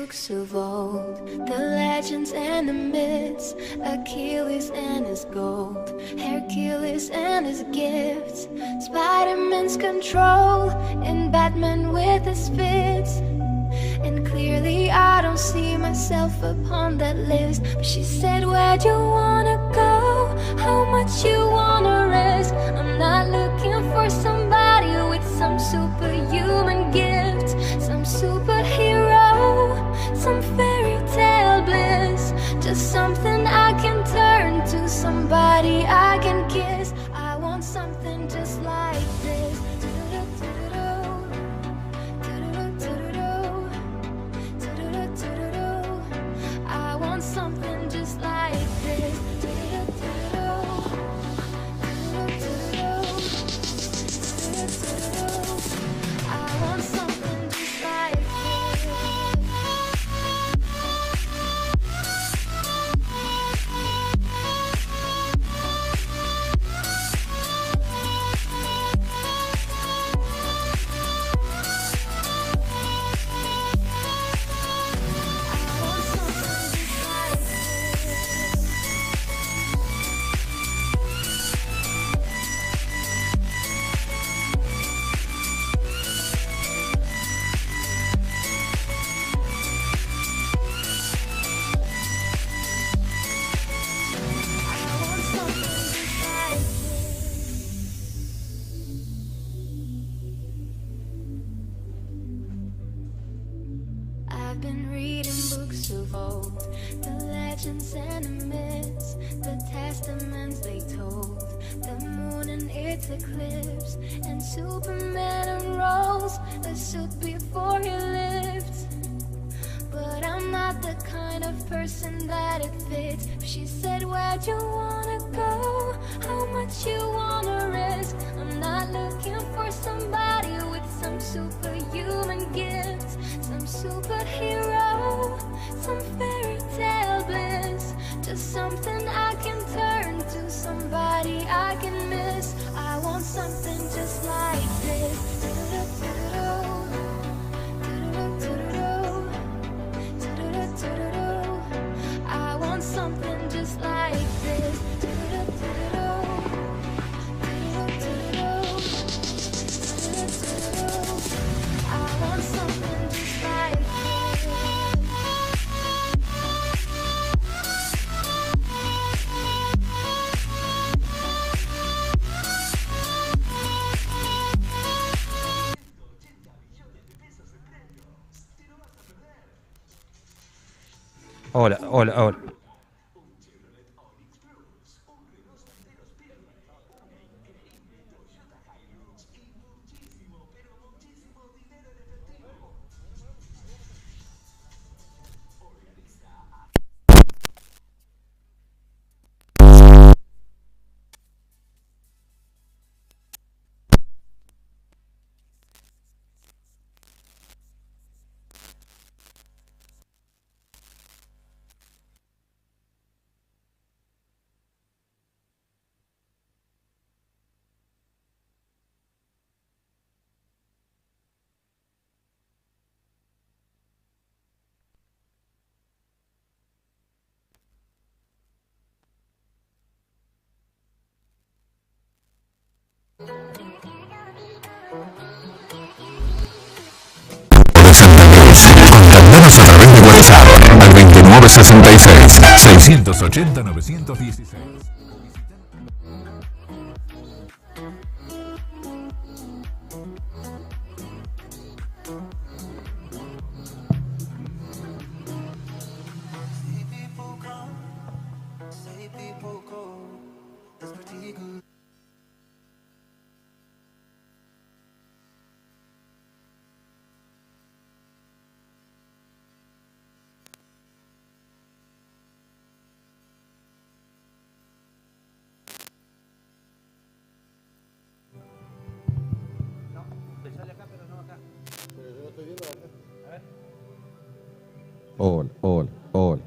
books of old, the legends and the myths, Achilles and his gold, Hercules and his gifts, Spider-Man's control, and Batman with his fits. And clearly I don't see myself upon that list. But she said, where'd you wanna go? How much you wanna risk? I'm not looking for somebody with some superhuman gift, some superhero, some fairy tale bliss. Just something I can turn to, somebody I can kiss. I want something just like this. I want something just like this. I want something just like I've been reading books of old, the legends and the myths, the testaments they told, the moon and its eclipse, and Superman unrolls a suit before he lifts. But I'm not the kind of person that it fits. She said, where'd you wanna go? How much you wanna risk? I'm not looking for somebody with some superhuman gifts, some superhero, some fairy tale bliss. Just something I can turn to, somebody I can miss. I want something just like this. I want something just like this. I want something just like Hola, hola, hola. Contáctanos a través de WhatsApp al 2966 680 916. Hola, hola, hola.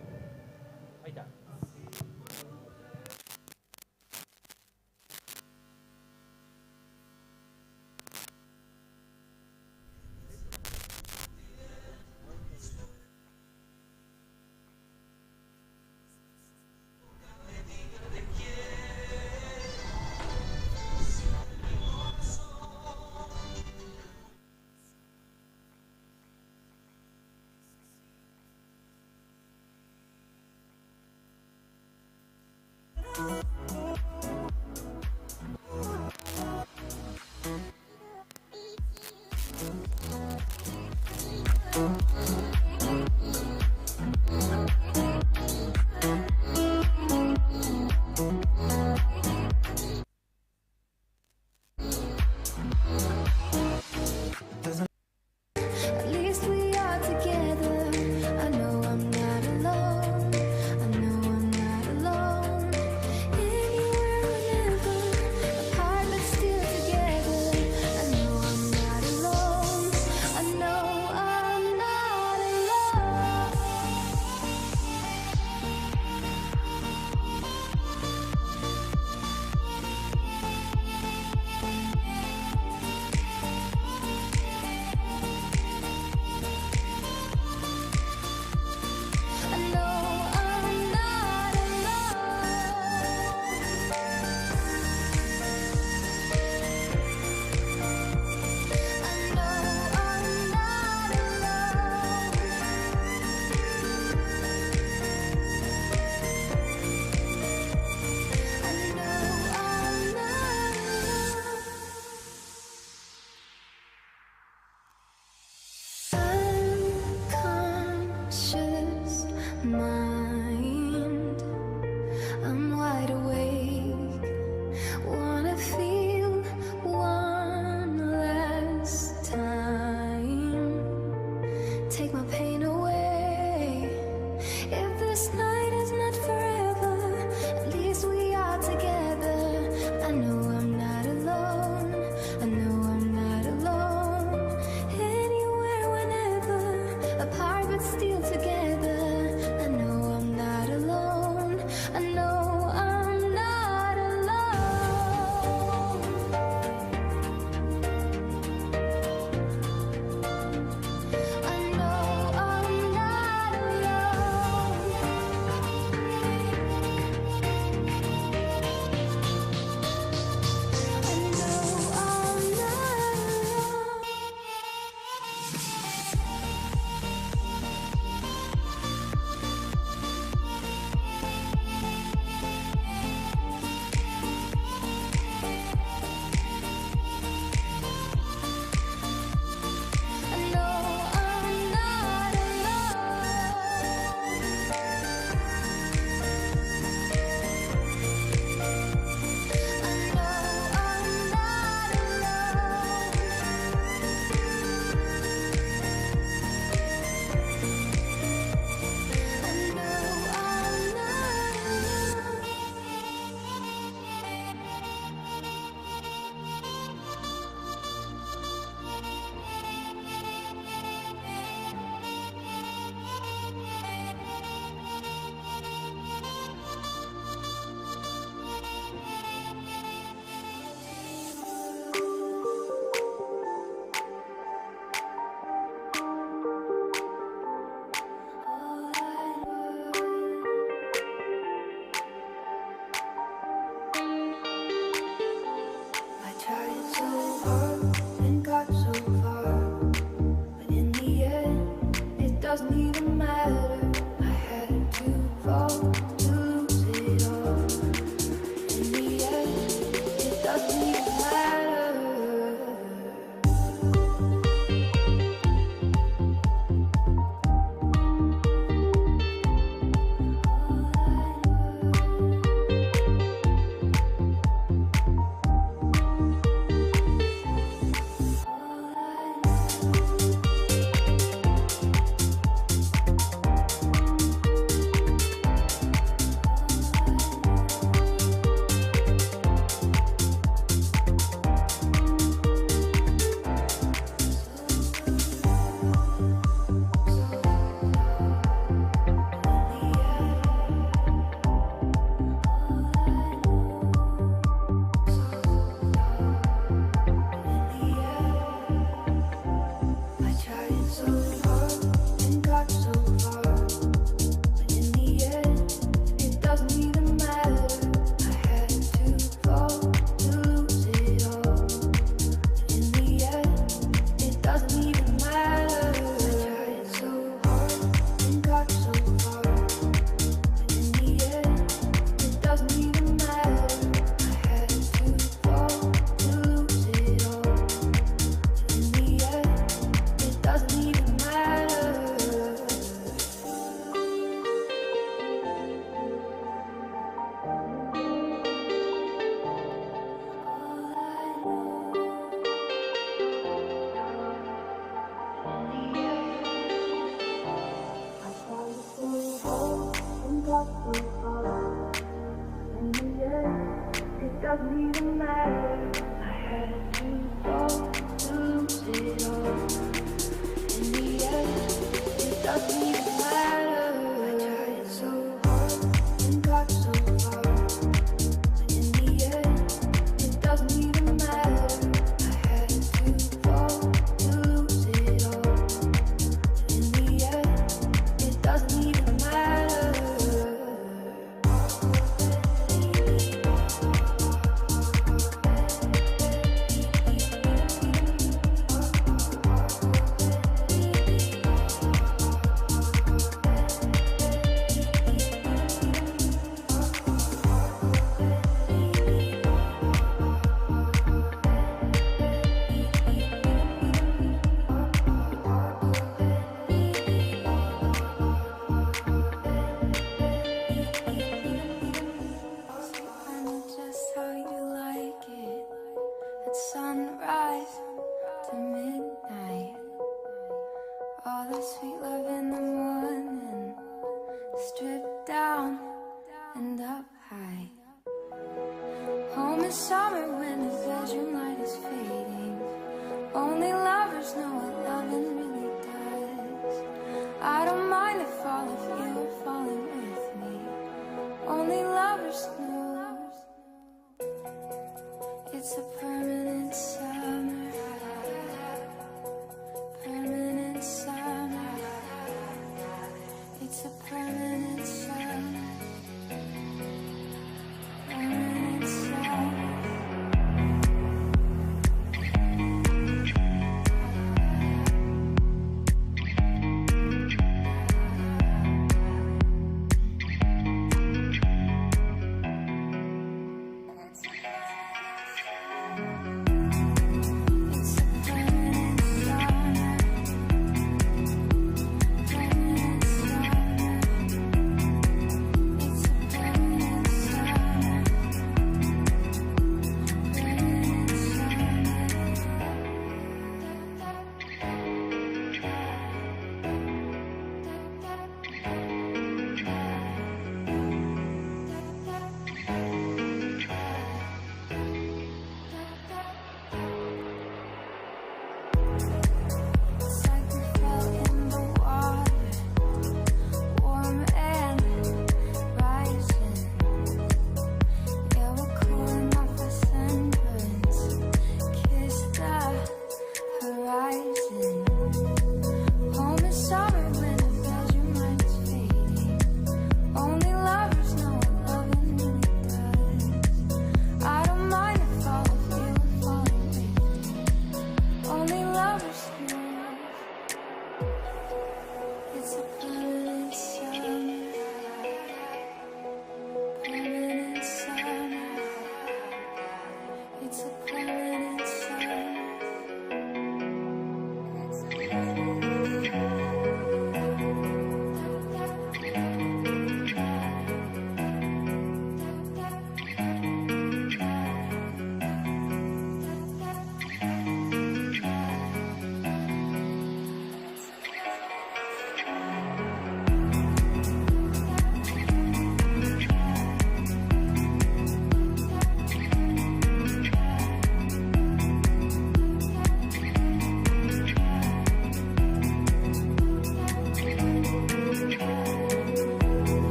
mind. I'm wide awake, wanna feel one last time. Take my pain away. If this night is not forever, at least we are together. I know I'm not alone, I know I'm not alone. Anywhere, whenever, apart but still together. I know I'm not alone, I know I'm not alone. I know I'm not alone. I know I'm not alone. I know I'm not alone. I know I'm not alone. I know I'm not I tried so hard and got so far, but in the end, it doesn't even matter. I had to fall to lose it all. In the end, it doesn't even matter. I tried so hard and got so far, but in the end, it doesn't even matter. I had to fall to lose it all. In the end, it doesn't even matter. I tried so hard and got so far, but in the end, it doesn't even matter. I had to fall to lose it all. In the end, it doesn't even matter. It doesn't even matter. I had to fall to lose it all. In the end, it doesn't even matter. I tried so hard and got so far, but in the end, it doesn't even matter. I had to fall to lose it all. In the end, it doesn't even matter. stripped down and up high. Home is summer when the bedroom light is fading. Only lovers know what loving really does. I don't mind if all of you are falling with me. Only lovers know. It's a permanent summer. Permanent summer. It's a permanent summer. Permanent summer.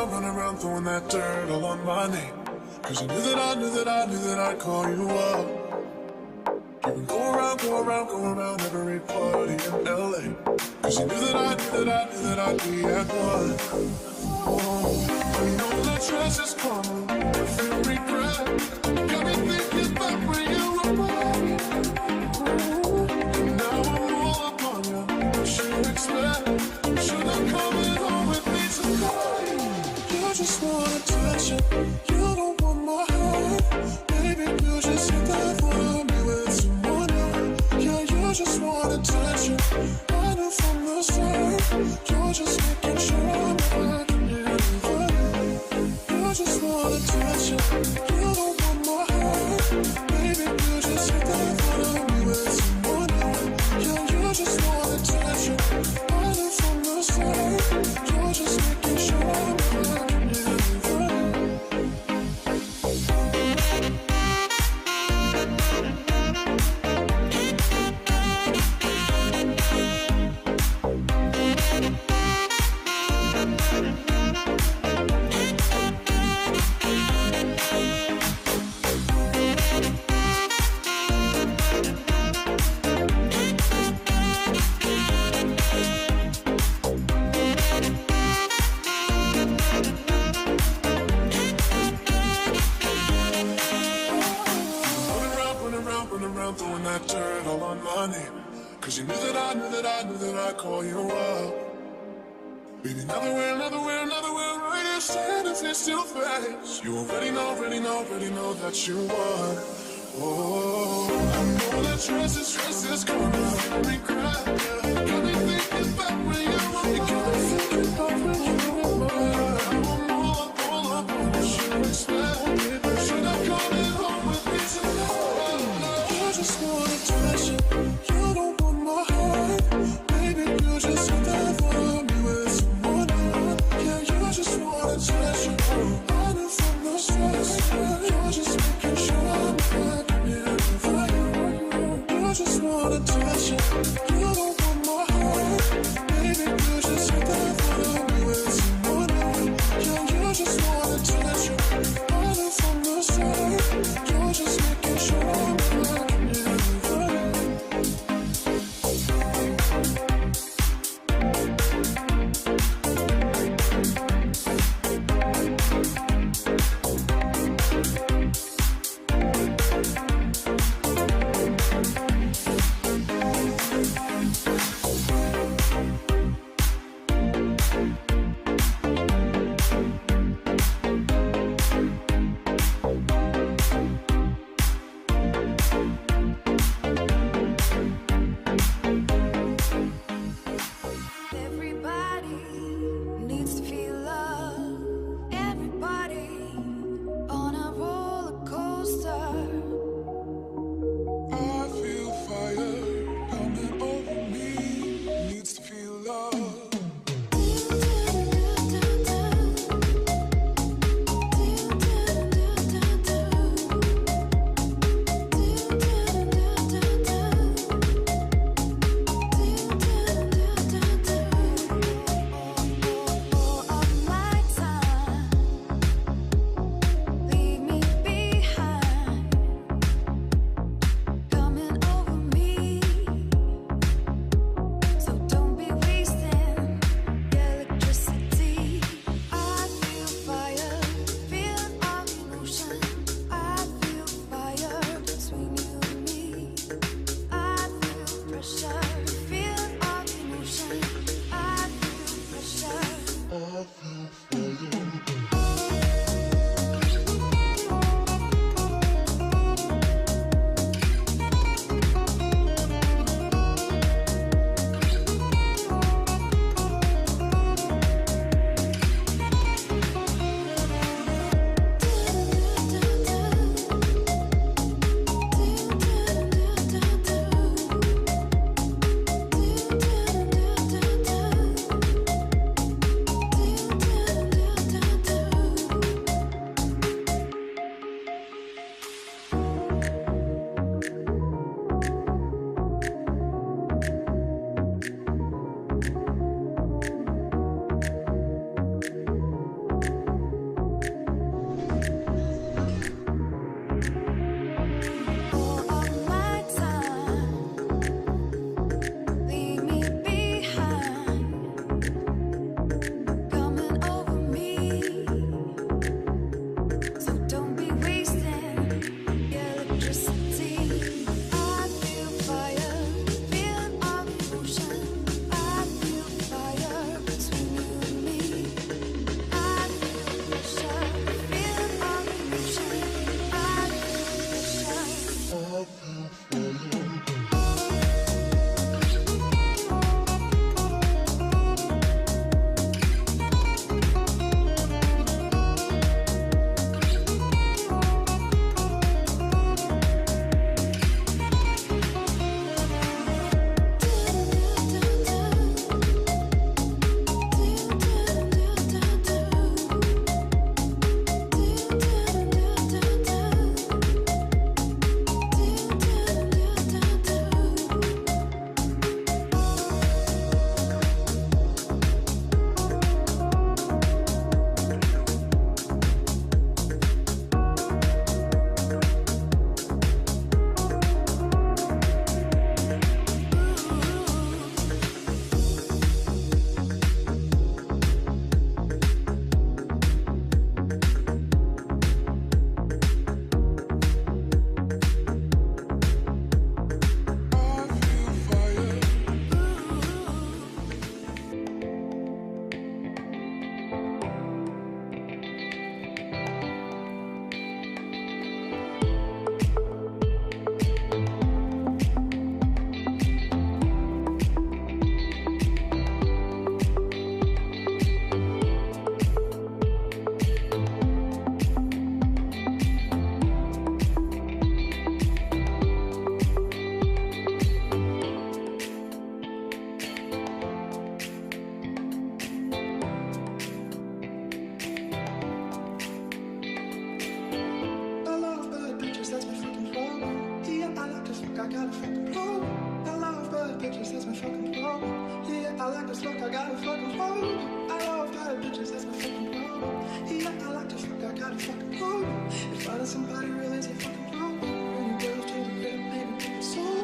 Run around, throwing that dirt all on my name. Cause you knew that I'd call you up. You would go around every party in LA. Cause you knew that I'd be at one. Oh, I know that stress is coming, I feel regret. Got me thinking back when you were mine. And now I'm all up on you, what you expect? Should I come in home with me tonight? You just want attention, you don't want my heart. Baby, you just hit that for me with someone else. Yeah, you just want attention, I knew from the start. You're just making sure I'm back in heaven. You just want attention, you don't want my heart. Baby, you just hit that for me with someone else. Yeah, you just want attention, I knew from the start. You're just making sure I'm back in heaven. my name. Cause you knew that I knew that I knew that I'd call you up. Baby, nowhere, right here, standing face to face. You already know that you won. Oh, I know that stress is coming. Regret, yeah. Got me thinking back when you were mine. Got me thinking back when you were mine. I won't pull up on you. Should expect it. Should I come in home with me tonight? You just wanna touch it. You don't want my heart. Baby, you just sit there for me with someone else. Yeah, you just wanna touch it. Hiding from the stress. You're just making sure I'm happy. You just wanna touch it. You don't want my heart. I got a fucking problem. I love bad bitches, that's my fucking problem. Yeah, I like to fuck, I got a fucking problem. I love bad bitches, that's my fucking problem. Yeah, I like to fuck, I got a fucking problem. If finding somebody real is a fucking problem, bring your girls to the crib, maybe take a soul.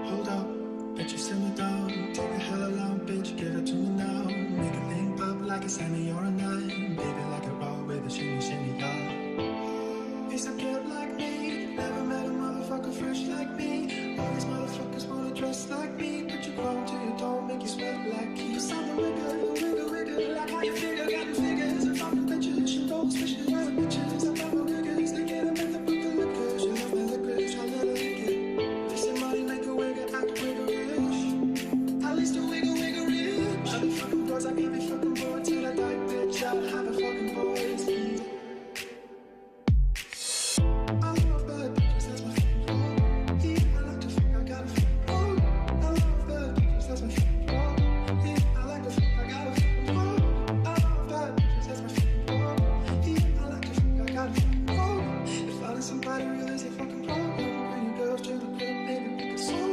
Hold up, bitch, you send me down. Take the hell along, bitch, give it to me now. Make a thing pop like it's any or a nine. Baby, like a raw with a shimmy, y'all. He's a kid like me. Never met a motherfucker fresh like me. All these motherfuckers wanna dress like me. But you grown till you don't make you sweat like you. Something wiggle, like how you figure. Got the figures and fucking bitches. She knows fishes, other bitches. I got no niggas. They get them in the book of liquor. She love me licorice, I let her lick it. They say money make a wiggle, act wiggle-ish. At least a wiggle rich. I be fucking boys, I give you fucking boy till I die, bitch. I have a fucking boys. I love bad bitches, that's my fucking problem. Yeah, I like to fuck, I got a fucking problem. I love bad bitches, that's my fucking problem. Yeah, I like to fuck, I got a fucking problem. I love bad bitches, that's my fucking problem. Yeah, I like to fuck, I got a fucking problem. If finding somebody real is a fucking problem, bring your girls to the crib, maybe we can solve it.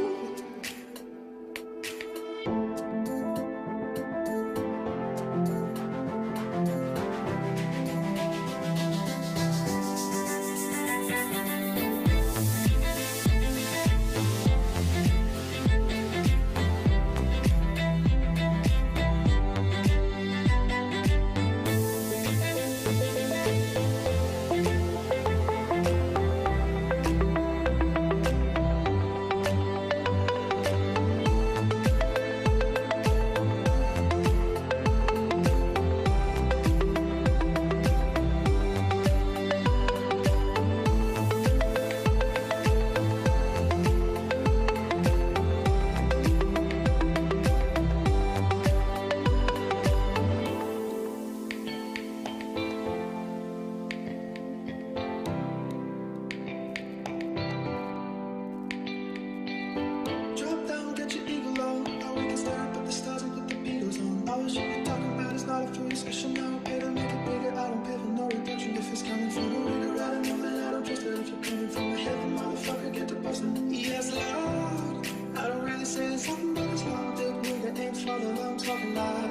Drop down, get your eagle on. Or we can stare up at the stars and put the Beatles on. All the shit you're talking about is not up for discussion. I don't pay to make it bigger. I don't pay for no reduction if it's coming from a rigor. I don't know, man, I don't trust it if you're coming from a heaven, motherfucker. Get to bustin'. Yes, Lord. I don't really say it's something, but it's long dick nigga ain't for the I'm talking loud.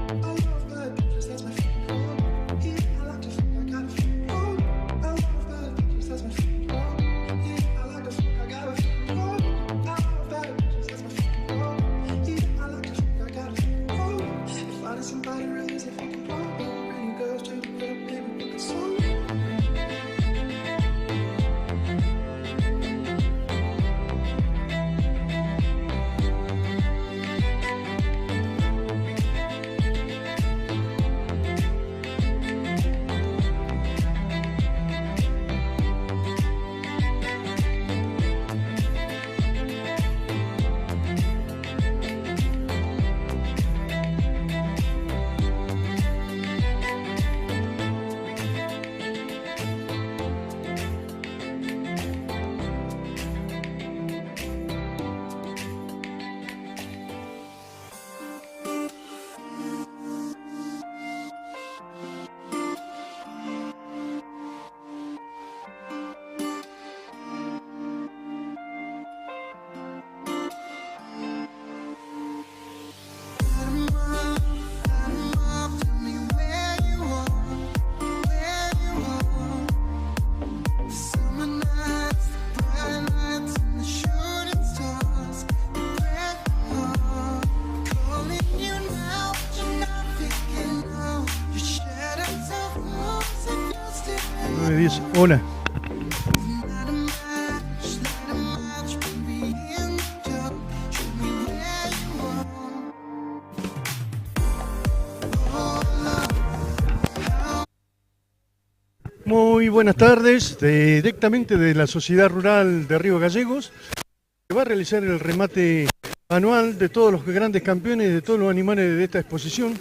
I love bad bitches, that's my fucking problem. Yeah, I like to fuck, I got a fucking problem. I love bad bitches, that's my fucking problem. Yeah, I like to fuck, I got a fucking problem. I love bad bitches, that's my fucking problem. Yeah, I like to fuck, I got a fucking problem. If finding somebody real is a fucking problem, bring your girls to the crib, maybe we can solve it. Hola. Muy buenas tardes, directamente de la Sociedad Rural de Río Gallegos. Se va a realizar el remate anual de todos los grandes campeones de todos los animales de esta exposición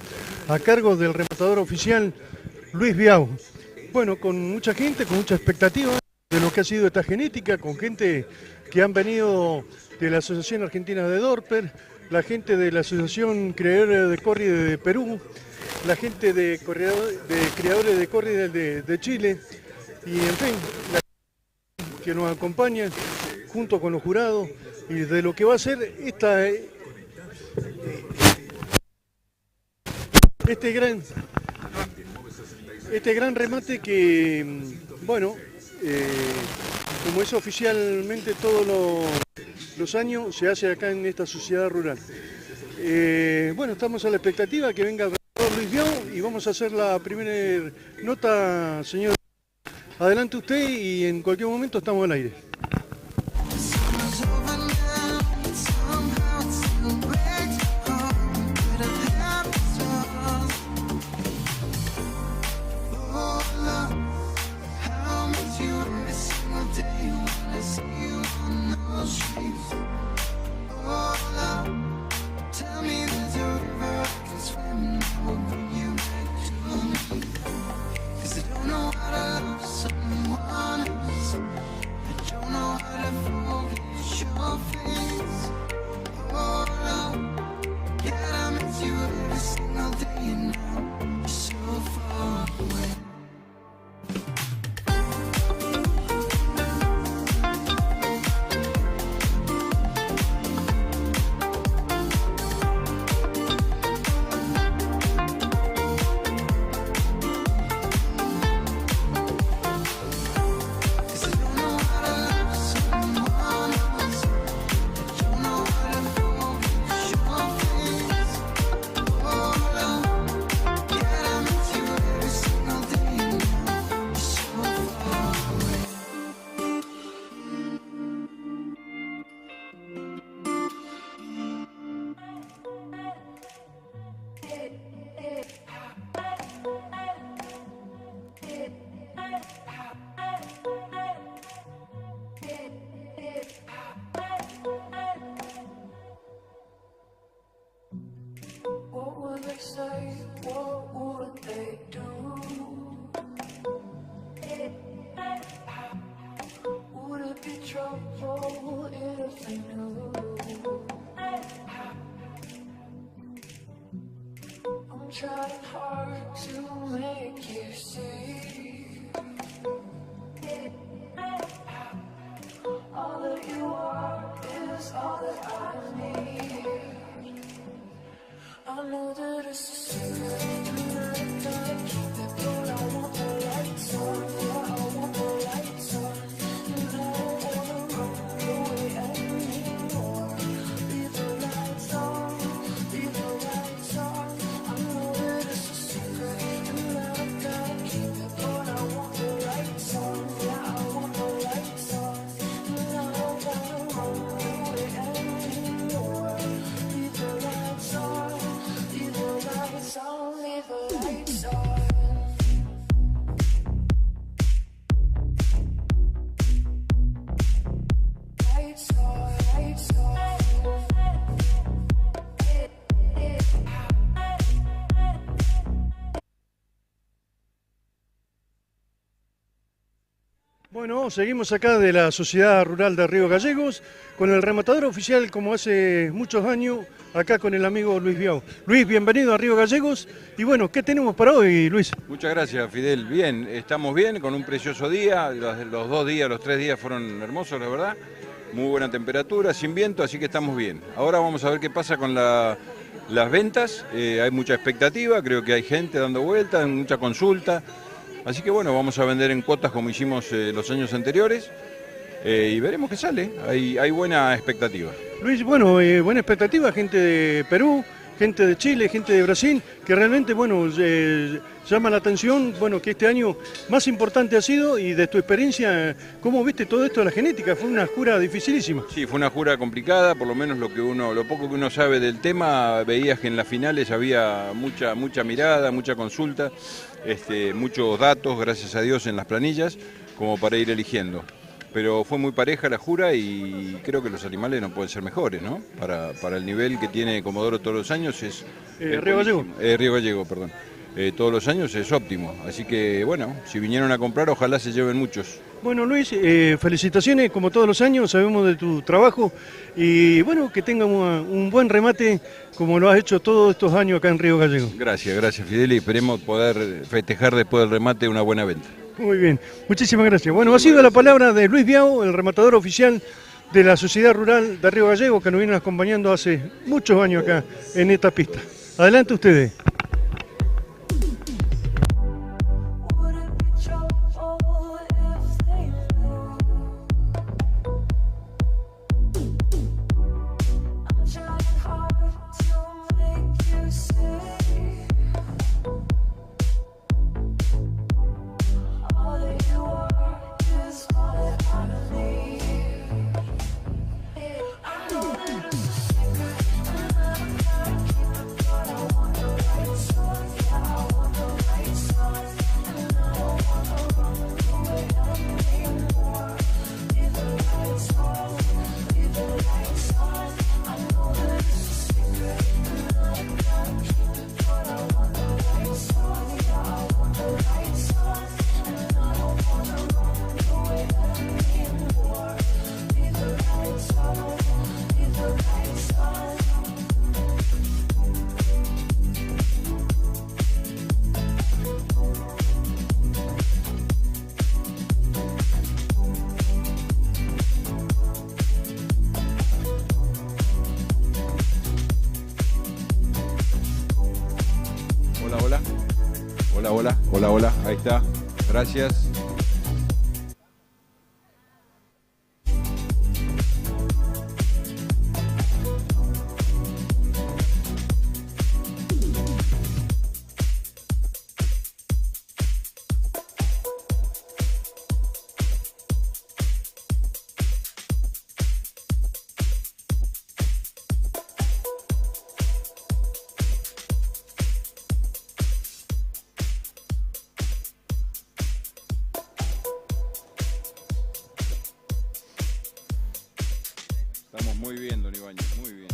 a cargo del rematador oficial Luis Biao. Bueno, con mucha gente, con mucha expectativa de lo que ha sido esta genética, con gente que han venido de la Asociación Argentina de Dorper, la gente de la Asociación Criadores de Córrida de Perú, la gente de criadores de córrida de Chile y en fin, la gente que nos acompaña junto con los jurados y de lo que va a ser este gran remate que, bueno, como es oficialmente todos los años, se hace acá en esta sociedad rural. Bueno, estamos a la expectativa que venga el rematador Luis Biao y vamos a hacer la primera nota, señor. Adelante usted y en cualquier momento estamos al aire. Trying hard to make you see all that you are is all that I need. I know that it's a secret and I can't keep it, but I want the lights on. Yeah, I want the lights on. And I don't wanna run away anymore. Leave the lights on, leave the lights on. I know that it's a secret and I can't keep it, but I want the lights on. Yeah, I want the lights on. And I don't wanna run away anymore. Leave the lights on, leave the lights on, leave the lights on. Lights on, lights on. Bueno, seguimos acá de la Sociedad Rural de Río Gallegos con el rematador oficial como hace muchos años, acá con el amigo Luis Biao. Luis, bienvenido a Río Gallegos y bueno, ¿qué tenemos para hoy, Luis? Muchas gracias, Fidel. Bien, estamos bien, con un precioso día. Los 2 días, los 3 días fueron hermosos, la verdad. Muy buena temperatura, sin viento, así que estamos bien. Ahora vamos a ver qué pasa con las ventas. Hay mucha expectativa, creo que hay gente dando vueltas, mucha consulta. Así que bueno, vamos a vender en cuotas como hicimos los años anteriores y veremos qué sale. Hay buena expectativa. Luis, bueno, buena expectativa, gente de Perú, gente de Chile, gente de Brasil, que realmente, bueno, llama la atención, bueno, que este año más importante ha sido, y de tu experiencia, ¿cómo viste todo esto de la genética? Fue una jura dificilísima. Sí, fue una jura complicada, por lo menos lo poco que uno sabe del tema, veías que en las finales había mucha mirada, mucha consulta, muchos datos, gracias a Dios, en las planillas, como para ir eligiendo. Pero fue muy pareja la jura y creo que los animales no pueden ser mejores, ¿no? Para el nivel que tiene Comodoro todos los años es... Río Gallego. Río Gallego, perdón. Todos los años es óptimo. Así que, bueno, si vinieron a comprar, ojalá se lleven muchos. Bueno, Luis, felicitaciones como todos los años, sabemos de tu trabajo y bueno, que tengamos un buen remate como lo has hecho todos estos años acá en Río Gallego. Gracias Fidel, y esperemos poder festejar después del remate una buena venta. Muy bien, muchísimas gracias. Bueno, ha sido la palabra de Luis Biao, el rematador oficial de la Sociedad Rural de Río Gallego, que nos viene acompañando hace muchos años acá en esta pista. Adelante ustedes. Would it be trouble if they knew? I'm trying hard to make you see all that you are is all that I need. I know that it's a secret, and I'm trying to keep it, but I want the right stuff. Yeah, I want the right stuff, and I don't wanna run away anymore. Need the right stuff, need the right stuff. I know that it's a secret, and I'm trying to keep it, but I want the right stuff. Yeah, I want the right stuff, and I don't wanna run away anymore. Need the right stuff, need the right stuff. Hola, ahí está. Gracias. Estamos muy bien, don Ibáñez, muy bien.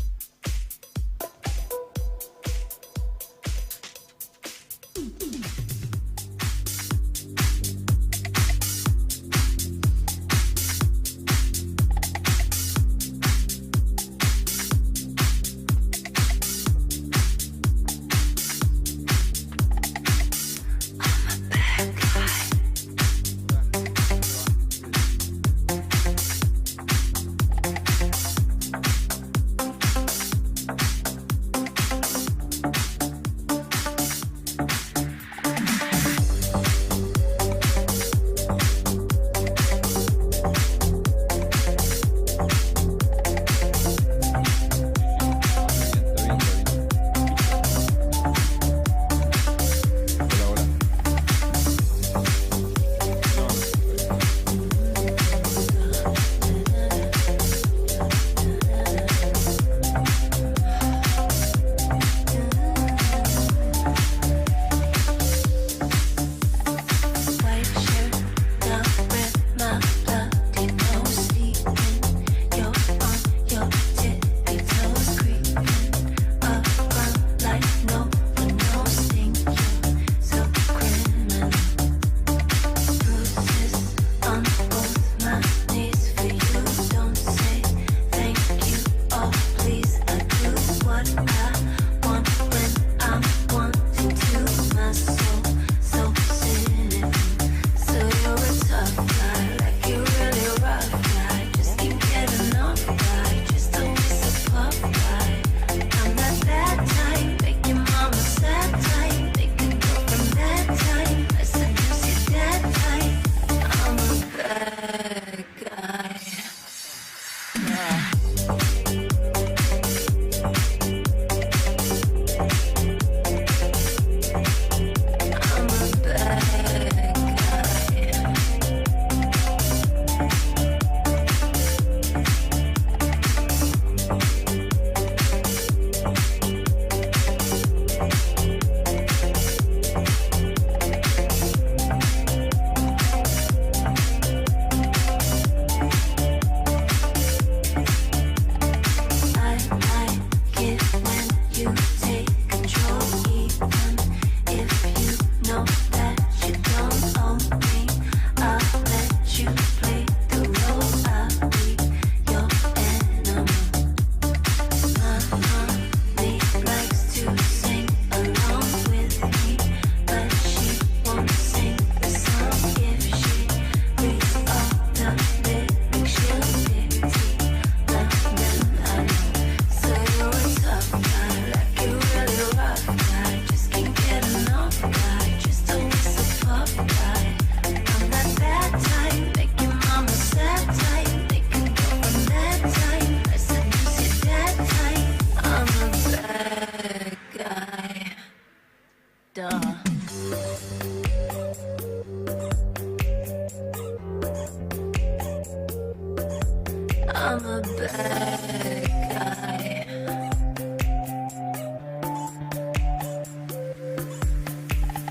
I'm a bad guy.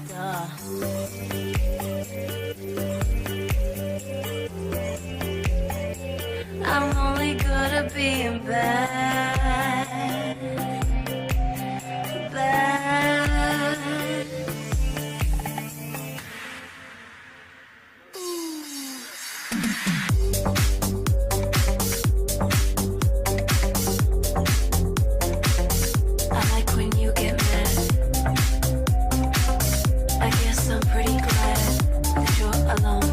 Duh. I'm only good at being bad. Bad. I like when you get mad. I guess I'm pretty glad that you're alone.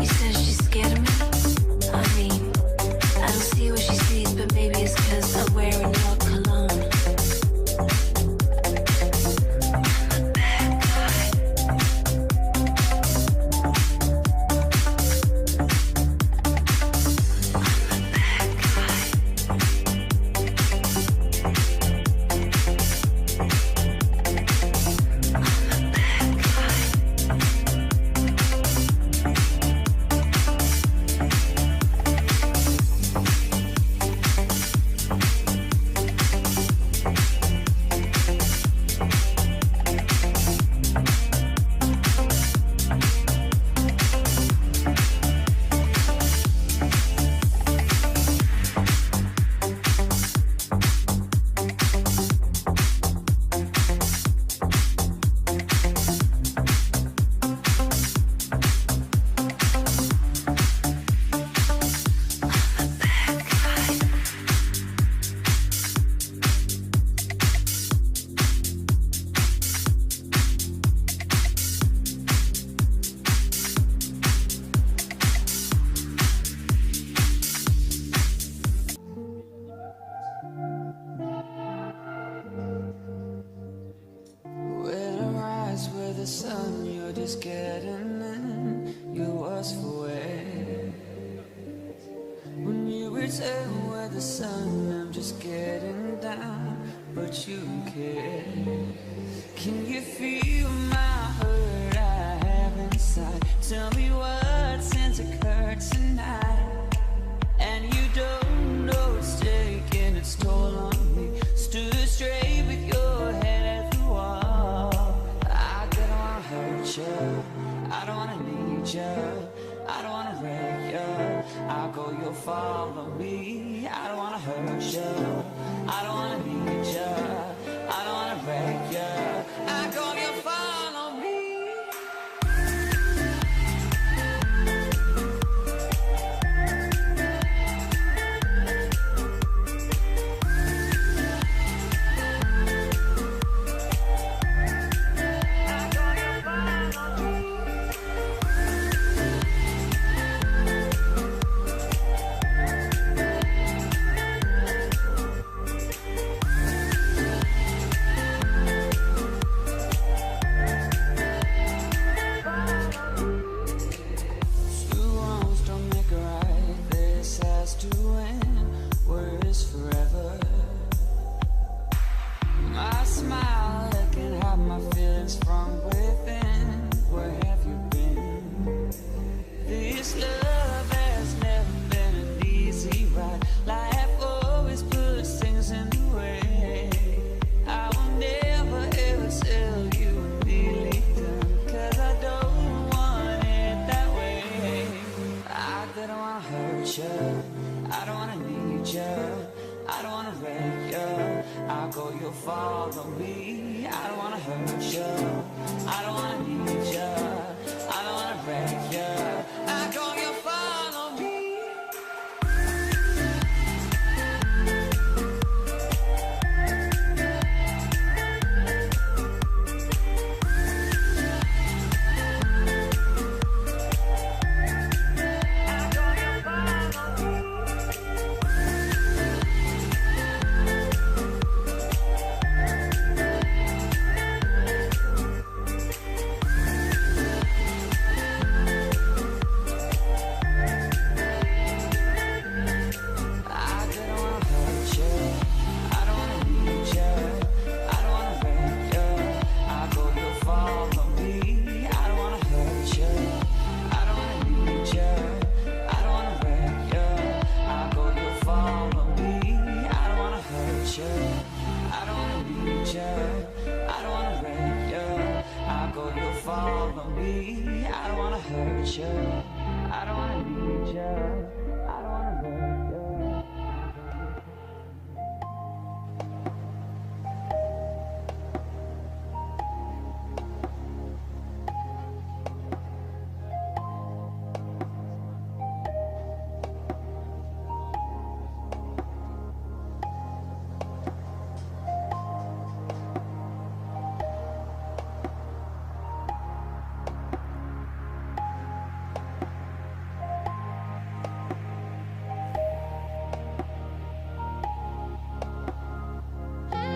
You said she's scared of me. I mean, I don't see what she sees, but maybe it's 'cause I'm wearing your cologne. I'm a bad guy. I'm a bad guy. I'm a bad guy. Where to rise with the sun, you're just getting in. You was for it. When you return with the sun, I'm just getting down, but you care. Can you feel my hurt I have inside? Tell me what's occurred tonight. And you don't know it's taking its toll on me. Stood straight with your head at the wall. I don't wanna hurt you, I don't wanna need you, I don't wanna wreck you. I'll go, you'll follow me. I don't wanna hurt you, I don't wanna need you, I don't wanna wreck you. I go, you'll follow me. Follow me. I don't wanna hurt you, I don't wanna need you, I don't wanna wreck you. I go, you follow me. I don't wanna need you. I don't wanna love you.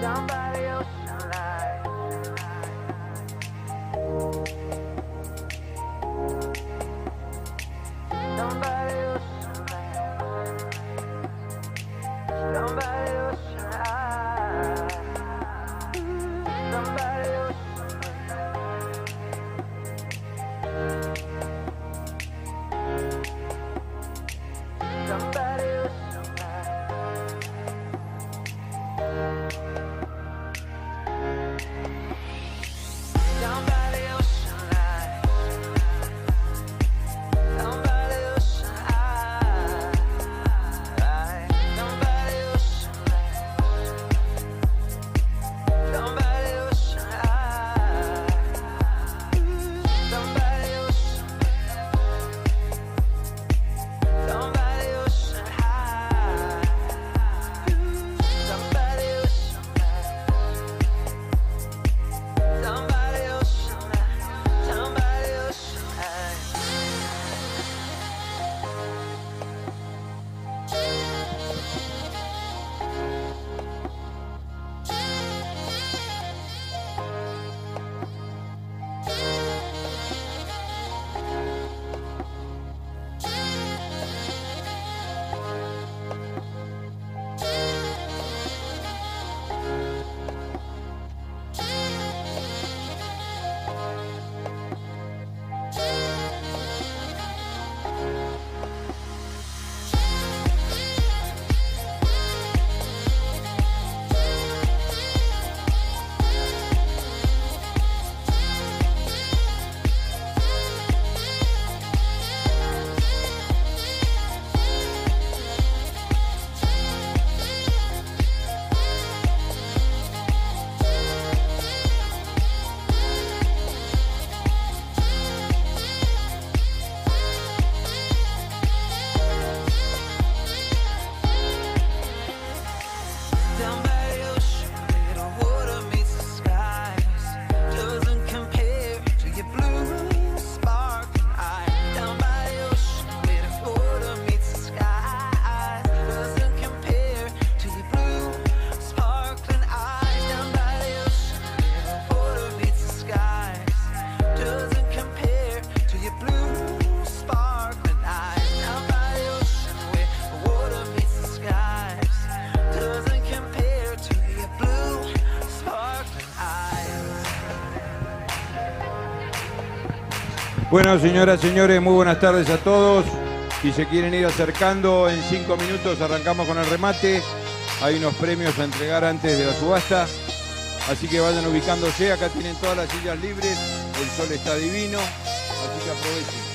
Down by the ocean line. Down by the ocean line. Down by the ocean line. Down by the ocean line. Down by the ocean line. Down by the ocean line. Down by the ocean line. Down by the ocean line. Down by the ocean line. Down by the ocean line. Down by the ocean high. Down by the ocean line. Down by the ocean line. Down by the ocean line. Down by the ocean where the water meets the skies, doesn't compare to your blue sparkling eyes. Down by the ocean where the water meets the skies, doesn't compare to your blue sparkling eyes. Down by the ocean where the water meets the skies, doesn't compare to your blue sparkling eyes. Down by the ocean where the water meets the skies, doesn't compare to your blue sparkling eyes. Bueno, señoras, señores, muy buenas tardes a todos. Si se quieren ir acercando, en 5 minutos arrancamos con el remate. Hay unos premios a entregar antes de la subasta. Así que vayan ubicándose. Acá tienen todas las sillas libres. El sol está divino. Así que aprovechen.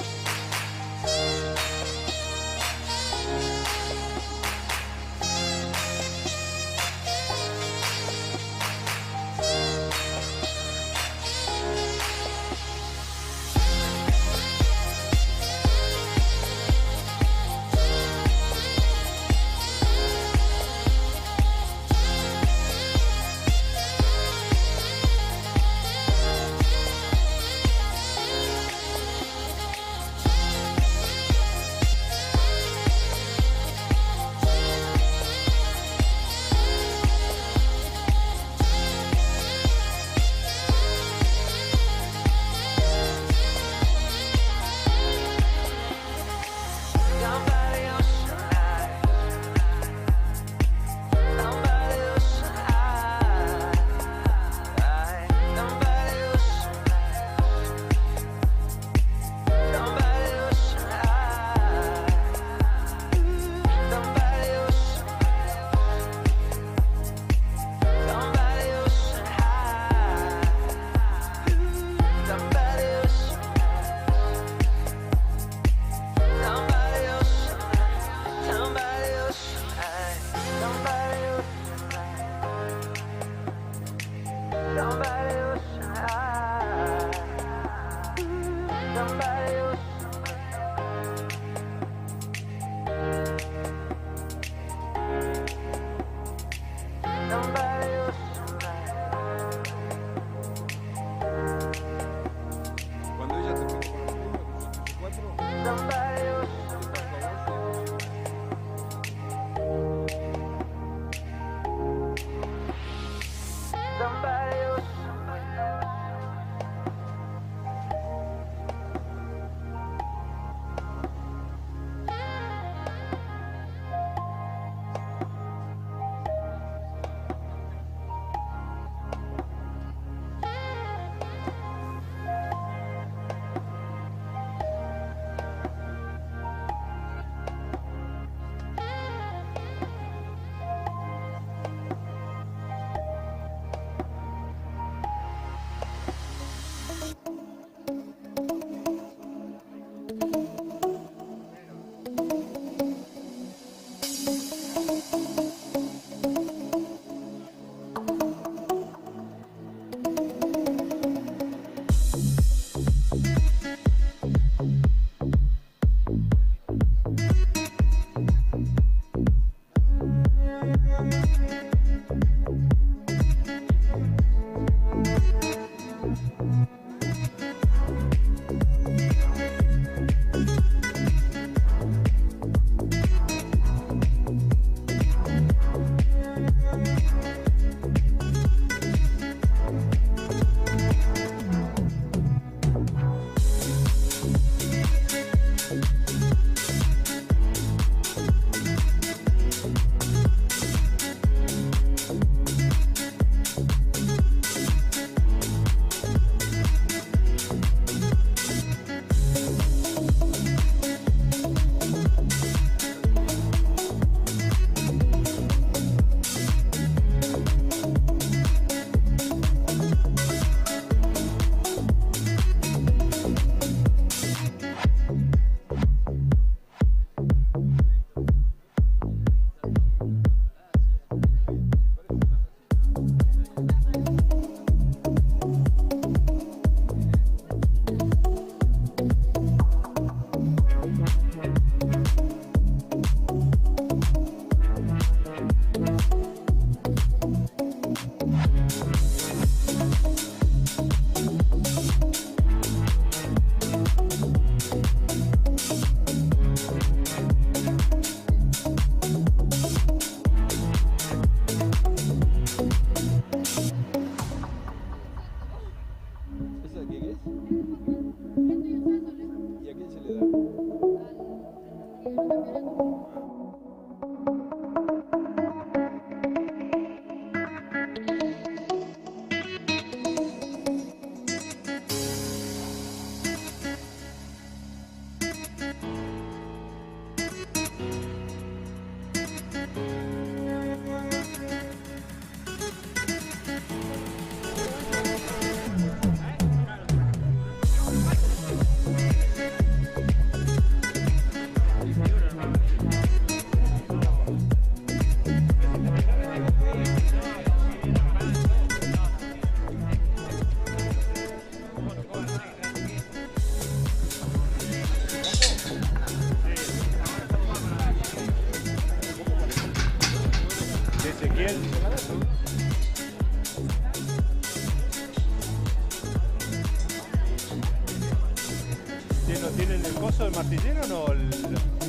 ¿Costillero no?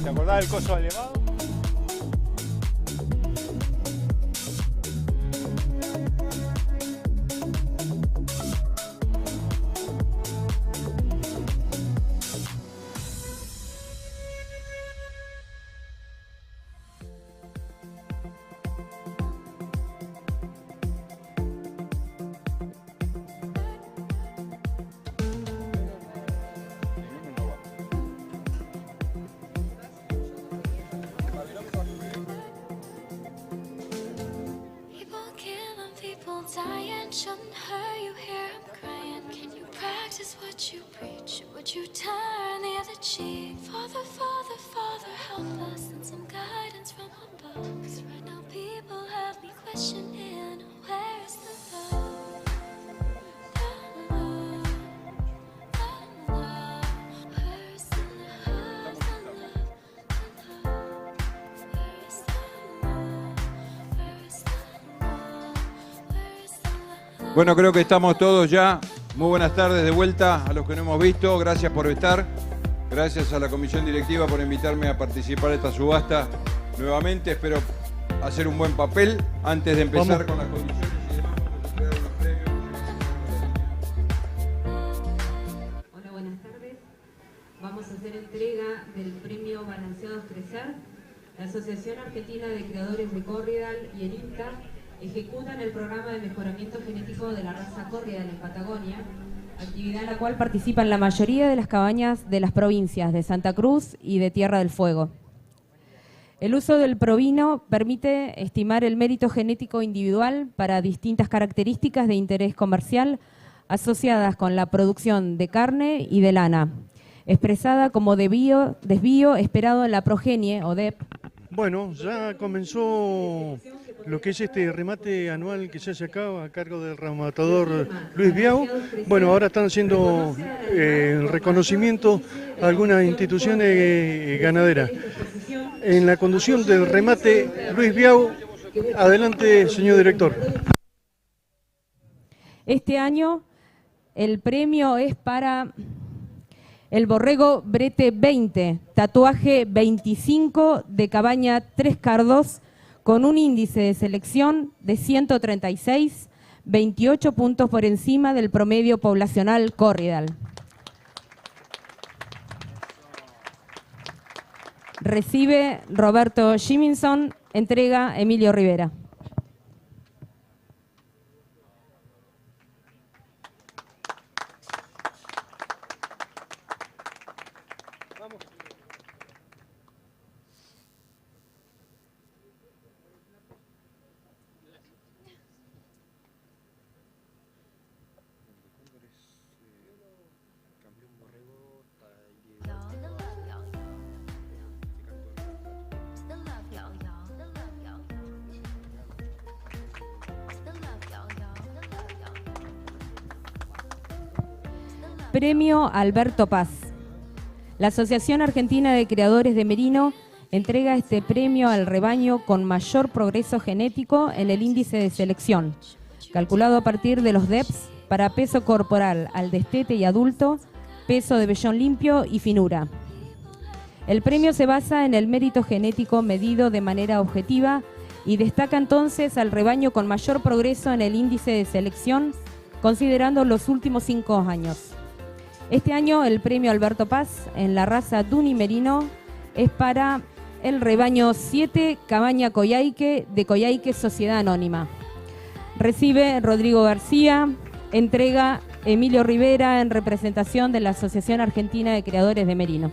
¿Te acordás del coso elevado? People killing, people dying. Shouldn't hurt you hear 'em crying. Can you practice what you preach? Would you turn the other cheek? Father, Father, Father, help us. Send some guidance from above. 'Cause right now people have me questioning, where's the love? The love, the love. Where's the love, the love, the love? Where's the love? Where's the love? Where's the love? Bueno, creo que estamos todos ya. Muy buenas tardes de vuelta a los que no hemos visto. Gracias por estar. Gracias a la comisión directiva por invitarme a participar de esta subasta nuevamente. Espero hacer un buen papel. Antes de empezar con las condiciones y demás, vamos a entregar unos premios. Hola, buenas tardes. Vamos a hacer entrega del premio Balanceados Crecer. La Asociación Argentina de Criadores de Corriedal y el INTA ejecutan el programa de mejoramiento genético de la raza Corriedal en Patagonia, actividad en la cual participan la mayoría de las cabañas de las provincias de Santa Cruz y de Tierra del Fuego. El uso del provino permite estimar el mérito genético individual para distintas características de interés comercial asociadas con la producción de carne y de lana, expresada como desvío esperado en la progenie o DEP. Bueno, ya comenzó lo que es este remate anual que se hace acá a cargo del rematador Luis Biao. Bueno, ahora están haciendo el reconocimiento a algunas instituciones ganaderas. En la conducción del remate, Luis Biao. Adelante, señor director. Este año el premio es para el borrego Brete 20, tatuaje 25 de cabaña Tres Cardos, con un índice de selección de 136, 28 puntos por encima del promedio poblacional Corriedal. Recibe Roberto Jiminson, entrega Emilio Rivera. Premio Alberto Paz. La Asociación Argentina de Criadores de Merino entrega este premio al rebaño con mayor progreso genético en el índice de selección, calculado a partir de los DEPs para peso corporal al destete y adulto, peso de vellón limpio y finura. El premio se basa en el mérito genético medido de manera objetiva y destaca entonces al rebaño con mayor progreso en el índice de selección, considerando los últimos 5 años. Este año el premio Alberto Paz en la raza Duni Merino es para el rebaño 7 Cabaña Coyhaique de Coyhaique Sociedad Anónima. Recibe Rodrigo García, entrega Emilio Rivera en representación de la Asociación Argentina de Criadores de Merino.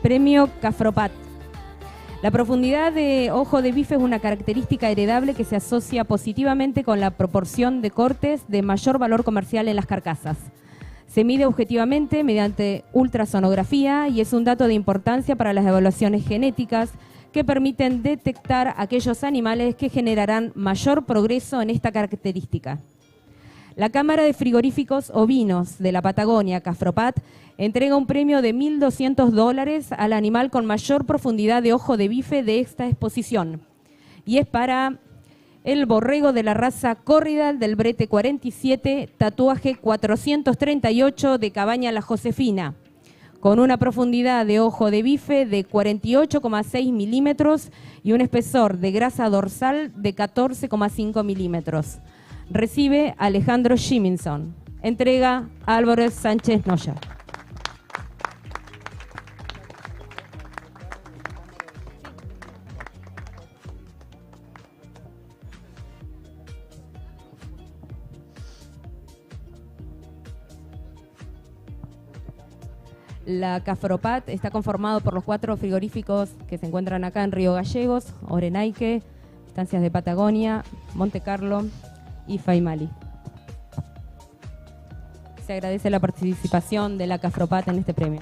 Premio Cafropat. La profundidad de ojo de bife es una característica heredable que se asocia positivamente con la proporción de cortes de mayor valor comercial en las carcasas. Se mide objetivamente mediante ultrasonografía y es un dato de importancia para las evaluaciones genéticas que permiten detectar aquellos animales que generarán mayor progreso en esta característica. La Cámara de Frigoríficos Ovinos de la Patagonia, Cafropat, entrega un premio de $1.200 al animal con mayor profundidad de ojo de bife de esta exposición. Y es para el borrego de la raza Corridal del brete 47, tatuaje 438 de Cabaña La Josefina, con una profundidad de ojo de bife de 48,6 milímetros y un espesor de grasa dorsal de 14,5 milímetros. Recibe Alejandro Jiminson. Entrega Álvaro Sánchez Noya. La Cafropat está conformado por los 4 frigoríficos que se encuentran acá en Río Gallegos, Orenaique, Estancias de Patagonia, Monte Carlo y Faimali. Se agradece la participación de la Cafropat en este premio.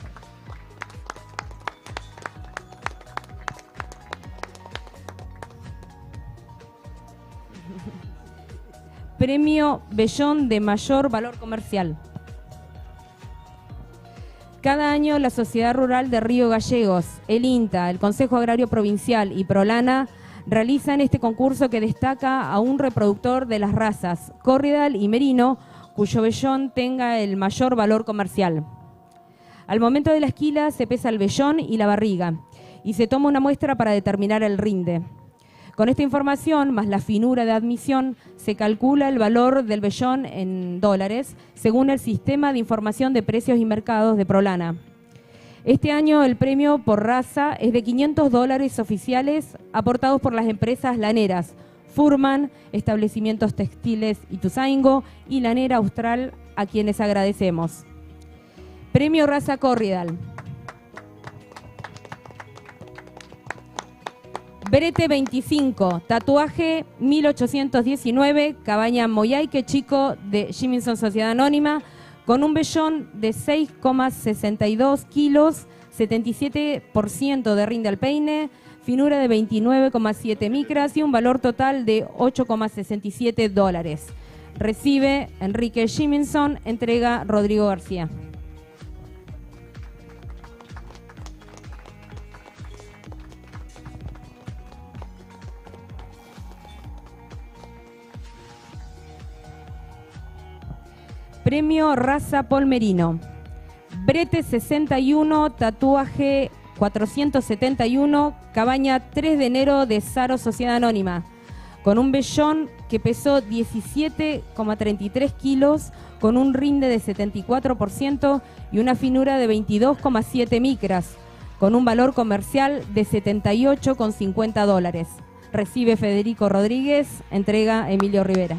Premio Vellón de mayor valor comercial. Cada año la Sociedad Rural de Río Gallegos, el INTA, el Consejo Agrario Provincial y Prolana realizan este concurso que destaca a un reproductor de las razas Corridal y Merino, cuyo vellón tenga el mayor valor comercial. Al momento de la esquila se pesa el vellón y la barriga y se toma una muestra para determinar el rinde. Con esta información, más la finura de admisión, se calcula el valor del vellón en dólares según el Sistema de Información de Precios y Mercados de Prolana. Este año el premio por raza es de $500 oficiales aportados por las empresas laneras Furman, Establecimientos Textiles Ituzaingó y Lanera Austral, a quienes agradecemos. Premio Raza Corridal. Brete 25, tatuaje 1819, Cabaña Moyaique Chico de Jiminson Sociedad Anónima, con un vellón de 6,62 kilos, 77% de rinde al peine, finura de 29,7 micras y un valor total de $8,67. Recibe Enrique Jiminson, entrega Rodrigo García. Premio Raza Polmerino. Brete 61, tatuaje 471, Cabaña 3 de enero de Saro Sociedad Anónima, con un vellón que pesó 17,33 kilos, con un rinde de 74% y una finura de 22,7 micras, con un valor comercial de $78,50. Recibe Federico Rodríguez, entrega Emilio Rivera.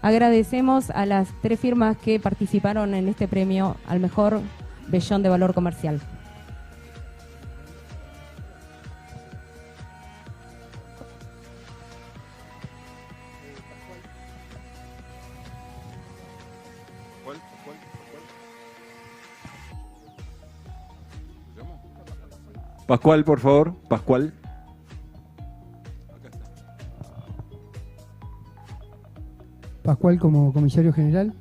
Agradecemos a las 3 firmas que participaron en este premio al mejor vellón de valor comercial. Pascual, por favor. Pascual. Pascual como comisario general.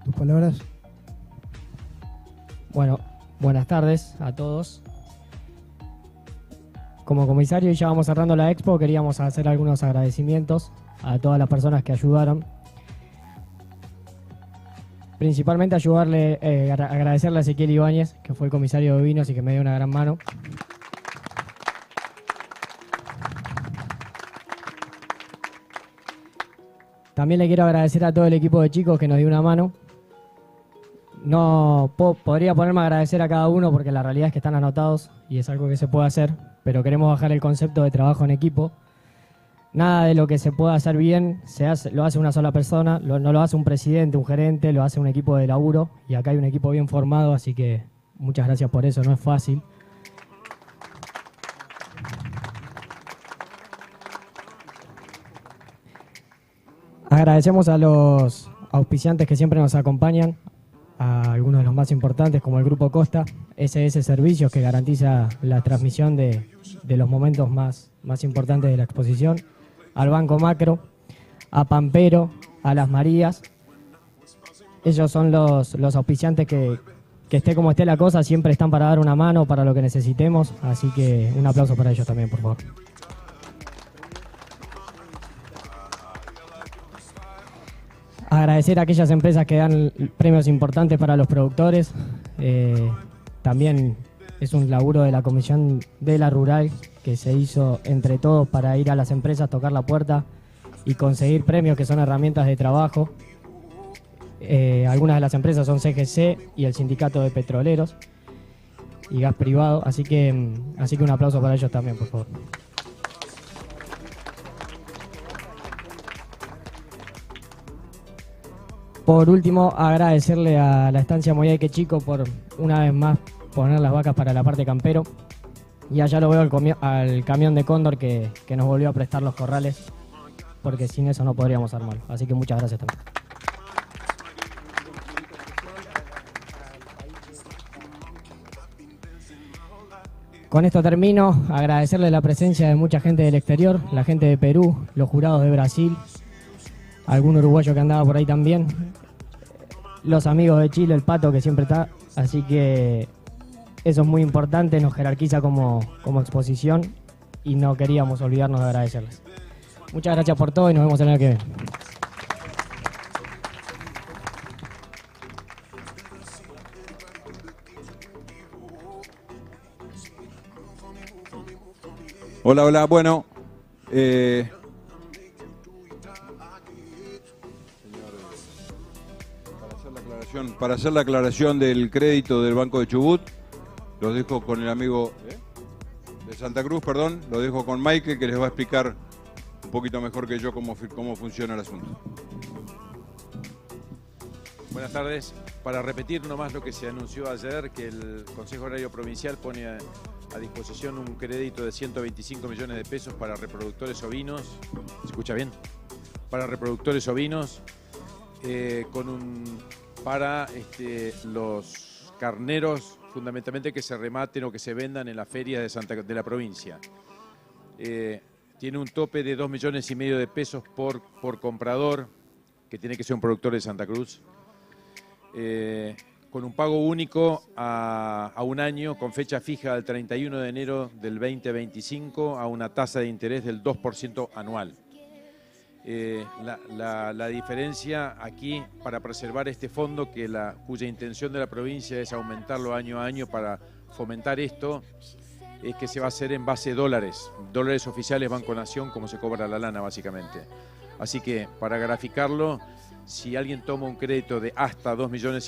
Tus palabras. Bueno, buenas tardes a todos. Como comisario, y ya vamos cerrando la expo, queríamos hacer algunos agradecimientos a todas las personas que ayudaron. Principalmente agradecerle a Ezequiel Ibáñez, que fue el comisario de vinos y que me dio una gran mano. También le quiero agradecer a todo el equipo de chicos que nos dio una mano. No podría ponerme a agradecer a cada uno porque la realidad es que están anotados y es algo que se puede hacer, pero queremos bajar el concepto de trabajo en equipo. Nada de lo que se pueda hacer bien lo hace una sola persona, no lo hace un presidente, un gerente, lo hace un equipo de laburo y acá hay un equipo bien formado, así que muchas gracias por eso, no es fácil. Agradecemos a los auspiciantes que siempre nos acompañan, al algunos de los más importantes, como el Grupo Costa, SS Servicios, que garantiza la transmisión de los momentos más importantes de la exposición, al Banco Macro, a Pampero, a Las Marías. Ellos son los auspiciantes que esté como esté la cosa, siempre están para dar una mano para lo que necesitemos, así que un aplauso para ellos también, por favor. Agradecer a aquellas empresas que dan premios importantes para los productores. También es un laburo de la Comisión de la Rural que se hizo entre todos para ir a las empresas, tocar la puerta y conseguir premios que son herramientas de trabajo. Algunas de las empresas son CGC y el Sindicato de Petroleros y Gas Privado, así que un aplauso para ellos también, por favor. Por último, agradecerle a la estancia Moyhaique Chico por una vez más poner las vacas para la parte campero. Y allá lo veo al camión de Cóndor que nos volvió a prestar los corrales, porque sin eso no podríamos armarlo. Así que muchas gracias también. Con esto termino, agradecerle la presencia de mucha gente del exterior, la gente de Perú, los jurados de Brasil, algún uruguayo que andaba por ahí también, los amigos de Chile, el Pato que siempre está, así que eso es muy importante, nos jerarquiza como exposición y no queríamos olvidarnos de agradecerles. Muchas gracias por todo y nos vemos el año que viene. Hola, hola, bueno, para hacer la aclaración del crédito del Banco de Chubut, los dejo con el amigo de Santa Cruz, perdón, lo dejo con Michael, que les va a explicar un poquito mejor que yo cómo funciona el asunto. Buenas tardes. Para repetir nomás lo que se anunció ayer, que el Consejo Agrario Provincial pone a disposición un crédito de 125 millones de pesos para reproductores ovinos. ¿Se escucha bien? Para reproductores ovinos, para los carneros, fundamentalmente que se rematen o que se vendan en las ferias de la provincia. Tiene un tope de 2,5 millones de pesos por comprador, que tiene que ser un productor de Santa Cruz. Con un pago único a un año, con fecha fija al 31 de enero del 2025, a una tasa de interés del 2% anual. La diferencia aquí, para preservar este fondo, cuya intención de la provincia es aumentarlo año a año para fomentar esto, es que se va a hacer en base de dólares oficiales Banco Nación, como se cobra la lana básicamente. Así que, para graficarlo, si alguien toma un crédito de hasta 2,5 millones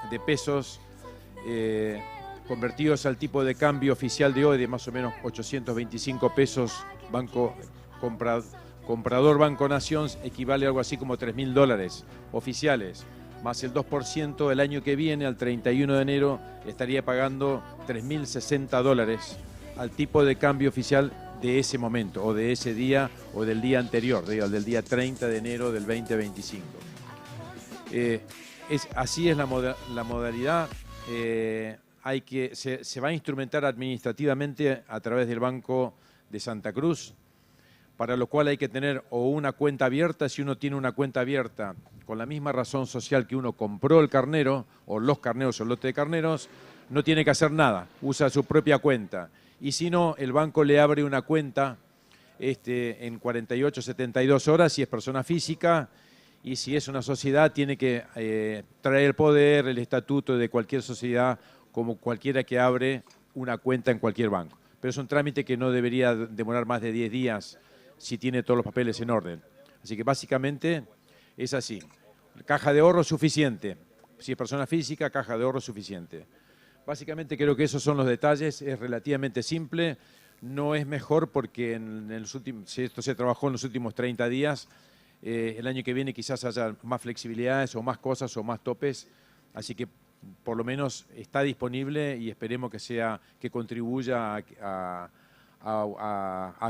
de pesos, convertidos al tipo de cambio oficial de hoy de más o menos 825 pesos, comprador Banco Nación, equivale a algo así como $3.000 oficiales, más el 2% el año que viene, al 31 de enero, estaría pagando $3.060 al tipo de cambio oficial de ese momento, o de ese día, o del día anterior, del día 30 de enero del 2025. Así es la modalidad. Se va a instrumentar administrativamente a través del Banco de Santa Cruz, para lo cual hay que tener o una cuenta abierta. Si uno tiene una cuenta abierta con la misma razón social que uno compró el carnero, o los carneros o lote de carneros, no tiene que hacer nada, usa su propia cuenta. Y si no, el banco le abre una cuenta en 48, 72 horas si es persona física, y si es una sociedad tiene que traer el poder, el estatuto de cualquier sociedad, como cualquiera que abre una cuenta en cualquier banco. Pero es un trámite que no debería demorar más de 10 días si tiene todos los papeles en orden. Así que básicamente es así. Caja de ahorro suficiente. Si es persona física, caja de ahorro suficiente. Básicamente creo que esos son los detalles, es relativamente simple, no es mejor porque si esto se trabajó en los últimos 30 días, el año que viene quizás haya más flexibilidades o más cosas o más topes, así que por lo menos está disponible y esperemos que contribuya a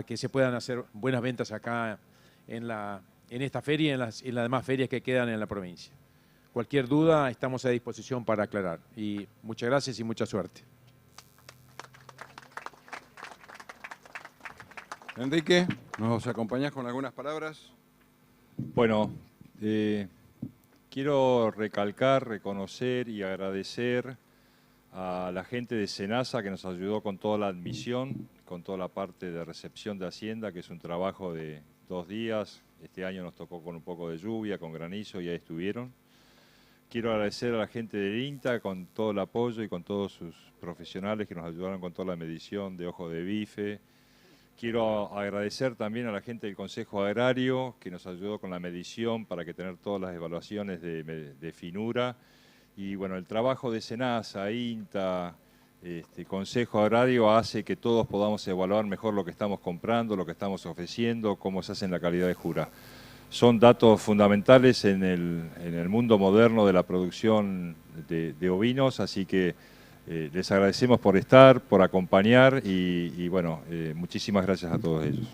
que se puedan hacer buenas ventas acá en esta feria y en las demás ferias que quedan en la provincia. cualquier duda estamos a disposición para aclarar. Y muchas gracias y mucha suerte. Enrique, ¿nos acompañás con algunas palabras? Bueno, quiero recalcar, reconocer y agradecer a la gente de SENASA que nos ayudó con toda la admisión, con toda la parte de recepción de Hacienda, que es un trabajo de 2 días. Este año nos tocó con un poco de lluvia, con granizo, y ahí estuvieron. Quiero agradecer a la gente del INTA con todo el apoyo y con todos sus profesionales que nos ayudaron con toda la medición de ojo de bife. Quiero agradecer también a la gente del Consejo Agrario que nos ayudó con la medición para que tener todas las evaluaciones de finura. Y bueno, el trabajo de SENASA, INTA, Consejo Agrario hace que todos podamos evaluar mejor lo que estamos comprando, lo que estamos ofreciendo, cómo se hace en la calidad de jura. Son datos fundamentales en el mundo moderno de la producción de ovinos, así que les agradecemos por estar, por acompañar y bueno, muchísimas gracias a todos ellos.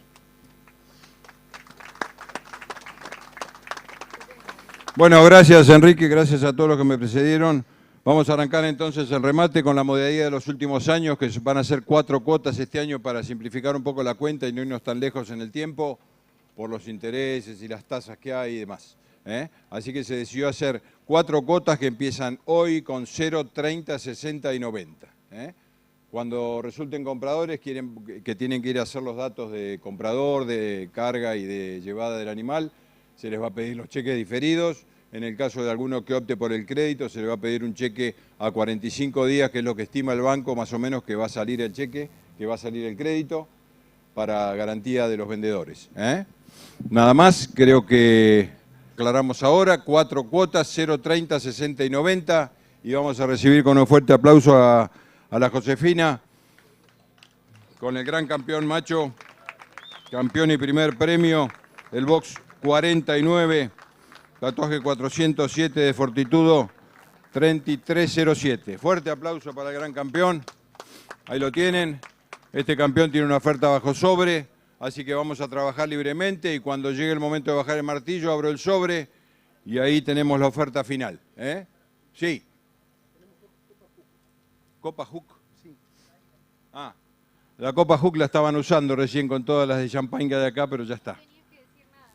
Bueno, gracias Enrique, gracias a todos los que me precedieron. Vamos a arrancar entonces el remate con la modalidad de los últimos años, que van a ser 4 cuotas este año para simplificar un poco la cuenta y no irnos tan lejos en el tiempo por los intereses y las tasas que hay y demás. Así que se decidió hacer 4 cuotas que empiezan hoy con 0, 30, 60 y 90. Cuando resulten compradores que tienen que ir a hacer los datos de comprador, de carga y de llevada del animal, se les va a pedir los cheques diferidos. En el caso de alguno que opte por el crédito, se le va a pedir un cheque a 45 días, que es lo que estima el banco más o menos que va a salir el cheque, que va a salir el crédito, para garantía de los vendedores. Nada más, creo que aclaramos ahora, 4 cuotas, 0, 30, 60 y 90, y vamos a recibir con un fuerte aplauso a la Josefina, con el gran campeón macho, campeón y primer premio, el box 49, tatuaje 407 de Fortitudo 3307. Fuerte aplauso para el gran campeón. Ahí lo tienen. Este campeón tiene una oferta bajo sobre, así que vamos a trabajar libremente y cuando llegue el momento de bajar el martillo abro el sobre y ahí tenemos la oferta final. Sí. ¿Copa Hook? Sí. Ah, la Copa Hook la estaban usando recién con todas las de champagne que hay acá, pero ya está.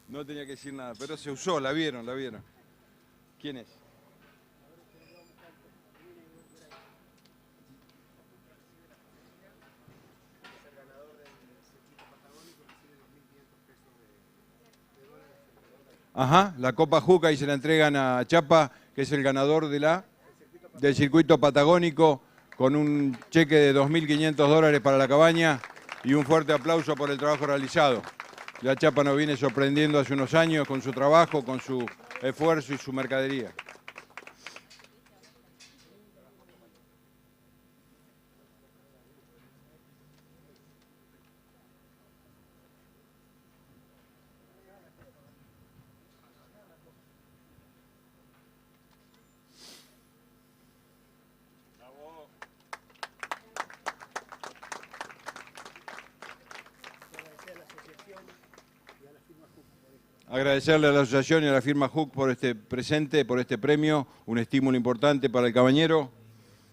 No tenía que decir nada, pero se usó, la vieron. ¿Quién es? Ajá, la Copa Juca y se la entregan a Chapa, que es el ganador del circuito patagónico, con un cheque de $2.500 para la cabaña y un fuerte aplauso por el trabajo realizado. Ya Chapa nos viene sorprendiendo hace unos años con su trabajo, con su esfuerzo y su mercadería. Agradecerle a la asociación y a la firma Hook por este presente, por este premio, un estímulo importante para el cabañero.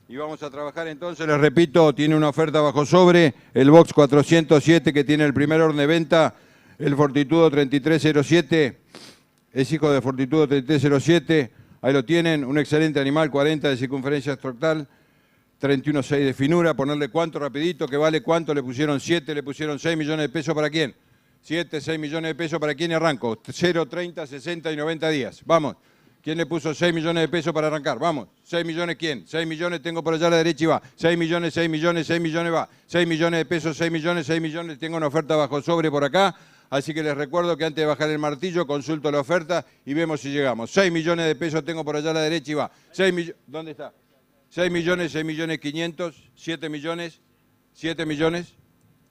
Y vamos a trabajar entonces, les repito, tiene una oferta bajo sobre, el box 407 que tiene el primer orden de venta, el Fortitudo 3307, es hijo de Fortitudo 3307, ahí lo tienen, un excelente animal, 40 de circunferencia estructural, 31,6 de finura, ponerle cuánto rapidito, que vale cuánto, le pusieron 7, le pusieron 6 millones de pesos, ¿para quién? 7, 6 millones de pesos, ¿para quién y arranco? 0, 30, 60 y 90 días. Vamos. ¿Quién le puso 6 millones de pesos para arrancar? Vamos. 6 millones, ¿quién? 6 millones tengo por allá a la derecha y va. 6 millones, 6 millones, 6 millones va. 6 millones de pesos, 6 millones, 6 millones. Tengo una oferta bajo sobre por acá. Así que les recuerdo que antes de bajar el martillo, consulto la oferta y vemos si llegamos. 6 millones de pesos tengo por allá a la derecha y va. 6 millones, ¿dónde está? 6 millones, 6 millones 500, 7 millones, 7 millones.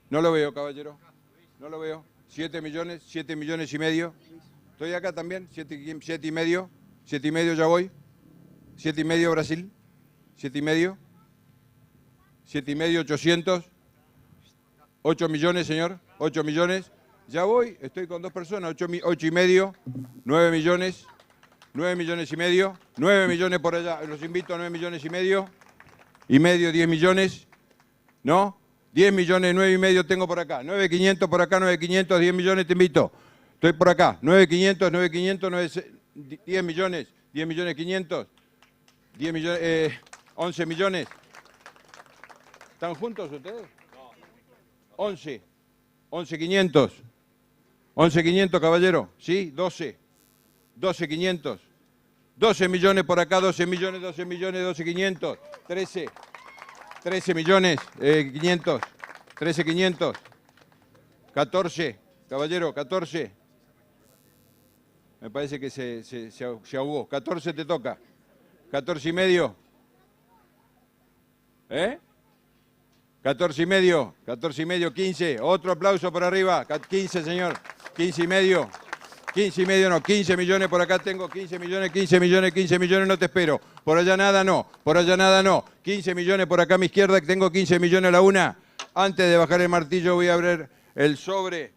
No lo veo, caballero. No lo veo. 7 millones y medio. Estoy acá también, 7 y medio. 7 y medio ya voy. 7 y medio Brasil. 7 y medio. 7 y medio 800. 8 millones, señor. 8 millones. Ya voy, estoy con 2 personas. 8 y medio. 9 millones. 9 millones y medio, 9 millones por allá, los invito a 9 millones y medio, 10 millones, ¿no? 10 millones, 9 y medio tengo por acá, 9.500 por acá, 9.500, 10 millones te invito. Estoy por acá, 9.500, 9.500, 10 millones, 10 millones 500, 10 millones, 11 millones. ¿Están juntos ustedes? No. 11, 11.500, 11.500 caballero, ¿sí? 12, 12.500, 12 millones por acá, 12 millones, 12 millones, 12.500, 13, 13 millones, 500, 13.500, 14, caballero, 14. Me parece que se ahogó. 14 te toca. 14 y medio. 14 y medio. 14 y medio, 15. Otro aplauso por arriba. 15, señor. 15 y medio. 15 y medio no. 15 millones por acá tengo. 15 millones, 15 millones, 15 millones. No te espero. Por allá nada no. Por allá nada no. 15 millones por acá a mi izquierda. Tengo 15 millones a la una. Antes de bajar el martillo voy a abrir el sobre.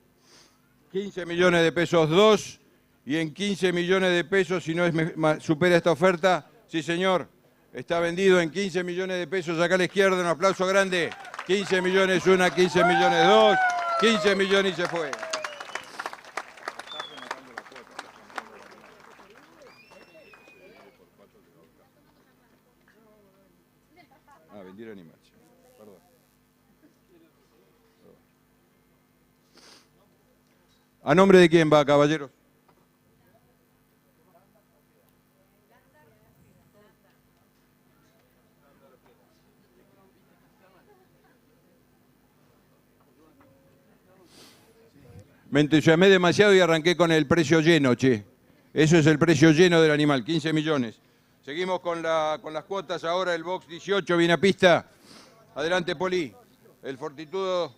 15 millones de pesos 2. Y en 15 millones de pesos, si no supera esta oferta, sí señor, está vendido en 15 millones de pesos acá a la izquierda, un aplauso grande. 15 millones una, 15 millones dos, 15 millones y se fue. Ah, vendieron animal, perdón. ¿A nombre de quién va, caballero? Me entusiasmé demasiado y arranqué con el precio lleno, che. Eso es el precio lleno del animal, 15 millones. Seguimos con las cuotas ahora, el box 18 viene a pista. Adelante, Poli. El Fortitudo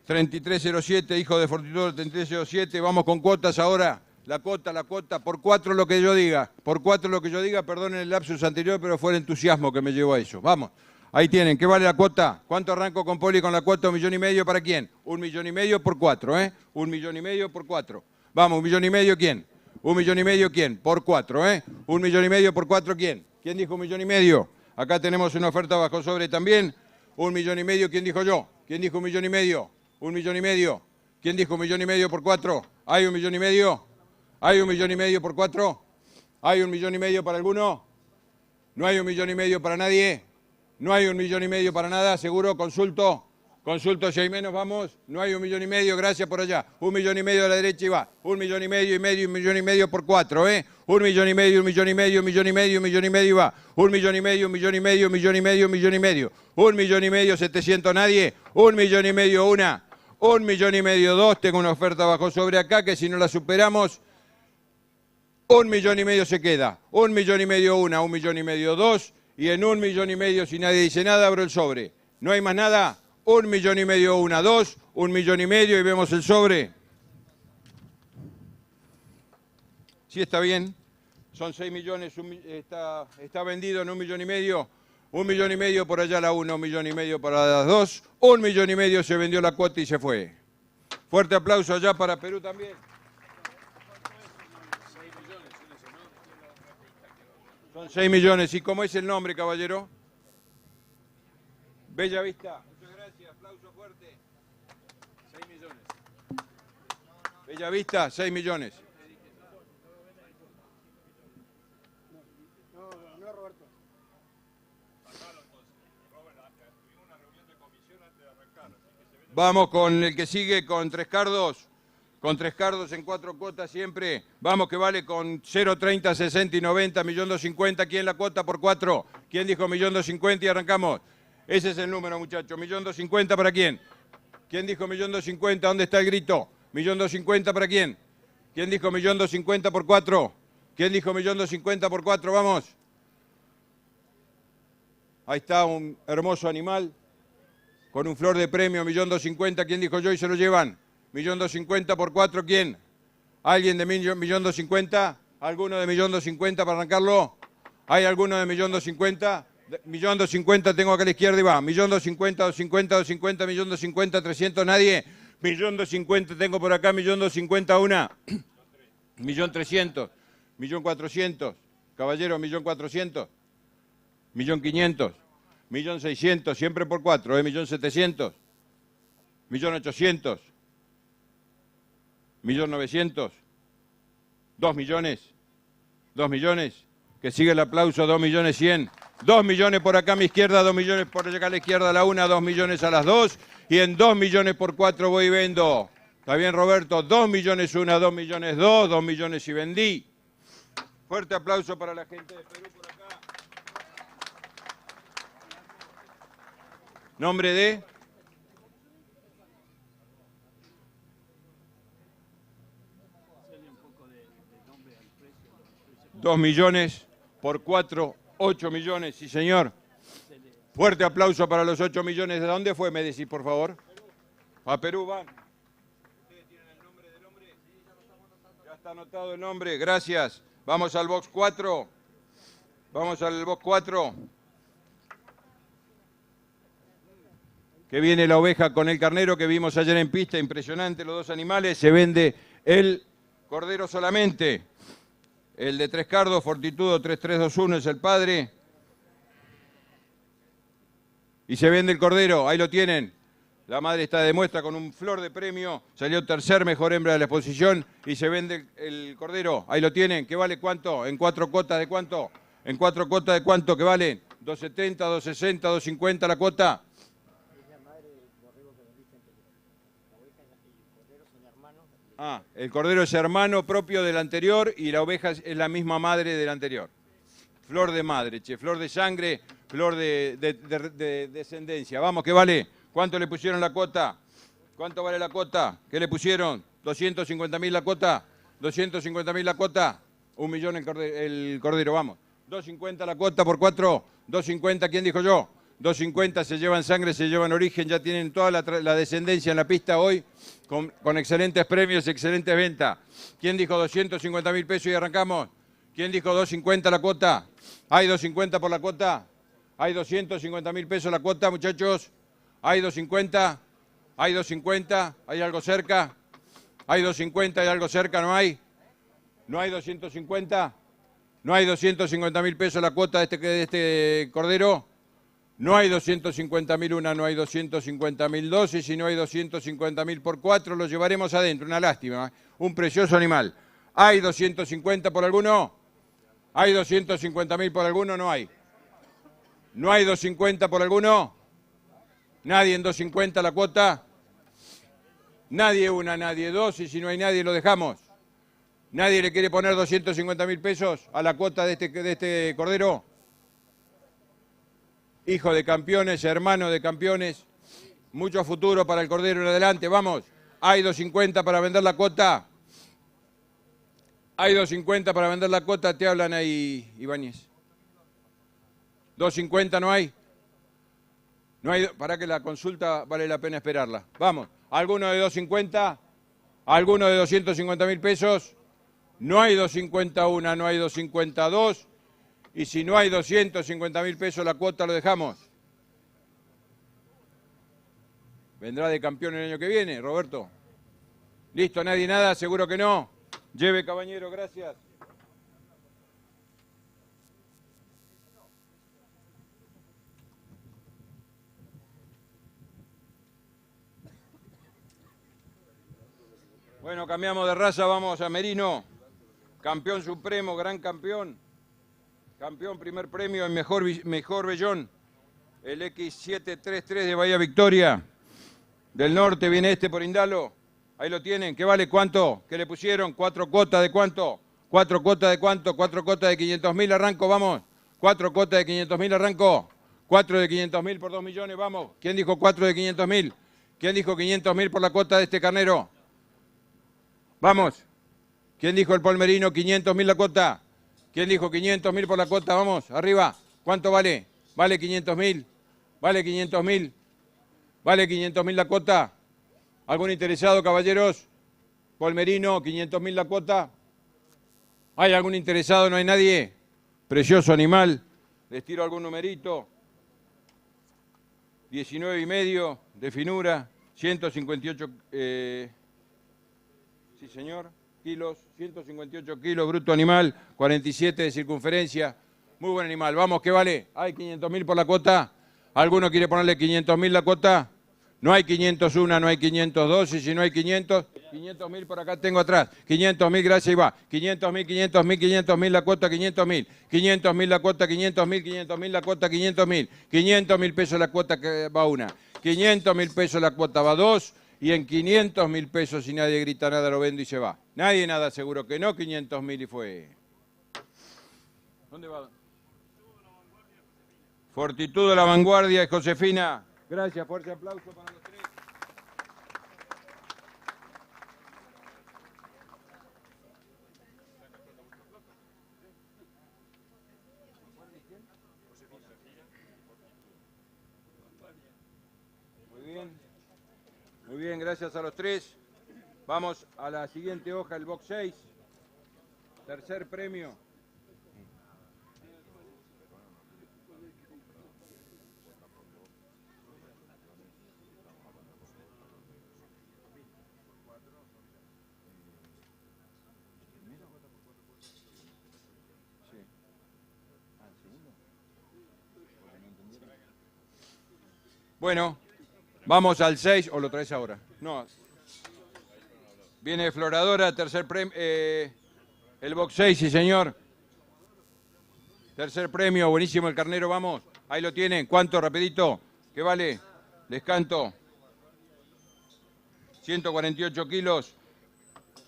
3307, hijo de Fortitudo 3307. Vamos con cuotas ahora. La cuota, por 4 lo que yo diga. Por 4 lo que yo diga, perdonen el lapsus anterior, pero fue el entusiasmo que me llevó a eso. Vamos. Ahí tienen, ¿qué vale la cuota? ¿Cuánto arranco con Poli con la cuota? 1,5 millones para quién? 1,5 millones por 4, ¿eh? 1,5 millones por 4. Vamos, 1,5 millones, ¿quién? 1,5 millones, ¿quién? Por 4, ¿eh? 1,5 millones por 4, ¿quién? ¿Quién dijo 1,5 millones? Acá tenemos una oferta bajo sobre también. 1,5 millones, ¿quién dijo yo? ¿Quién dijo 1,5 millones? 1,5 millones. ¿Quién dijo 1,5 millones por 4? ¿Hay 1,5 millones? ¿Hay 1,5 millones por 4? ¿Hay 1,5 millones para alguno? ¿No hay 1,5 millones para nadie? ¿No hay 1,5 millones para nada? ¿Seguro? Consulto. Consulto si hay menos, vamos. No hay 1,5 millones, gracias por allá. 1,5 millones a la derecha y va. 1,5 millones, 1,5 millones por 4, ¿eh? 1,5 millones, 1,5 millones, 1,5 millones, 1,5 millones y va. 1,5 millones, 1,5 millones, 1,5 millones, 1,5 millones. 1,5 millones, 700 nadie. 1,5 millones una. 1,5 millones dos. Tengo una oferta bajo sobre acá que si no la superamos, 1,5 millones se queda. 1,5 millones una, 1,5 millones dos. Y en 1,5 millones, si nadie dice nada, abro el sobre. ¿No hay más nada? 1,5 millones una, 2, 1,5 millones y vemos el sobre. Sí está bien. Son 6 millones, está vendido en 1,5 millones. 1,5 millones por allá la 1, 1,5 millones para las 2. 1,5 millones se vendió la cuota y se fue. Fuerte aplauso allá para Perú también. Son 6 millones. ¿Y cómo es el nombre, caballero? Bella Vista. Muchas gracias. Aplauso fuerte. 6 millones. Bella Vista, 6 millones. No, Roberto. Vamos con el que sigue, con Tres Cardos. Con 3 cardos en 4 cuotas siempre. Vamos que vale con 0,30, 60 y 90, 1.250.000. ¿Quién la cuota por 4? ¿Quién dijo 1.250.000 y arrancamos? Ese es el número, muchachos. 1.250.000 para quién. ¿Quién dijo 1.250.000? ¿Dónde está el grito? 1.250.000 para quién. ¿Quién dijo 1.250.000 por 4? ¿Quién dijo 1.250.000 por 4? Vamos. Ahí está un hermoso animal con un flor de premio, 1.250.000. ¿Quién dijo yo y se lo llevan? 1.250.000 por 4, ¿quién? ¿Alguien de 1.250.000? ¿Alguno de 1.250.000 para arrancarlo? ¿Hay alguno de 1.250.000? 1.250.000 tengo acá a la izquierda y va. 1.250.000, 250, 250, 1.250.000, 300, nadie. 1.250.000 tengo por acá, 1.250.000 una. 1.300.000. 1.400.000. Caballero, 1.400.000. 1.500.000. 1.600.000, siempre por 4, 1.700.000. 1.800.000. 1.900.000. 2 millones. 2 millones. Que sigue el aplauso, 2.100.000. 2 millones por acá a mi izquierda, 2 millones por acá a la izquierda a la una, 2 millones a las dos. Y en 2 millones por 4 voy y vendo. ¿Está bien, Roberto? 2 millones una, 2 millones dos, 2 millones y vendí. Fuerte aplauso para la gente de Perú por acá. Nombre de... 2 millones por 4, 8 millones, sí señor. Fuerte aplauso para los 8 millones. ¿De dónde fue, me decís, por favor? A Perú van. ¿Ustedes tienen el nombre del hombre? Ya está anotado el nombre, gracias. Vamos al box 4. Vamos al box 4. Que viene la oveja con el carnero que vimos ayer en pista, impresionante los dos animales. Se vende el cordero solamente. El de Tres Cardos, Fortitudo 3321 es el padre. Y se vende el cordero, ahí lo tienen. La madre está de muestra con un flor de premio. Salió tercer mejor hembra de la exposición y se vende el cordero. Ahí lo tienen. ¿Qué vale cuánto? ¿En 4 cotas de cuánto? ¿En 4 cotas de cuánto? ¿Qué vale? 2.70, 2.60, 2.50 la cuota. Ah, el cordero es hermano propio del anterior y la oveja es la misma madre del anterior. Flor de madre, che, flor de sangre, flor de descendencia. Vamos, ¿qué vale? ¿Cuánto le pusieron la cuota? ¿Cuánto vale la cuota? ¿Qué le pusieron? ¿250.000 la cuota? ¿250.000 la cuota? 1 millón el cordero, vamos. 2.50 la cuota por 4. 2.50, ¿quién dijo yo? 2.50 se llevan sangre, se llevan origen, ya tienen toda la descendencia en la pista hoy, con excelentes premios, excelentes ventas. ¿Quién dijo 250.000 pesos y arrancamos? ¿Quién dijo 2.50 la cuota? ¿Hay 2.50 por la cuota? ¿Hay 250.000 pesos la cuota, muchachos? ¿Hay 2.50? ¿Hay 2.50? ¿Hay algo cerca? ¿Hay 2.50? ¿Hay algo cerca? ¿No hay? ¿No hay 250? ¿No hay 250.000 pesos la cuota de este cordero? No hay 250.000 una, no hay 250.000 dos, y si no hay 250.000 por 4, lo llevaremos adentro, una lástima, un precioso animal. ¿Hay 250 por alguno? ¿Hay 250.000 por alguno? No hay. ¿No hay 250 por alguno? ¿Nadie en 250 la cuota? Nadie una, nadie dos, y si no hay nadie lo dejamos. ¿Nadie le quiere poner 250.000 pesos a la cuota de este cordero? Hijo de campeones, hermano de campeones, mucho futuro para el cordero en adelante, vamos. ¿Hay 250 para vender la cuota? ¿Hay 250 para vender la cuota? Te hablan ahí, Ibáñez. ¿250 no hay? No hay, para que la consulta vale la pena esperarla. Vamos, ¿alguno de 250? ¿Alguno de 250.000 pesos? No hay 251, no hay 252. Y si no hay 250.000 pesos la cuota, lo dejamos. ¿Vendrá de campeón el año que viene, Roberto? ¿Listo? ¿Nadie nada? ¿Seguro que no? Lleve, caballero, gracias. Bueno, cambiamos de raza, vamos a Merino. Campeón supremo, gran campeón. Campeón, primer premio en mejor vellón. El X733 de Bahía Victoria. Del norte viene este por Indalo. Ahí lo tienen. ¿Qué vale? ¿Cuánto? ¿Qué le pusieron? 4 cotas de cuánto. 4 cotas de cuánto. 4 cotas de 500.000 arranco, vamos. 4 cotas de 500.000 arranco. 4 de 500.000 por 2 millones, vamos. ¿Quién dijo 4 de 500.000? ¿Quién dijo 500.000 por la cuota de este carnero? Vamos. ¿Quién dijo el polmerino 500.000 la cuota? ¿Quién dijo 500.000 por la cuota? Vamos, arriba. ¿Cuánto vale? ¿Vale 500.000? ¿Vale 500.000? ¿Vale 500.000 la cuota? ¿Algún interesado, caballeros? Polmerino, 500.000 la cuota. ¿Hay algún interesado? ¿No hay nadie? Precioso animal. Les tiro algún numerito. 19,5 de finura. 158... sí, señor. kilos, 158 kilos, bruto animal, 47 de circunferencia. Muy buen animal. Vamos, ¿qué vale? ¿Hay 500.000 por la cuota? ¿Alguno quiere ponerle 500.000 la cuota? No hay 501, no hay 502, y si no hay 500.000 por acá tengo atrás. 500.000, gracias, y va. 500.000 la cuota, 500.000. 500.000 la cuota, 500.000 la cuota, 500.000. 500.000 pesos la cuota que va una. 500.000 pesos la cuota va dos. Y en 500.000 pesos, si nadie grita nada, lo vendo y se va. Nadie nada, seguro que no, 500.000 y fue. ¿Dónde va? Fortitud de la Vanguardia es Josefina. Gracias, fuerte aplauso para los tres. Muy bien, gracias a los tres. Vamos a la siguiente hoja, el box 6. Tercer premio. Bueno, vamos al 6, o lo traes ahora. No. Viene Floradora, tercer premio. El box 6, sí señor. Tercer premio, buenísimo el carnero, vamos. Ahí lo tienen. ¿Cuánto, rapidito? ¿Qué vale? Les canto. 148 kilos.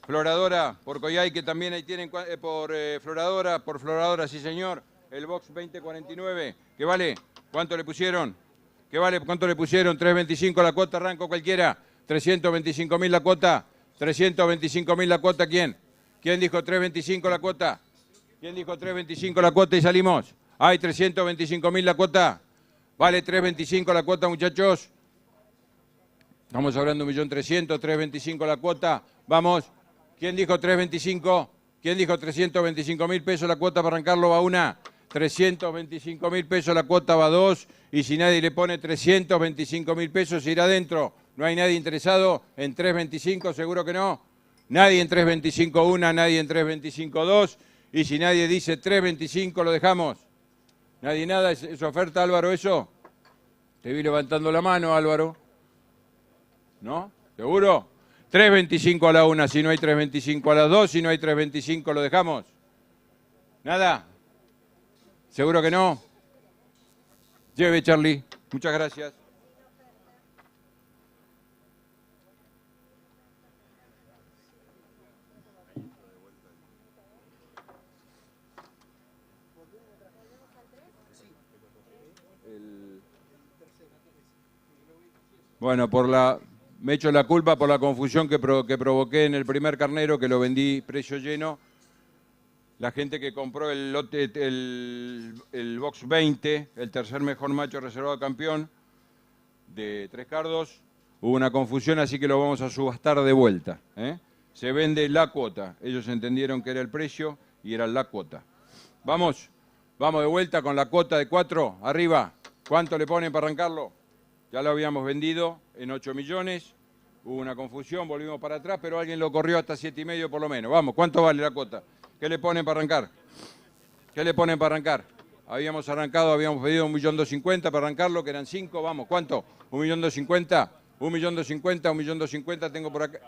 Floradora, por Coyay, que también ahí tienen por Floradora, sí señor. El box 2049. ¿Qué vale? ¿Cuánto le pusieron? ¿Qué vale? ¿Cuánto le pusieron? 325 la cuota, arranco cualquiera. 325.000 la cuota. 325.000 la cuota, ¿quién? ¿Quién dijo 325 la cuota? ¿Quién dijo 325 la cuota y salimos? Hay 325.000 la cuota. Vale 325 la cuota, muchachos. Estamos hablando de 1.300.000, 325 la cuota. Vamos. ¿Quién dijo 325? ¿Quién dijo 325.000 pesos la cuota para arrancarlo? Va una. 325.000 pesos la cuota va dos. Y si nadie le pone 325.000 pesos, irá adentro. ¿No hay nadie interesado en 325? Seguro que no. Nadie en 325.1, nadie en 325.2. Y si nadie dice 325, lo dejamos. Nadie nada. ¿Es oferta, Álvaro, eso? Te vi levantando la mano, Álvaro. ¿No? ¿Seguro? 3.25 a la una, si no hay 3.25 a las 2, si no hay 3.25 lo dejamos. ¿Nada? ¿Seguro que no? Lleve, Charlie. Muchas gracias. Bueno, me echo la culpa por la confusión que provoqué en el primer carnero, que lo vendí precio lleno. La gente que compró el lote, el box 20, el tercer mejor macho reservado campeón de Tres Cardos, hubo una confusión, así que lo vamos a subastar de vuelta. Se vende la cuota. Ellos entendieron que era el precio y era la cuota. Vamos de vuelta con la cuota de 4, arriba. ¿Cuánto le ponen para arrancarlo? Ya lo habíamos vendido en 8 millones. Hubo una confusión, volvimos para atrás, pero alguien lo corrió hasta 7,5 por lo menos. Vamos, ¿cuánto vale la cuota? ¿Qué le ponen para arrancar? ¿Qué le ponen para arrancar? Habíamos pedido 1.250.000 para arrancarlo, que eran 5. Vamos, ¿cuánto? 1.250.000. 1.250.000, 1.250.000 tengo por acá.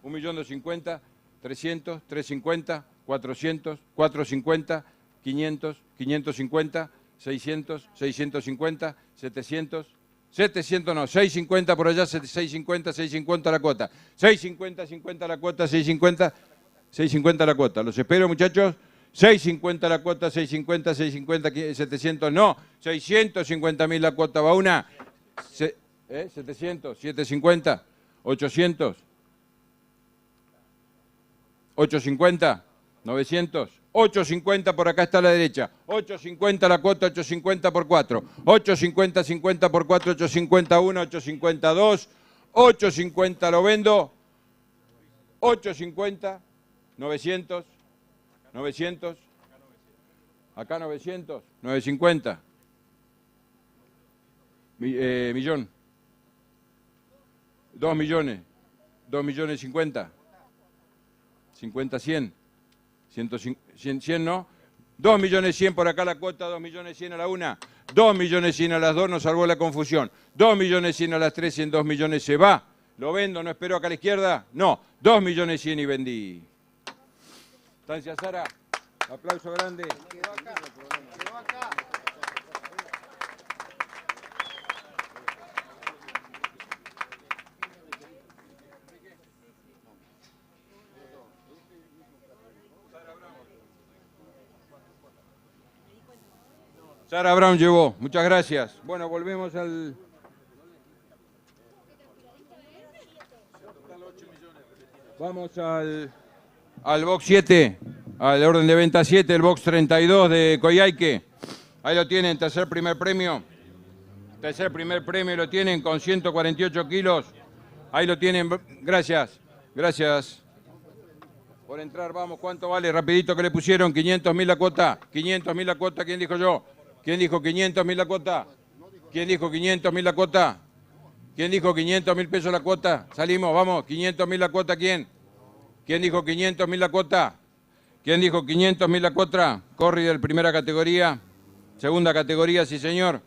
1.250.000, 300, 350, 400, 450, 500, 550, 600, 650, 700... 700 no, 650 por allá, 650, 650 la cuota. 650, 50 la cuota, 650, 650 la cuota. Los espero, muchachos. 650 la cuota, 650, 650, 700 no. 650.000 la cuota va una. 700, 750, 800. 850, 900. 850 por acá está a la derecha. 850 la cuota, 850 por 4. 850, 50 por 4, 850 1, 850 2. 850 lo vendo. 850, 900. 900. Acá 900. 950. Millón. 2 millones. 2 millones 50. 50, 100. 100 no. 2.100.000 por acá la cuota, 2.100.000 a la una, 2.100.000 a las dos, nos salvó la confusión. 2.100.000 a las tres y en 2 millones se va. ¿Lo vendo? ¿No espero acá a la izquierda? No, 2.100.000 y vendí. Estancia Sara, aplauso grande. Sara Brown llevó, muchas gracias. Bueno, volvemos al... Vamos al box 7, al orden de venta 7, el box 32 de Coyhaique. Ahí lo tienen, tercer primer premio. Tercer primer premio lo tienen con 148 kilos. Ahí lo tienen, gracias, gracias. Por entrar, vamos, ¿cuánto vale? Rapidito que le pusieron, 500.000 la cuota. 500.000 la cuota, ¿quién dijo yo? ¿Quién dijo 500.000 la cuota? ¿Quién dijo 500.000 la cuota? ¿Quién dijo 500.000 pesos la cuota? Salimos, vamos, 500.000 la cuota, ¿quién? ¿Quién dijo 500.000 la cuota? ¿Quién dijo 500.000 la cuota? Corridel, primera categoría. Segunda categoría, sí señor.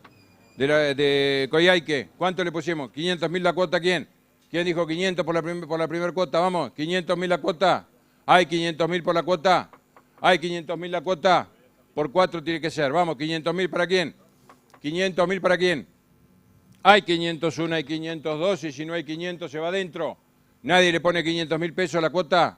De Coyhaique. ¿Cuánto le pusimos? 500.000 la cuota, ¿quién? ¿Quién dijo 500 por la primera cuota? Vamos, 500.000 la cuota. ¿Hay 500.000 por la cuota? ¿Hay 500.000 la cuota? Por 4 tiene que ser. Vamos, 500.000 para quién? 500.000 para quién? Hay 501, hay 502 y si no hay 500 se va adentro. ¿Nadie le pone 500.000 pesos a la cuota?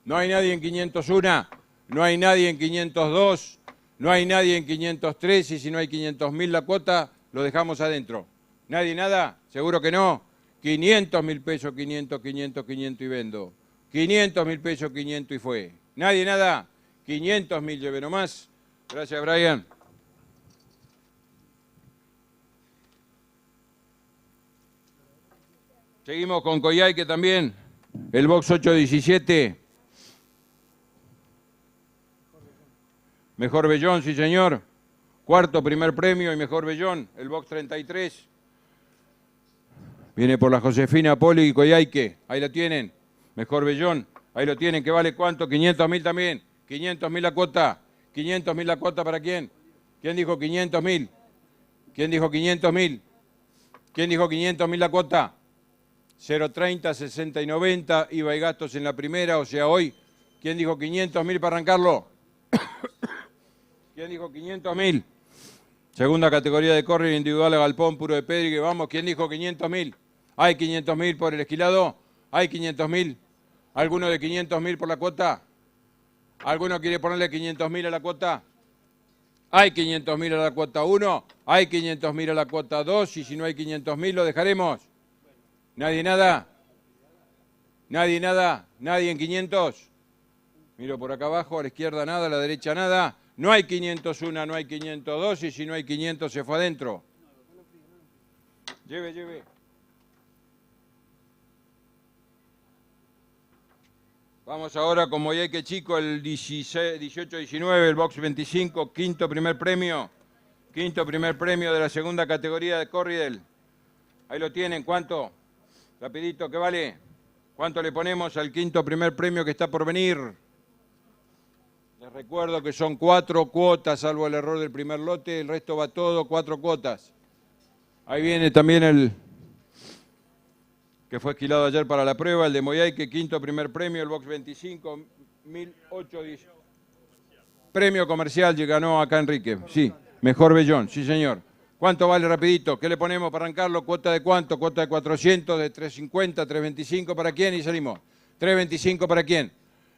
No hay nadie en 501, no hay nadie en 502, no hay nadie en 503 y si no hay 500.000 la cuota, lo dejamos adentro. ¿Nadie nada? ¿Seguro que no? 500.000 pesos, 500, 500, 500 y vendo. 500.000 pesos, 500 y fue. ¿Nadie nada? 500.000 lleve nomás. Gracias, Brian. Seguimos con Coyhaique también. El box 817. Mejor Bellón, sí señor. Cuarto primer premio y mejor Bellón. El box 33. Viene por la Josefina Poli y Coyhaique. Ahí la tienen. Mejor Bellón. Ahí lo tienen. ¿Qué vale cuánto? 500.000 también. 500.000 la cuota. 500.000 la cuota para quién? ¿Quién dijo 500.000? ¿Quién dijo 500.000? ¿Quién dijo 500.000 la cuota? 0.30, 60 y 90, IVA y gastos en la primera, o sea, hoy. ¿Quién dijo 500.000 para arrancarlo? ¿Quién dijo 500.000? Segunda categoría de correr individual a galpón, puro de Pedrigue, vamos. ¿Quién dijo 500.000? ¿Hay 500.000 por el esquilado? ¿Hay 500.000? ¿Alguno de 500.000 por la cuota? ¿Alguno quiere ponerle 500.000 a la cuota? ¿Hay 500.000 a la cuota 1? ¿Hay 500.000 a la cuota 2? Y si no hay 500.000 lo dejaremos. ¿Nadie nada? ¿Nadie nada? ¿Nadie en 500? Miro por acá abajo, a la izquierda nada, a la derecha nada. No hay 501, no hay 502 y si no hay 500 se fue adentro. Lleve, lleve. Vamos ahora con Coyhaique Chico, el 18-19, el box 25, quinto primer premio. Quinto primer premio de la segunda categoría de Corridel. Ahí lo tienen, ¿cuánto? Rapidito, ¿qué vale? ¿Cuánto le ponemos al quinto primer premio que está por venir? Les recuerdo que son 4 cuotas, salvo el error del primer lote, el resto va todo, 4 cuotas. Ahí viene también el que fue esquilado ayer para la prueba, el de Coyhaique, quinto primer premio, el box 25, 1.810. Premio comercial ganó acá Enrique, sí, mejor Bellón, sí señor. ¿Cuánto vale rapidito? ¿Qué le ponemos para arrancarlo? ¿Cuota de cuánto? ¿Cuota de 400, de 350, 325 para quién? Y salimos. 325 para quién.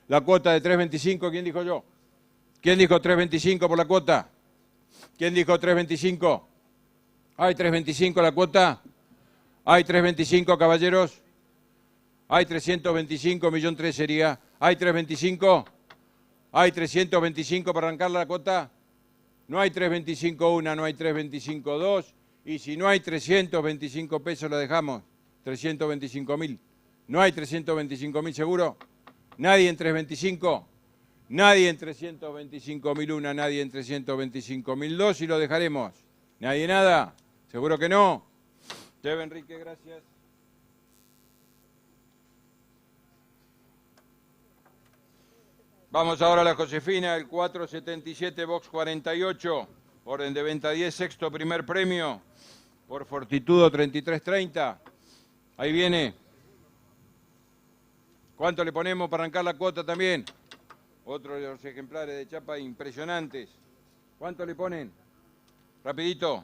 La cuota de 325, ¿quién dijo yo? ¿Quién dijo 325 por la cuota? ¿Quién dijo 325? ¿Hay 325 la cuota? ¿Hay 325 caballeros? ¿Hay 325, 1.300.000 sería? ¿Hay 325? ¿Hay 325 para arrancar la cuota? No hay 325.1, no hay 325.2 y si no hay 325 pesos lo dejamos, 325.000. ¿No hay 325.000 seguro? ¿Nadie en 325? Nadie en 325.001, nadie en 325.002 y lo dejaremos. ¿Nadie nada? ¿Seguro que no? Lleve, Enrique, gracias. Vamos ahora a la Josefina, el 477, box 48, orden de venta 10, sexto primer premio, por Fortitudo 3330. Ahí viene. ¿Cuánto le ponemos para arrancar la cuota también? Otro de los ejemplares de chapa impresionantes. ¿Cuánto le ponen? Rapidito.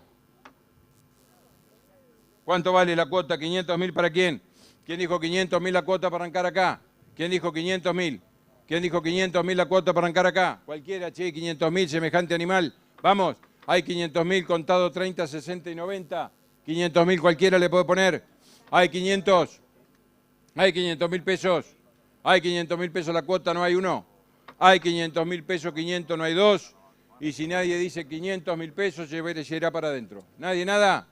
¿Cuánto vale la cuota? ¿500.000 para quién? ¿Quién dijo 500.000 la cuota para arrancar acá? ¿Quién dijo 500.000? ¿Quién dijo 500.000 la cuota para arrancar acá? Cualquiera, che, 500.000, semejante animal. Vamos, hay 500.000 contado 30, 60 y 90. 500.000 cualquiera le puede poner. Hay 500. Hay 500.000 pesos. Hay 500.000 pesos la cuota, no hay uno. Hay 500.000 pesos, 500, no hay dos. Y si nadie dice 500.000 pesos, se irá para adentro. ¿Nadie, nada?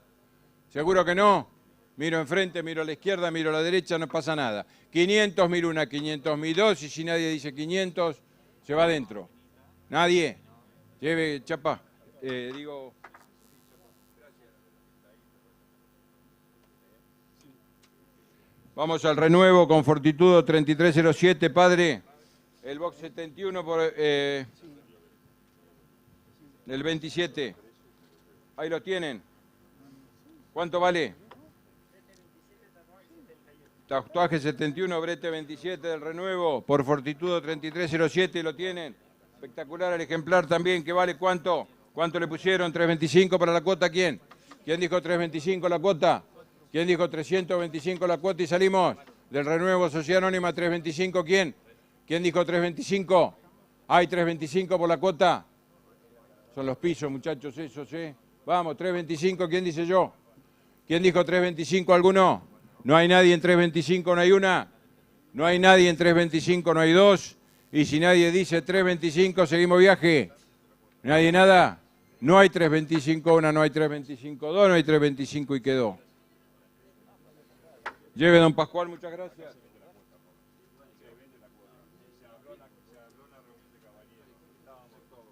¿Seguro que no? Miro enfrente, miro a la izquierda, miro a la derecha, no pasa nada. 500.000 una, 500.000 dos, y si nadie dice 500, se va adentro. ¿Nadie? Lleve, chapa. Digo... Vamos al renuevo con Fortitudo 3307, padre. El box 71 por el 27. Ahí lo tienen. ¿Cuánto vale? Tatuaje 71, brete 27 del renuevo por Fortitudo 3307, lo tienen. Espectacular el ejemplar también, que vale ¿cuánto? ¿Cuánto le pusieron? 325 para la cuota, ¿quién? ¿Quién dijo 325 la cuota? ¿Quién dijo 325 la cuota y salimos? Del renuevo Sociedad Anónima 325, ¿quién? ¿Quién dijo 325? ¿Hay 325 por la cuota? Son los pisos, muchachos, esos, ¿eh? Vamos, 325, ¿quién dice yo? ¿Quién dijo 325? ¿Alguno? No hay nadie en 325, no hay una. No hay nadie en 325, no hay dos. Y si nadie dice 325, seguimos viaje. ¿Nadie nada? No hay 325, una, no hay 325, dos, no hay 325 y quedó. Lleve, don Pascual, muchas gracias.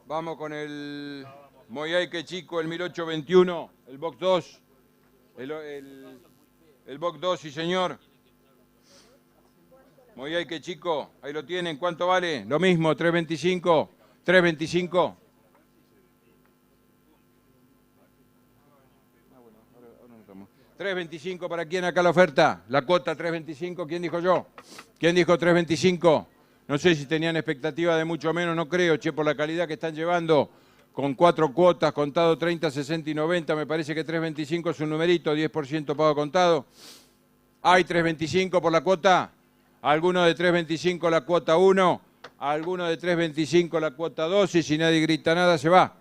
Vamos con el Moyaique Chico, el 1821, el box 2. El box 2, sí señor. Moyaique Chico, ahí lo tienen. ¿Cuánto vale? Lo mismo, 325. 325. 325 para quién acá la oferta. La cuota 325, ¿quién dijo yo? ¿Quién dijo 325? No sé si tenían expectativa de mucho menos, no creo, che, por la calidad que están llevando. Con 4 cuotas, contado 30, 60 y 90, me parece que 325 es un numerito, 10% pago contado. ¿Hay 325 por la cuota? ¿Alguno de 325 la cuota 1? ¿Alguno de 325 la cuota 2? Y si nadie grita nada, se va.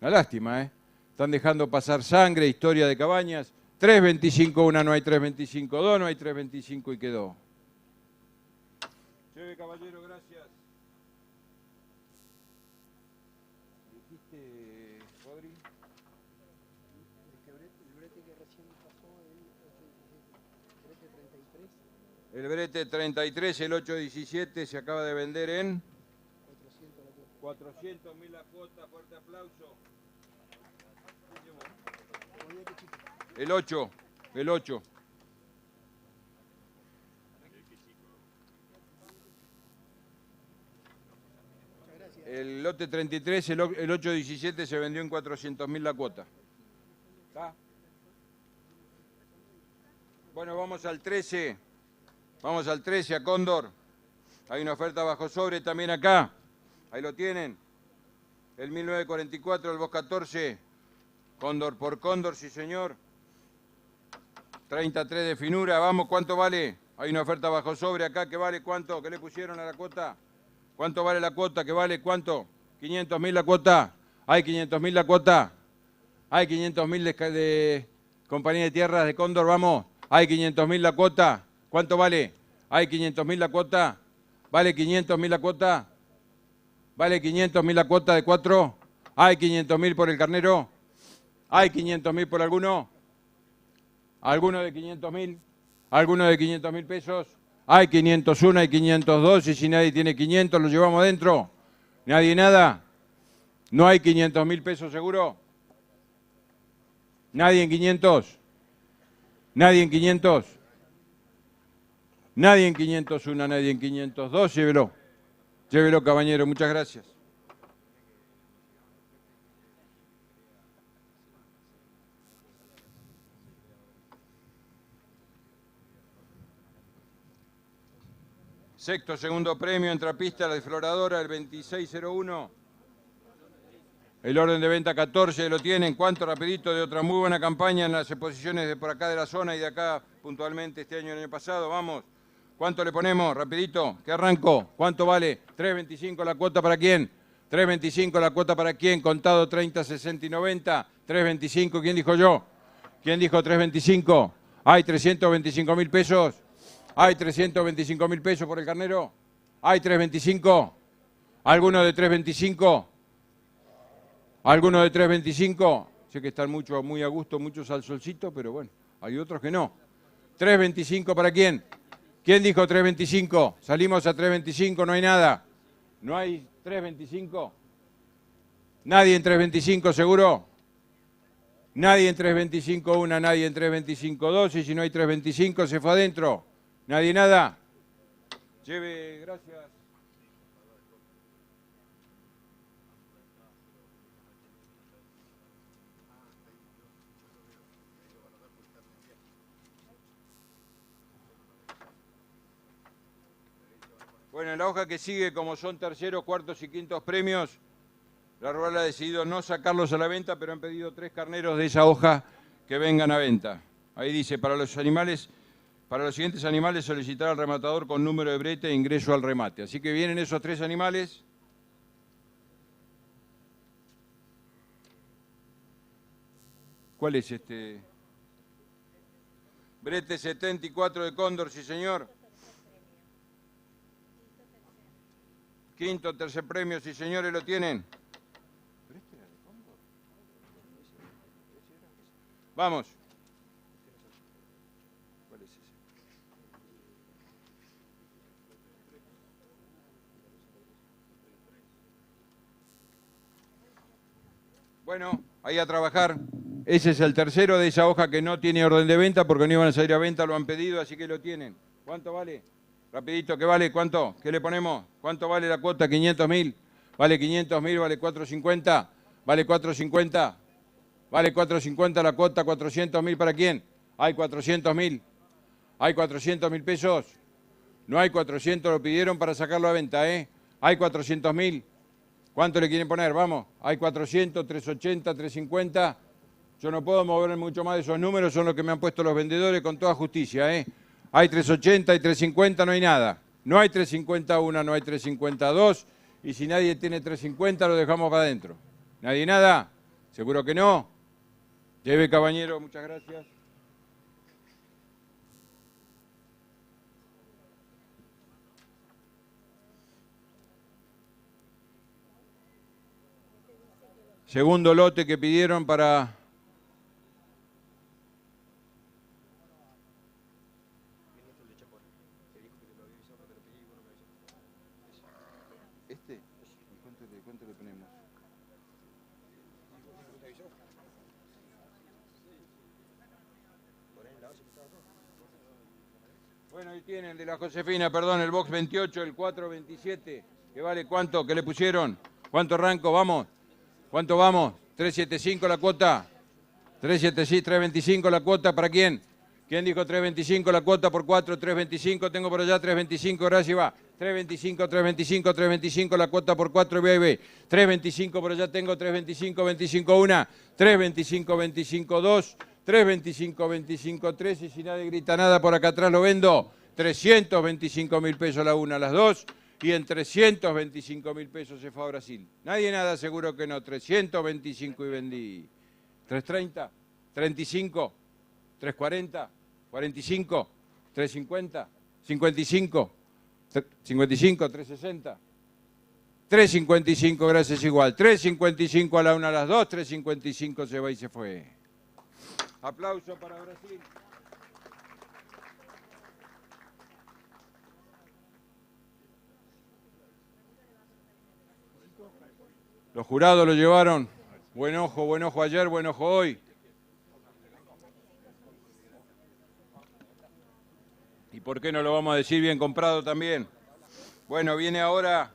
Una lástima, ¿eh? Están dejando pasar sangre, historia de Cabañas. 325 una, no hay 325 dos, no hay 325 y quedó. Cheve, caballero, gracias. ¿Dijiste, Rodri? El brete 33, el 817 se acaba de vender en 400.000 la cuota, fuerte aplauso. El 8, el 8. El lote 33, el 817 se vendió en 400.000 la cuota. ¿Está? Bueno, vamos al 13. Vamos al 13, a Cóndor. Hay una oferta bajo sobre también acá. Ahí lo tienen. El 1944, el box 14. Cóndor por Cóndor, sí señor. 33 de finura, vamos, ¿cuánto vale? Hay una oferta bajo sobre acá, ¿qué vale? ¿Cuánto? ¿Qué le pusieron a la cuota? ¿Cuánto vale la cuota? ¿Qué vale? ¿Cuánto? 500.000 la cuota. ¿Hay 500.000 la cuota? ¿Hay 500.000 de Compañía de Tierras de Cóndor? Vamos. ¿Hay 500.000 la cuota? ¿Cuánto vale? ¿Hay 500.000 la cuota? ¿Vale 500.000 la cuota? ¿Vale 500.000 la cuota de 4? ¿Hay 500.000 por el carnero? ¿Hay 500.000 por alguno? ¿Alguno de 500.000? ¿Alguno de 500.000 pesos? Hay 501, hay 502 y si nadie tiene 500 lo llevamos adentro. ¿Nadie nada? ¿No hay 500.000 pesos seguro? ¿Nadie en 500? ¿Nadie en 500? Nadie en 501, nadie en 502, llévelo. Llévelo, caballero, muchas gracias. Sexto, segundo premio, Entrapista, la desfloradora, el 2601. El orden de venta 14 lo tienen. ¿Cuánto? Rapidito, de otra muy buena campaña en las exposiciones de por acá de la zona y de acá puntualmente este año y el año pasado. Vamos. ¿Cuánto le ponemos? Rapidito, que arranco. ¿Cuánto vale? 3.25 la cuota para quién. 3.25 la cuota para quién. Contado 30, 60 y 90. 3.25, ¿quién dijo yo? ¿Quién dijo 3.25? Hay 325.000 pesos. Hay 325.000 pesos por el carnero. Hay 3.25. ¿Alguno de 3.25? ¿Alguno de 3.25? Sé que están muy a gusto, muchos al solcito, pero bueno, hay otros que no. 3.25 para quién. ¿Quién dijo 3.25? Salimos a 3.25, no hay nada. ¿No hay 3.25? ¿Nadie en 3.25 seguro? Nadie en 3.25 una, nadie en 3.25 dos, y si no hay 3.25 se fue adentro. ¿Nadie nada? Lleve, gracias. Bueno, en la hoja que sigue, como son terceros, cuartos y quintos premios, la Rural ha decidido no sacarlos a la venta, pero han pedido 3 carneros de esa hoja que vengan a venta. Ahí dice, para los siguientes animales solicitar al rematador con número de brete e ingreso al remate. Así que vienen esos 3 animales. ¿Cuál es este? Brete 74 de Cóndor, sí señor. Quinto, tercer premio, sí señores, lo tienen. Vamos. ¿Cuál es ese? Bueno, ahí a trabajar. Ese es el tercero de esa hoja que no tiene orden de venta porque no iban a salir a venta, lo han pedido, así que lo tienen. ¿Cuánto vale? Rapidito, ¿qué vale? ¿Cuánto? ¿Qué le ponemos? ¿Cuánto vale la cuota? 500.000. Vale 500.000, vale 4.50. Vale 4.50. Vale 4.50 la cuota, 400.000 ¿para quién? Hay 400.000. Hay 400.000 pesos. No hay 400, lo pidieron para sacarlo a venta, ¿eh? Hay 400.000. ¿Cuánto le quieren poner? Vamos. Hay 400, 380, 350. Yo no puedo mover mucho más de esos números, son los que me han puesto los vendedores con toda justicia, ¿eh? Hay 380, hay 350, no hay nada. No hay 351, no hay 352. Y si nadie tiene 350, lo dejamos para adentro. ¿Nadie nada? ¿Seguro que no? Lleve, caballero, muchas gracias. Segundo lote que pidieron para... ¿Cuánto le ponemos? Bueno, ahí tienen el de la Josefina, perdón, el box 28, el 427, que vale cuánto, que le pusieron. ¿Cuánto arranco? Vamos. ¿Cuánto vamos? 375 la cuota. 325 la cuota, ¿para quién? ¿Quién dijo 325 la cuota por 4? 325, tengo por allá 325, gracias, va. 325, 325, 325 la cuota por 4, BB. 325 por allá tengo, 325, 25 1, 325, 25 2, 325, 25 3, y si nadie grita nada por acá atrás lo vendo. 325.000 pesos la una, las dos, y en 325.000 pesos se fue a Brasil. Nadie nada, seguro que no. 325 y vendí. 330, 35, 340, 45, 350, 55, 55, 360, 355, gracias igual. 355 a la una, a las dos, 355 se va y se fue. Aplauso para Brasil. Los jurados lo llevaron. Buen ojo ayer, buen ojo hoy. ¿Y por qué no lo vamos a decir bien comprado también? Bueno, viene ahora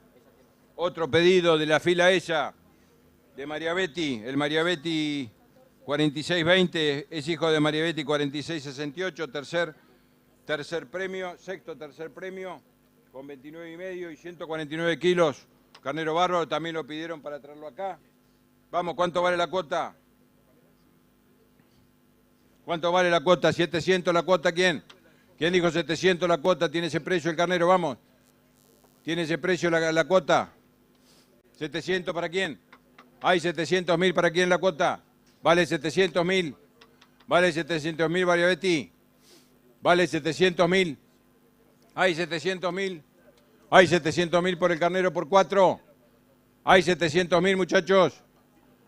Otro pedido de la fila esa, de María Betty. El María Betty 4620 es hijo de María Betty 4668. Tercer premio, tercer premio, con 29,5 y 149 kilos. Carnero bárbaro, también lo pidieron para traerlo acá. Vamos, ¿cuánto vale la cuota? ¿Cuánto vale la cuota? 700 la cuota, ¿quién? ¿Quién dijo 700 la cuota? ¿Tiene ese precio el carnero? Vamos. ¿Tiene ese precio la cuota? ¿700 para quién? ¿Hay 700.000 para quién la cuota? ¿Vale 700.000? ¿Vale 700.000, María Betty? ¿Vale 700.000? ¿Hay 700.000? ¿Hay 700.000 por el carnero por 4? ¿Hay 700.000, muchachos?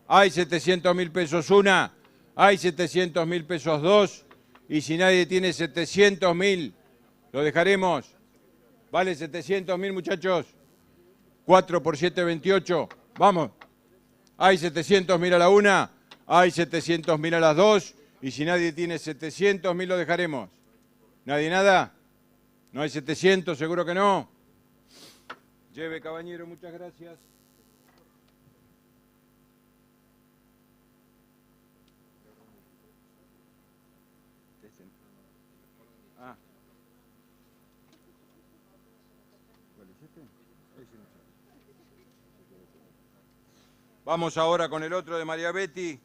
¿Hay 700.000 pesos una? ¿Hay 700.000 pesos dos? Y si nadie tiene 700.000, lo dejaremos. ¿Vale 700.000, muchachos? 4 por 7, 28. Vamos. ¿Hay 700.000 a la una? ¿Hay 700.000 a las dos? Y si nadie tiene 700.000, lo dejaremos. ¿Nadie nada? ¿No hay 700? ¿Seguro que no? Lleve, caballero, muchas gracias. Ah. ¿Cuál es este? Vamos ahora con el otro de María Betty,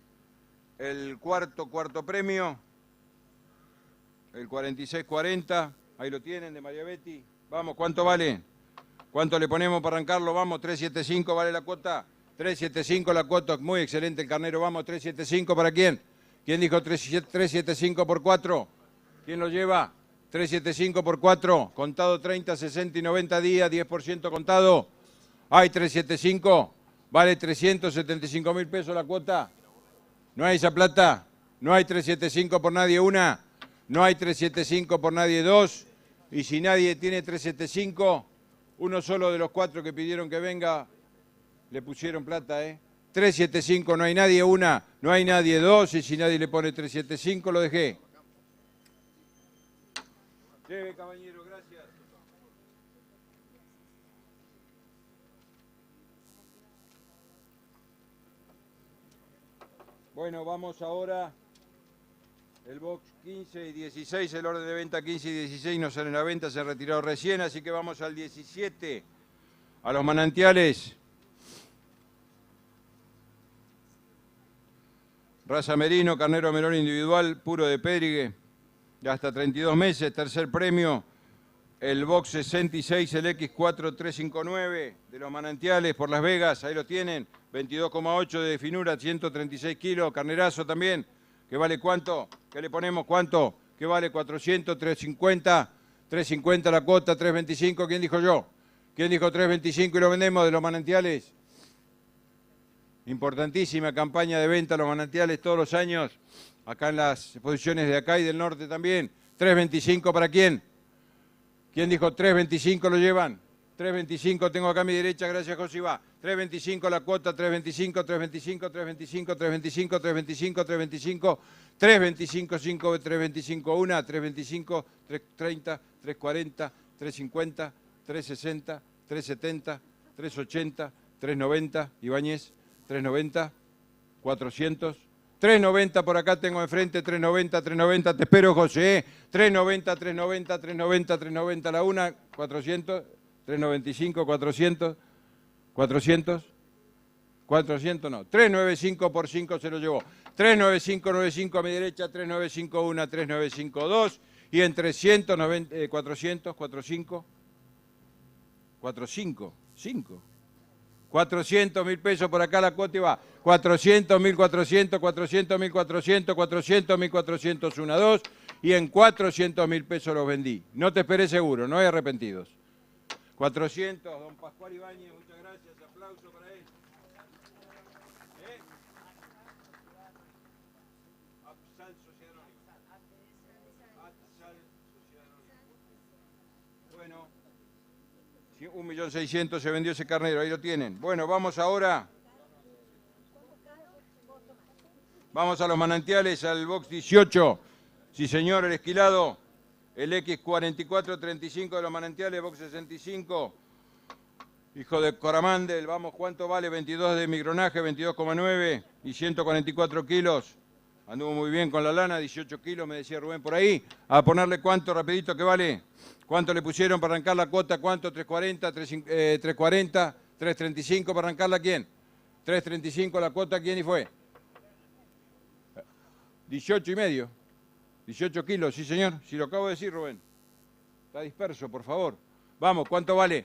el cuarto premio, el 4640, ahí lo tienen de María Betty. Vamos, ¿cuánto vale? ¿Cuánto le ponemos para arrancarlo? Vamos, 375 vale la cuota. 375 la cuota, muy excelente el carnero. Vamos, 375 ¿para quién? ¿Quién dijo 375 por 4? ¿Quién lo lleva? 375 por 4, contado 30, 60 y 90 días, 10% contado. ¿Hay 375? ¿Vale 375.000 pesos la cuota? ¿No hay esa plata? ¿No hay 375 por nadie una? ¿No hay 375 por nadie dos? Y si nadie tiene 375, uno solo de los 4 que pidieron que venga, le pusieron plata, ¿eh? 375, no hay nadie una, no hay nadie dos, y si nadie le pone 375, lo dejé. Lleve, caballero, gracias. Bueno, vamos ahora. El box 15 y 16, el orden de venta 15 y 16 no salen a venta, se han retirado recién, así que vamos al 17, a los manantiales. Raza merino, carnero melón individual, puro de Périgue, de hasta 32 meses, tercer premio, el box 66, el X4359 de los manantiales por Las Vegas, ahí lo tienen, 22,8 de finura, 136 kilos, carnerazo también. ¿Qué vale cuánto? ¿Qué le ponemos cuánto? ¿Qué vale 400, 350? 350 la cuota, 325. ¿Quién dijo yo? ¿Quién dijo 325 y lo vendemos de los manantiales? Importantísima campaña de venta a los manantiales todos los años. Acá en las exposiciones de acá y del norte también. 325 ¿para quién? ¿Quién dijo 325 lo llevan? 325 tengo acá a mi derecha, gracias Josibá. 325 la cuota, 325, 325, 325, 325, 325, 325, 325, 5, 325, 1, 325, 330, 340, 350, 360, 370, 380, 390, Ibáñez, 390, 400, 390 por acá tengo enfrente, 390, 390, te espero José, 390, 390, 390, 390 la una, 400, 395, 400, 400, 400 no, 395 por 5 se lo llevó, 395, 95 a mi derecha, 395, 1, 395, 2 y en 390, 400, 45, 45, 5. 400.000 pesos por acá la cuota y va. 400, 1.400, 400, 1.400, 400, 1.400, 1, 2 y en 400.000 pesos los vendí. No te esperé seguro, no hay arrepentidos. 400, don Pascual Ibáñez, muchas gracias, aplauso para él. Apsal Sociedad Anónima. Apsal Sociedad Anónima. Bueno, 1.600.000 se vendió ese carnero, ahí lo tienen. Bueno, vamos ahora. Vamos a los manantiales, al box 18. Sí, señor, el esquilado. El X4435 de los manantiales, box 65. Hijo de Coramandel, vamos, ¿cuánto vale? 22 de micronaje, 22,9 y 144 kilos. Anduvo muy bien con la lana, 18 kilos, me decía Rubén por ahí. A ponerle cuánto, rapidito, que vale. ¿Cuánto le pusieron para arrancar la cuota? ¿Cuánto? 340, 340, 335 para arrancarla, ¿quién? 335 la cuota, ¿quién y fue? 18 y medio. 18 kilos, sí señor, si lo acabo de decir, Rubén. Está disperso, por favor. Vamos, ¿cuánto vale?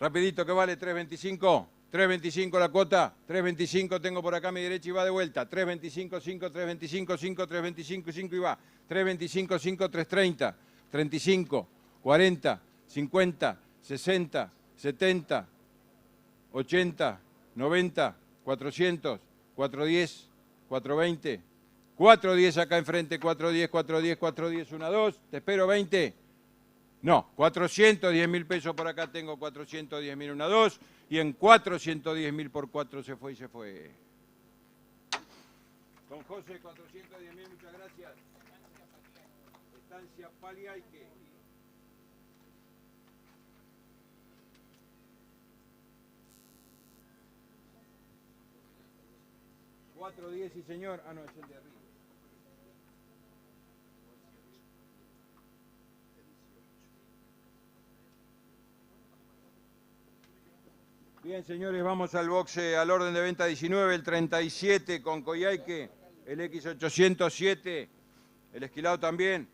Rapidito, que vale 325. 325 la cuota, 325 tengo por acá a mi derecha y va de vuelta. 325, 5, 325, 5, 325, 5 y va. 325, 5, 330, 35, 40, 50, 60, 70, 80, 90, 400, 410, 420, 410 acá enfrente, 410, 410, 410, 1, 2, te espero 20. No, 410.000 pesos por acá tengo, 410.000, 1, 2, y en 410.000 por 4 se fue y se fue. Don José, 410.000, muchas gracias. Estancia Paliaique. 410, sí señor. Ah, no, es el de arriba. Bien, señores, vamos al boxe, al orden de venta 19, el 37 con Coyhaique, el X807, el Esquilao también.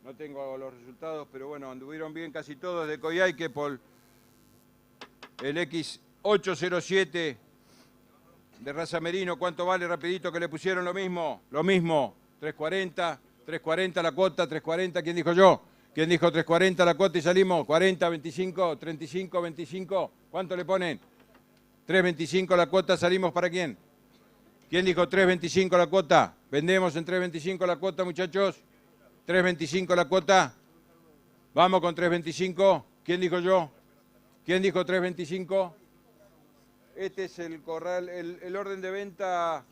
No tengo los resultados, pero bueno, anduvieron bien casi todos de Coyhaique por el X807 de raza merino. ¿Cuánto vale? Rapidito, que le pusieron lo mismo. Lo mismo, 340, 340 la cuota, 340, ¿quién dijo yo? ¿Quién dijo 340 la cuota y salimos? 40, 25, 35, 25. ¿Cuánto le ponen? 3.25 la cuota, ¿salimos para quién? ¿Quién dijo 3.25 la cuota? ¿Vendemos en 3.25 la cuota, muchachos? 3.25 la cuota. Vamos con 3.25. ¿Quién dijo yo? ¿Quién dijo 3.25? Este es el corral, el orden de venta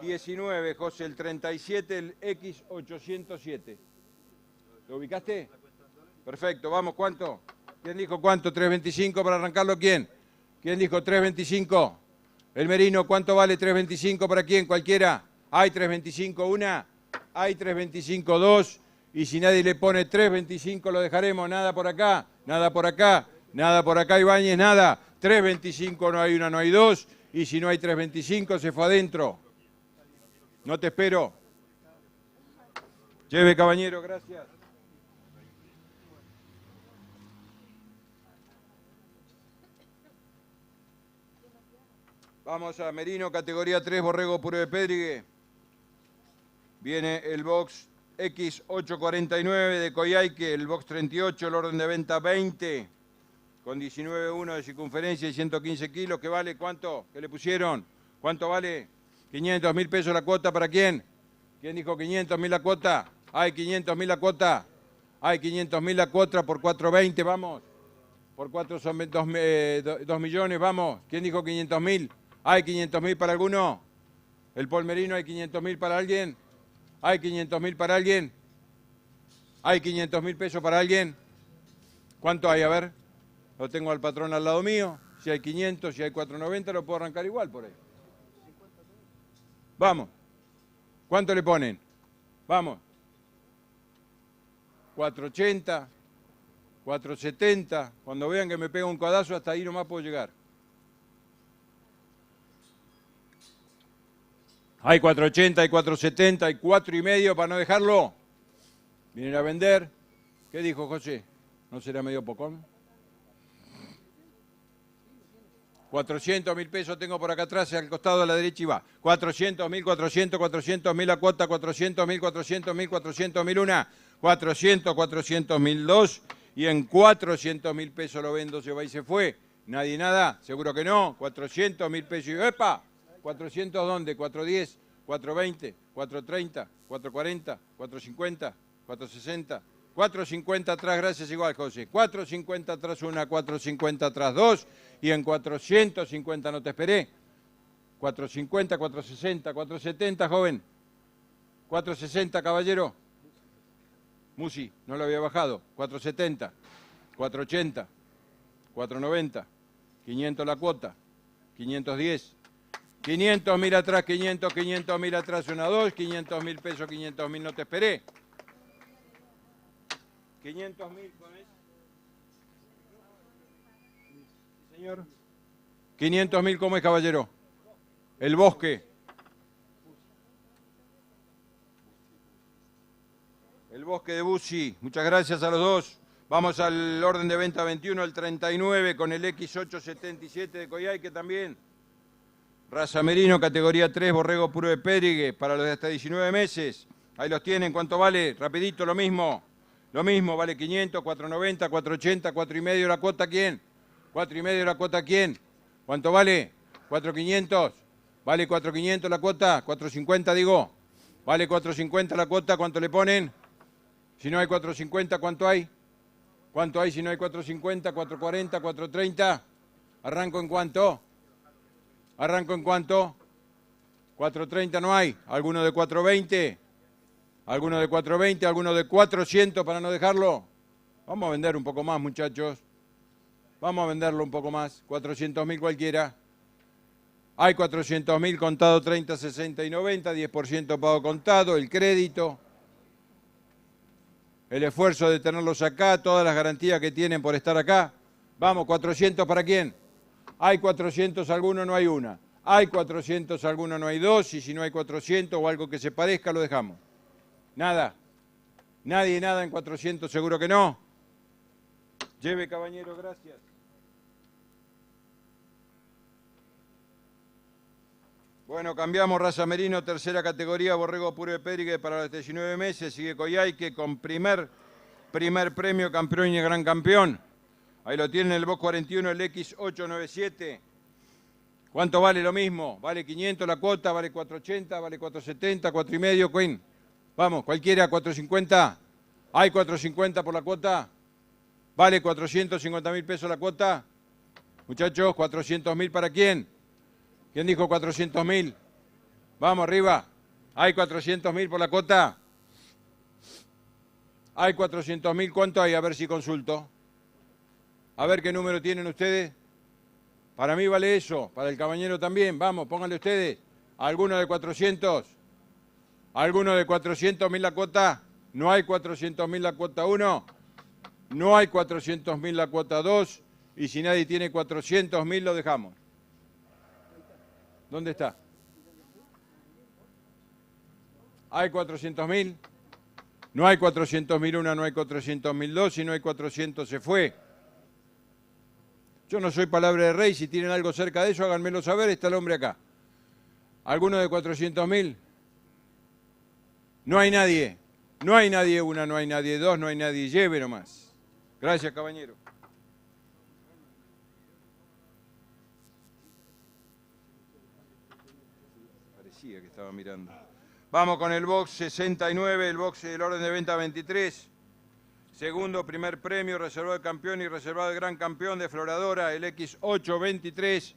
19, José, el 37, el X807. ¿Lo ubicaste? Perfecto, vamos, ¿cuánto? ¿Quién dijo cuánto? 3.25 para arrancarlo, ¿quién? ¿Quién dijo 3.25? El merino, ¿cuánto vale 3.25 para quién? Cualquiera. Hay 3.25 una, hay 3.25 dos, y si nadie le pone 3.25 lo dejaremos, nada por acá, nada por acá, nada por acá, Ibáñez, nada. 3.25 no hay una, no hay dos, y si no hay 3.25 se fue adentro. No te espero. Lleve, caballero, gracias. Vamos a Merino, categoría 3, Borrego Puro de Pedrigue. Viene el box X849 de Coyhaique, el box 38, el orden de venta 20, con 19,1 de circunferencia y 115 kilos. ¿Qué vale? ¿Cuánto? ¿Qué le pusieron? ¿Cuánto vale? 500.000 pesos la cuota, ¿para quién? ¿Quién dijo 500.000 la cuota? Hay 500.000 la cuota. Hay 500.000 la cuota por 420, vamos. Por 4 son 2 millones, vamos. ¿Quién dijo 500.000? ¿Hay 500.000 para alguno? ¿El polmerino hay 500.000 para alguien? ¿Hay 500.000 para alguien? ¿Hay 500.000 pesos para alguien? ¿Cuánto hay? A ver. Lo tengo al patrón al lado mío. Si hay 500, si hay 490, lo puedo arrancar igual por ahí. Vamos. ¿Cuánto le ponen? Vamos. 480, 470. Cuando vean que me pega un codazo, hasta ahí nomás puedo llegar. Hay 480, hay 470, hay 4,5 para no dejarlo. Vienen a vender. ¿Qué dijo José? ¿No será medio pocón? 400.000 pesos tengo por acá atrás, al costado de la derecha y va. 400.000, 400.000 la cuota, 400.000, 400.000, 400.000 una, 400.000 dos, y en 400.000 pesos lo vendo, se va y se fue. Nadie nada, seguro que no. 400.000 pesos y ¡epa! 400 ¿dónde? 410, 420, 430, 440, 450, 460, 450 atrás, gracias igual, José. 450 atrás una, 450 atrás dos, y en 450 no te esperé. 450, 460, 470, joven. 460, caballero. Musi, no lo había bajado. 470, 480, 490, 500 la cuota. 510. 500.000 atrás, 500.000 atrás, 1, 2, 500.000 pesos, 500.000, no te esperé. 500.000 con eso. Señor. 500.000, ¿cómo es, caballero? El Bosque. El Bosque de Bussi. Muchas gracias a los dos. Vamos al orden de venta 21, el 39, con el X877 de Coyhaique también. Raza Merino, categoría 3, borrego puro de Périgue, para los de hasta 19 meses. Ahí los tienen. ¿Cuánto vale? Rapidito, lo mismo. Lo mismo, vale 500, 490, 480, 4,5 la cuota, ¿quién? 4,5 la cuota, ¿quién? ¿Cuánto vale? 4,500. ¿Vale 4,500 la cuota? 4,50 digo. ¿Vale 4,50 la cuota? ¿Cuánto le ponen? Si no hay 4,50, ¿cuánto hay? ¿Cuánto hay si no hay 4,50, 4,40, 4,30? ¿Arranco en cuánto? ¿Arranco en cuánto? 4,30 no hay. ¿Alguno de 4,20? ¿Alguno de 4,20? ¿Alguno de 400 para no dejarlo? Vamos a vender un poco más, muchachos. Vamos a venderlo un poco más. 400.000 cualquiera. Hay 400.000 contado 30, 60 y 90, 10% pago contado, el crédito, el esfuerzo de tenerlos acá, todas las garantías que tienen por estar acá. Vamos, 400 ¿para quién? Hay 400, alguno no hay una. Hay 400, alguno no hay dos, y si no hay 400 o algo que se parezca, lo dejamos. Nada. Nadie nada en 400, seguro que no. Lleve, caballero, gracias. Bueno, cambiamos. Raza Merino, tercera categoría, borrego puro de Périgue para los 19 meses. Sigue Coyhaique con primer premio campeón y gran campeón. Ahí lo tienen el Box 41, el X897. ¿Cuánto vale lo mismo? Vale 500 la cuota, vale 480, vale 470, 4,5, Queen. Vamos, cualquiera, 450. ¿Hay 450 por la cuota? ¿Vale 450.000 pesos la cuota? Muchachos, 400.000 ¿para quién? ¿Quién dijo 400.000? Vamos, arriba. ¿Hay 400.000 por la cuota? ¿Hay 400.000? ¿Cuánto hay? A ver si consulto. A ver qué número tienen ustedes. Para mí vale eso, para el caballero también. Vamos, pónganle ustedes. ¿Alguno de 400? ¿Alguno de 400.000 la cuota? ¿No hay 400.000 la cuota 1? ¿No hay 400.000 la cuota 2? Y si nadie tiene 400.000 lo dejamos. ¿Dónde está? ¿Hay 400.000? No hay 400.000 una, no hay 400.000 dos, si no hay 400 se fue. Yo no soy palabra de rey, si tienen algo cerca de eso, háganmelo saber, está el hombre acá. ¿Alguno de 400.000? No hay nadie. No hay nadie una, no hay nadie dos, no hay nadie, lleve nomás. Gracias, caballero. Parecía que estaba mirando. Vamos con el box 69, el box del orden de venta 23. Segundo, primer premio, reservado de campeón y reservado de gran campeón de Floradora, el X823.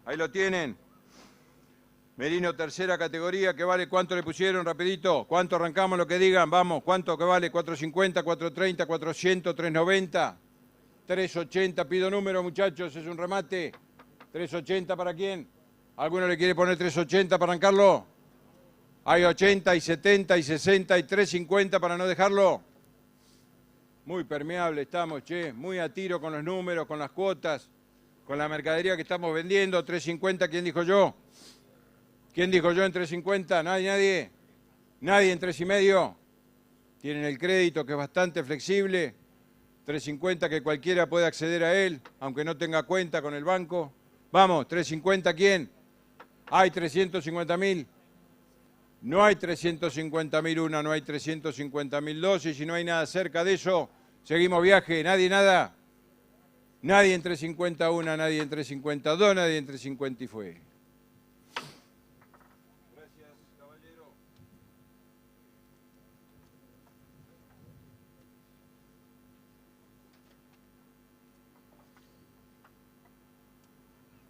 Ahí lo tienen. Merino, tercera categoría, ¿qué vale? ¿Cuánto le pusieron? Rapidito. ¿Cuánto arrancamos? Lo que digan. Vamos, ¿cuánto que vale? 450, 430, 400, 390, 380. Pido número, muchachos, es un remate. 380 ¿para quién? ¿Alguno le quiere poner 380 para arrancarlo? Hay 80 y 70 y 60 y 350 para no dejarlo. Muy permeable estamos, che, muy a tiro con los números, con las cuotas, con la mercadería que estamos vendiendo. 350, ¿quién dijo yo? ¿Quién dijo yo en 350? Nadie, nadie. Nadie en 3,5. Tienen el crédito que es bastante flexible. 350 que cualquiera puede acceder a él, aunque no tenga cuenta con el banco. Vamos, 350, ¿quién? Hay 350.000. No hay 350.000 una, no hay 350.000 dos, y si no hay nada cerca de eso, seguimos viaje. Nadie, nada. Nadie entre 50 una, nadie entre 52, nadie entre 50 y fue. Gracias, caballero.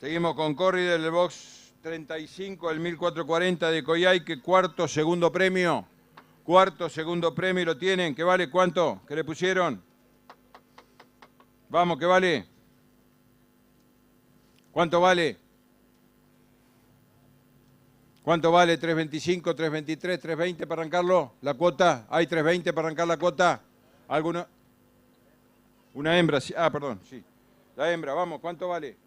Seguimos con corrida del box 35, el 1440 de Coyhaique, cuarto, segundo premio. Cuarto, segundo premio, lo tienen. ¿Qué vale? ¿Cuánto? ¿Qué le pusieron? Vamos, ¿qué vale? ¿Cuánto vale? ¿Cuánto vale? 3.25, 3.23, 3.20 para arrancarlo, la cuota. ¿Hay 3.20 para arrancar la cuota? ¿Alguna? Una hembra, sí. Ah, perdón, sí. La hembra, vamos, ¿cuánto vale?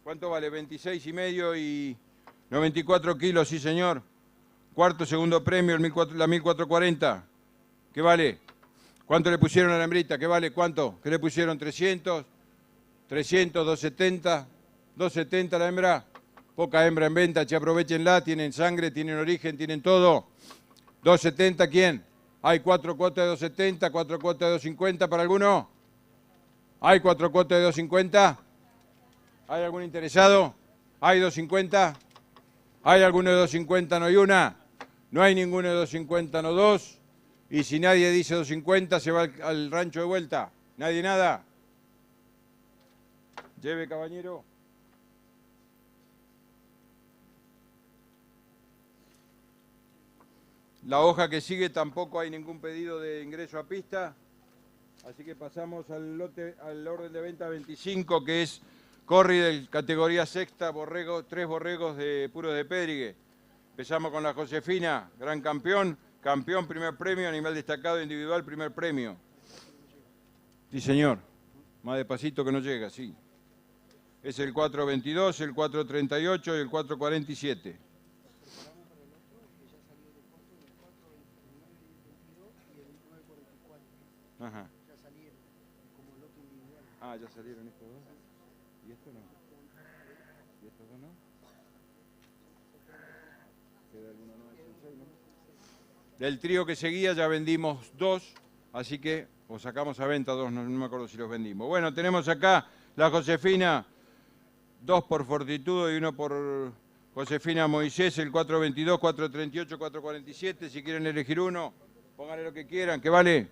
¿Cuánto vale? 26,5 y 94 kilos, sí señor. Cuarto, segundo premio, la 1440. ¿Qué vale? ¿Cuánto le pusieron a la hembrita? ¿Qué vale? ¿Cuánto? ¿Qué le pusieron? 300, 300, 270, 270 la hembra. Poca hembra en venta, che, aprovechenla, tienen sangre, tienen origen, tienen todo. 270, ¿quién? ¿Hay 4 cuotas de 270, 4 cuotas de 250 para alguno? ¿Hay 4 cuotas de 250? ¿Hay algún interesado? ¿Hay 250? ¿Hay alguno de 250? No hay una. No hay ninguno de 250, no dos. Y si nadie dice 250, se va al rancho de vuelta. ¿Nadie nada? Lleve, caballero. La hoja que sigue tampoco hay ningún pedido de ingreso a pista. Así que pasamos al orden de venta 25, que es corri de categoría sexta, tres borregos de puros de Pédrigue. Empezamos con la Josefina, gran campeón, primer premio, animal destacado individual, primer premio. Sí, señor. Más despacito que no llega, sí. Es el 422, el 438 y el 447. Ajá. Ah, ya salieron estos dos. ¿Y esto no? ¿Y estos dos no? ¿Queda alguno no? Del trío que seguía ya vendimos dos, así que o sacamos a venta dos, no me acuerdo si los vendimos. Bueno, tenemos acá la Josefina, 2 por Fortitudo y 1 por Josefina Moisés, el 422, 438, 447. Si quieren elegir uno, pónganle lo que quieran. ¿Qué vale?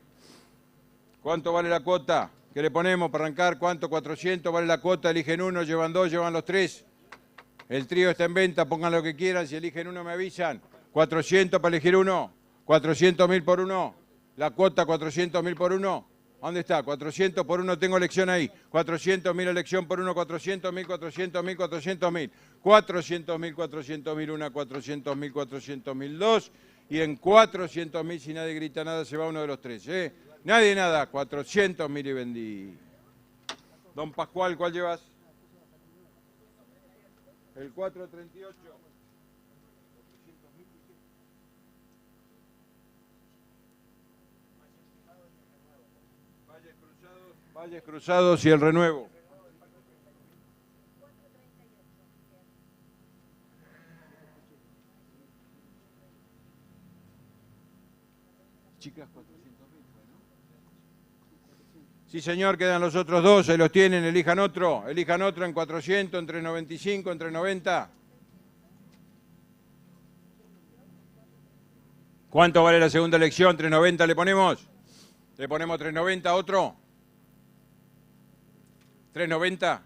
¿Cuánto vale la cuota? ¿Qué le ponemos para arrancar? ¿Cuánto? 400 vale la cuota, eligen uno, llevan dos, llevan los tres. El trío está en venta, pongan lo que quieran, si eligen uno me avisan. 400 para elegir uno, 400.000 por uno. La cuota 400.000 por uno. ¿Dónde está? 400 por uno, tengo elección ahí. 400.000 elección por uno, 400.000, 400.000, 400.000. 400.000, 400.000, una, 400.000, 400.000, dos. Y en 400.000, si nadie grita nada, se va uno de los tres, ¿eh? Nadie nada, 400.000 y vendí. Don Pascual, ¿cuál llevas? El 438. Valles Cruzados y el renuevo. Chicas, 400.000. Sí, señor, quedan los otros dos, ahí los tienen, elijan otro en 400, entre 95, entre 90. ¿Cuánto vale la segunda elección? ¿390 le ponemos? ¿Le ponemos 390 a otro? ¿390?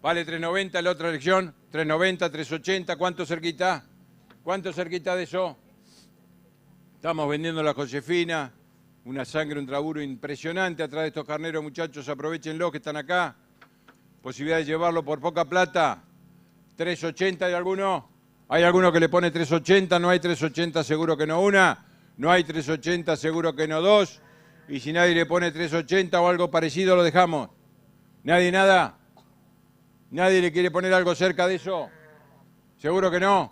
¿Vale 390 la otra elección? ¿390, 380? ¿Cuánto cerquita? ¿Cuánto cerquita de eso? Estamos vendiendo la Josefina. Una sangre, un traburo impresionante atrás de estos carneros, muchachos, aprovechenlo que están acá. Posibilidad de llevarlo por poca plata. 380, ¿hay alguno? ¿Hay alguno que le pone 380? No hay 380, seguro que no una. No hay 380, seguro que no dos. Y si nadie le pone 380 o algo parecido, lo dejamos. ¿Nadie nada? ¿Nadie le quiere poner algo cerca de eso? ¿Seguro que no?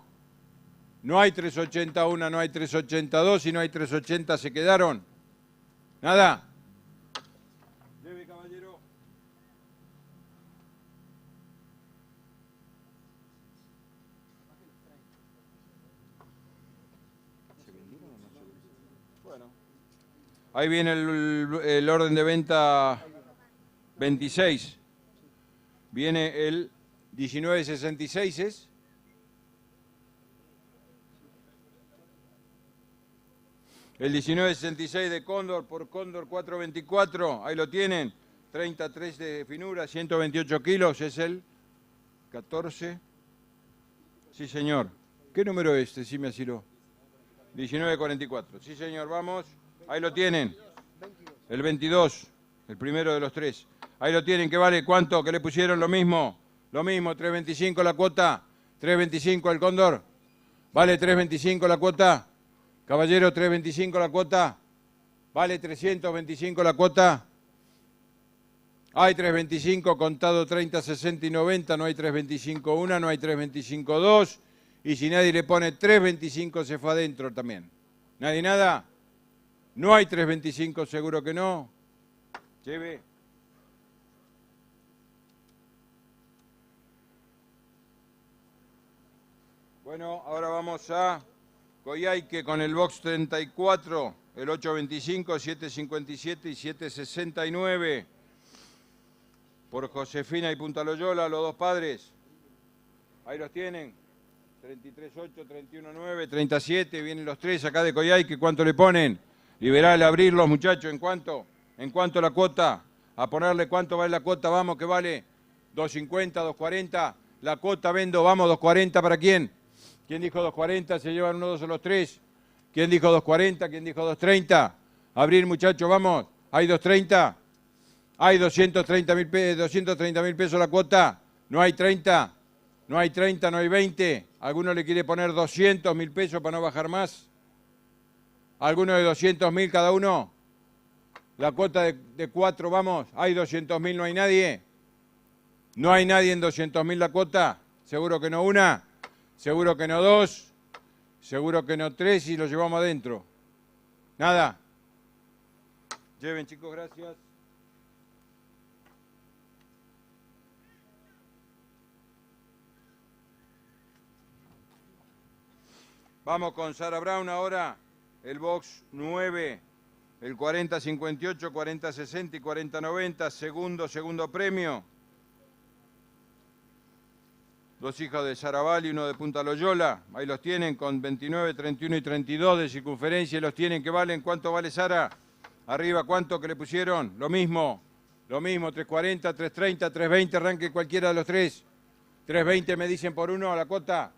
No hay 381, no hay 382 y no hay 380, se quedaron. ¿Nada? Lleve, caballero. ¿Se vendieron o no se vendieron? Bueno. Ahí viene el orden de venta 26. Viene el 1966, ¿es? El 1966 de Cóndor por Cóndor 424, ahí lo tienen, 33 de finura, 128 kilos, es el 14. Sí, señor. ¿Qué número es? Decime así lo. 1944. Sí, señor, vamos. Ahí lo tienen. El 22, el primero de los tres. Ahí lo tienen, ¿qué vale? ¿Cuánto? ¿Qué le pusieron? Lo mismo. Lo mismo, 3.25 la cuota. 3.25 el Cóndor. Vale 3.25 la cuota. Caballero, 3.25 la cuota. Vale 325 la cuota. Hay 3.25, contado 30, 60 y 90. No hay 3.25 una, no hay 3.25 dos. Y si nadie le pone 3.25 se fue adentro también. ¿Nadie nada? No hay 3.25, seguro que no. Lleve. Bueno, ahora vamos a Coyhaique con el box 34, el 8.25, 7.57 y 7.69. Por Josefina y Punta Loyola, los dos padres. Ahí los tienen. 33.8, 31.9, 37. Vienen los tres acá de Coyhaique. ¿Cuánto le ponen? Liberal, abrirlos, muchachos. ¿En cuánto? ¿En cuánto la cuota? A ponerle cuánto vale la cuota. Vamos, que vale 2.50, 2.40. La cuota vendo, vamos, 2.40. ¿Para quién? ¿Quién dijo 2.40? Se llevan uno, dos o los tres. ¿Quién dijo 2.40? ¿Quién dijo 2.30? Abrir, muchachos, vamos. ¿Hay 2.30? Hay 230.000 pesos la cuota. No hay 30. No hay 30, no hay 20. ¿Alguno le quiere poner 200.000 pesos para no bajar más? ¿Alguno de 200.000 cada uno? La cuota de 4, vamos. ¿Hay 200.000? ¿No hay nadie? ¿No hay nadie en 200.000 la cuota? ¿Seguro que no una? ¿Seguro que no dos? ¿Seguro que no tres? Y lo llevamos adentro. ¿Nada? Lleven, chicos, gracias. Vamos con Sara Brown ahora, el box 9, el 40-58, 40-60 y 40-90, segundo premio. Dos hijos de Saraval y uno de Punta Loyola, ahí los tienen con 29, 31 y 32 de circunferencia, y los tienen que valen. ¿Cuánto vale Sara? Arriba, ¿cuánto que le pusieron? Lo mismo, 340, 330, 320, arranque cualquiera de los tres. 320 me dicen por uno a la cuota.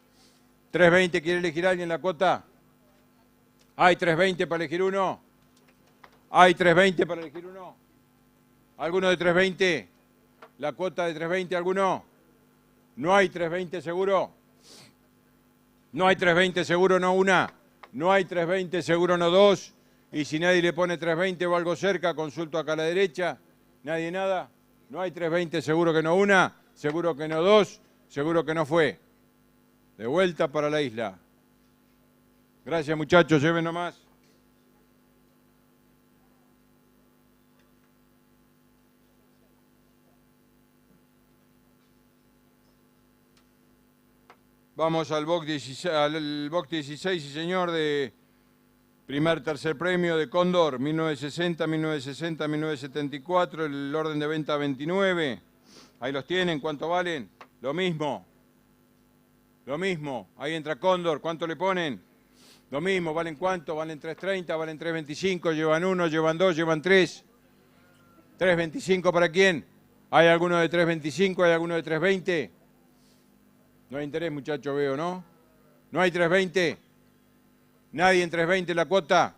320, ¿quiere elegir alguien la cuota? ¿Hay 320 para elegir uno? ¿Hay 320 para elegir uno? ¿Alguno de 320? ¿La cuota de 320 alguno? ¿No hay 320 seguro? ¿No hay 320 seguro no una? ¿No hay 320 seguro no dos? Y si nadie le pone 320 o algo cerca, consulto acá a la derecha. ¿Nadie nada? ¿No hay 320 seguro que no una? ¿Seguro que no dos? ¿Seguro que no fue? De vuelta para la isla. Gracias, muchachos, lleven nomás. Vamos al box 16, sí señor, de tercer premio de Cóndor, 1960, 1960, 1974, el orden de venta 29. Ahí los tienen, ¿cuánto valen? Lo mismo. Lo mismo, ahí entra Cóndor, ¿cuánto le ponen? Lo mismo, ¿valen cuánto? Valen 3.30, valen 3.25, llevan uno, llevan dos, llevan tres. 3.25 ¿para quién? ¿Hay alguno de 3.25? ¿Hay alguno de 3.20? No hay interés, muchacho, veo, ¿no? ¿No hay 3.20? ¿Nadie en 3.20 la cuota?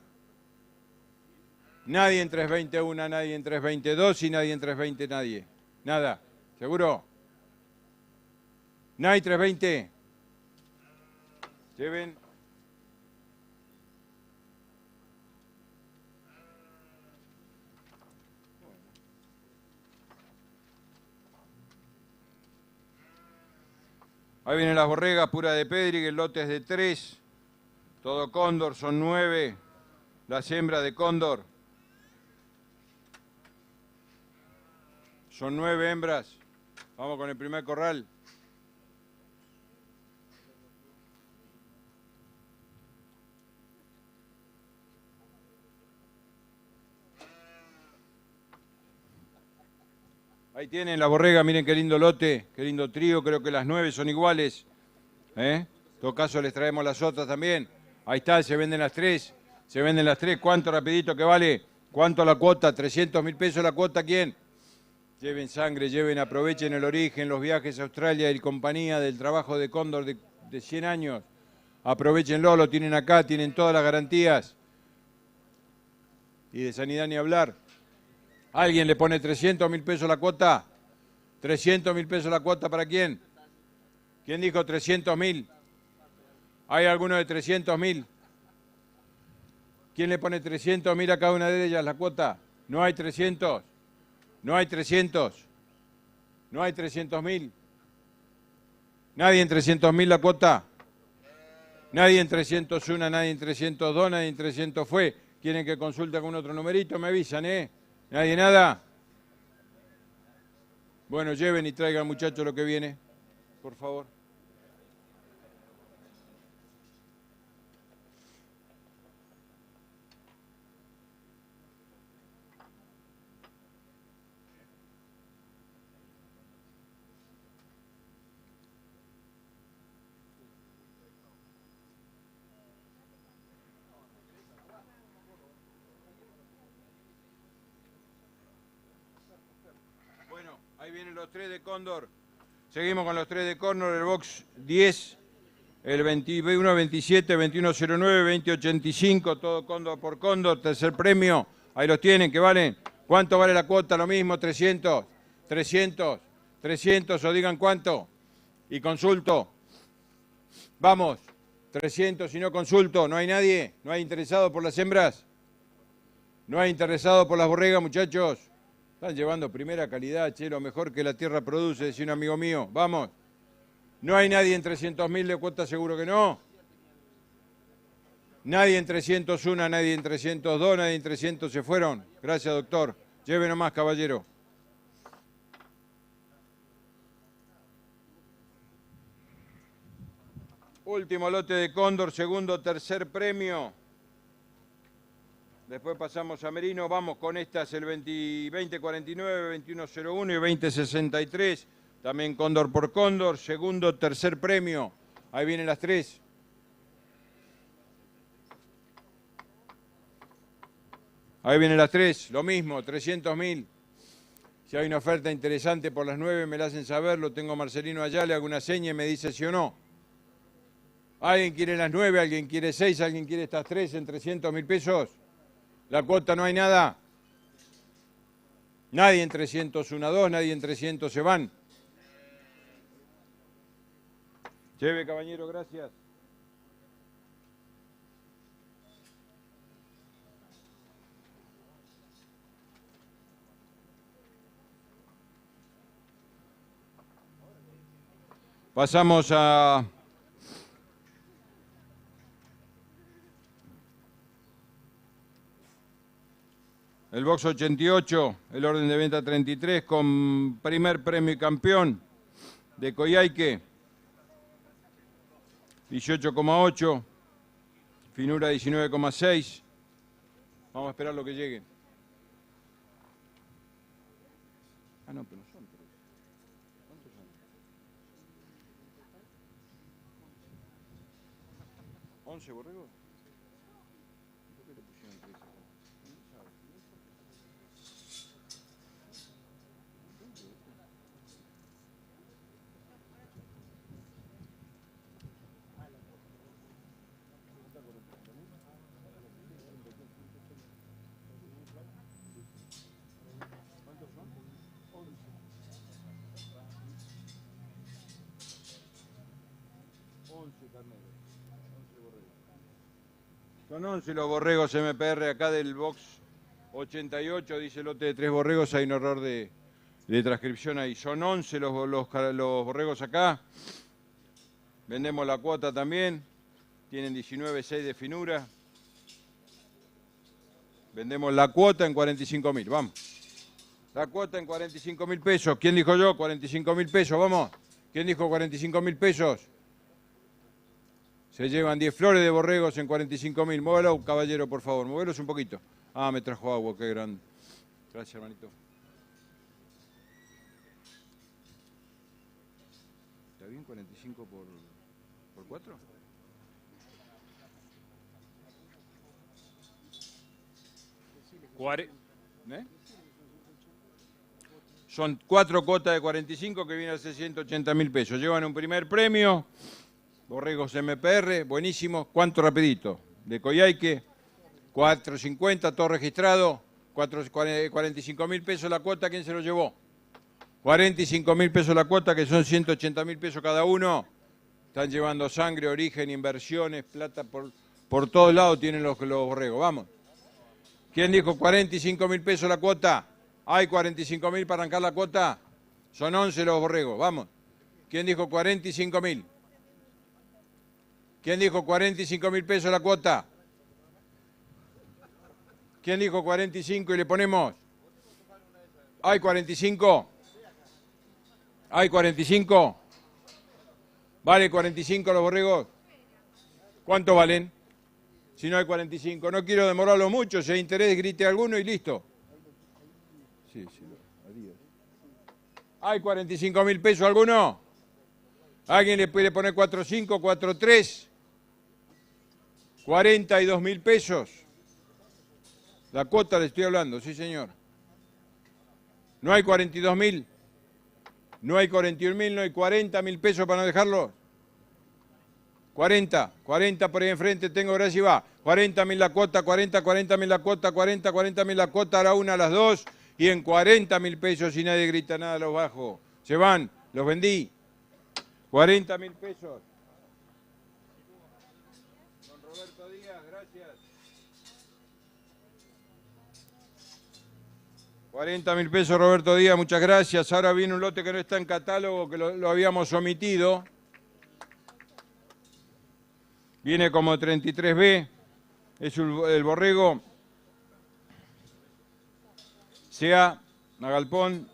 Nadie en 3.20 una, nadie en 3.20 dos y nadie en 3.20 nadie. Nada, ¿seguro? ¿No hay 3.20? Lleven. Ahí vienen las borregas, pura de Pedri, el lote es de 3. Todo Cóndor, son 9. Las hembras de Cóndor. Son 9 hembras. Vamos con el primer corral. Ahí tienen la borrega, miren qué lindo lote, qué lindo trío, creo que las 9 son iguales. En todo caso les traemos las otras también. Ahí está, se venden las 3. Se venden las 3, ¿cuánto rapidito que vale? ¿Cuánto la cuota? 300.000 pesos la cuota, ¿quién? Lleven sangre, lleven, aprovechen el origen, los viajes a Australia y compañía del trabajo de Cóndor de 100 años. Aprovechenlo, lo tienen acá, tienen todas las garantías. Y de sanidad ni hablar. ¿Alguien le pone 300.000 pesos la cuota? ¿300.000 pesos la cuota para quién? ¿Quién dijo 300.000? ¿Hay alguno de 300.000? ¿Quién le pone 300.000 a cada una de ellas la cuota? ¿No hay 300? ¿No hay 300? ¿No hay 300.000? ¿Nadie en 300.000 la cuota? ¿Nadie en 301, nadie en 302, nadie en 300 fue? ¿Quieren que consulte con otro numerito? Me avisan, ¿eh? ¿Nadie nada? Bueno, lleven y traigan, muchachos, lo que viene, por favor. Ahí vienen los 3 de Cóndor. Seguimos con los 3 de Cóndor, el box 10, el 21, 27, 2109, 2085, todo Cóndor por Cóndor, tercer premio. Ahí los tienen, que valen. ¿Cuánto vale la cuota? Lo mismo, 300, 300, 300, o digan cuánto. Y consulto. Vamos, 300 y no consulto. ¿No hay nadie? ¿No hay interesado por las hembras? ¿No hay interesado por las borregas, muchachos? Están llevando primera calidad, che, lo mejor que la tierra produce, decía un amigo mío. Vamos. ¿No hay nadie en 300.000 de cuota? Seguro que no. Nadie en 301, nadie en 302, nadie en 300 se fueron. Gracias, doctor. Lleve nomás, caballero. Último lote de Cóndor, segundo, tercer premio. Después pasamos a Merino, vamos con estas, el 2049, 2101 y 2063. También Cóndor por Cóndor, segundo, tercer premio. Ahí vienen las 3. Ahí vienen las 3, lo mismo, 300.000. Si hay una oferta interesante por las 9, me la hacen saber, lo tengo a Marcelino allá, le hago una seña y me dice sí o no. ¿Alguien quiere las 9, alguien quiere 6, alguien quiere estas 3 en 300.000 pesos? La cuota no hay nada. Nadie en 301 a 2, nadie en 300 se van. Lleve, caballero, gracias. Pasamos a... el box 88, el orden de venta 33, con primer premio y campeón de Coyhaique, 18,8, finura 19,6. Vamos a esperar lo que llegue. Ah, no, pero no son 3. ¿Cuántos son? 11 borregos. ¿Por qué le pusieron 3 acá? ¿Cuántos son? 11. 11 carneros. 11 borregos. Son 11 los borregos MPR acá del box 88, dice el lote de 3 borregos, hay un error de transcripción ahí. Son 11 los borregos acá. Vendemos la cuota también. Tienen 19,6 de finura. Vendemos la cuota en 45.000, vamos. La cuota en 45.000 pesos. ¿Quién dijo yo? 45.000 pesos, vamos. ¿Quién dijo 45.000 pesos? Se llevan 10 flores de borregos en 45.000. Móvelo, caballero, por favor. Móvelos un poquito. Ah, me trajo agua, qué grande. Gracias, hermanito. ¿Está bien 45 por 4? ¿Eh? Son 4 cuotas de 45 que vienen a ser 180.000 pesos. Llevan un primer premio. Borregos MPR, buenísimo. ¿Cuánto rapidito? De Coyhaique, 4.50, todo registrado. 45.000 pesos la cuota. ¿Quién se lo llevó? 45.000 pesos la cuota, que son 180.000 pesos cada uno. Están llevando sangre, origen, inversiones, plata por todos lados tienen los borregos. Vamos. ¿Quién dijo 45.000 pesos la cuota? ¿Hay 45.000 para arrancar la cuota? Son 11 los borregos. Vamos. ¿Quién dijo 45.000? ¿Quién dijo 45.000 pesos la cuota? ¿Quién dijo 45 y le ponemos? ¿Hay 45? ¿Hay 45? ¿Vale 45 los borregos? ¿Cuánto valen? Si no hay 45. No quiero demorarlo mucho. Si hay interés, grite alguno y listo. Sí, ¿hay 45.000 pesos alguno? ¿Alguien le puede poner 4.5, 4.3? 42.000 pesos. La cuota le estoy hablando, sí señor. ¿No hay 42.000? ¿No hay 41.000? ¿No hay 40.000 pesos para no dejarlo? 40 por ahí enfrente tengo, gracias y va. 40.000 la cuota, 40.000 la cuota, 40.000 la cuota, a la una, a las dos. Y en 40.000 pesos, y nadie grita nada, los bajo. Se van, los vendí. 40.000 pesos. Don Roberto Díaz, gracias. 40.000 pesos, Roberto Díaz, muchas gracias. Ahora viene un lote que no está en catálogo, que lo habíamos omitido. Viene como 33B, es el borrego sea Nagalpón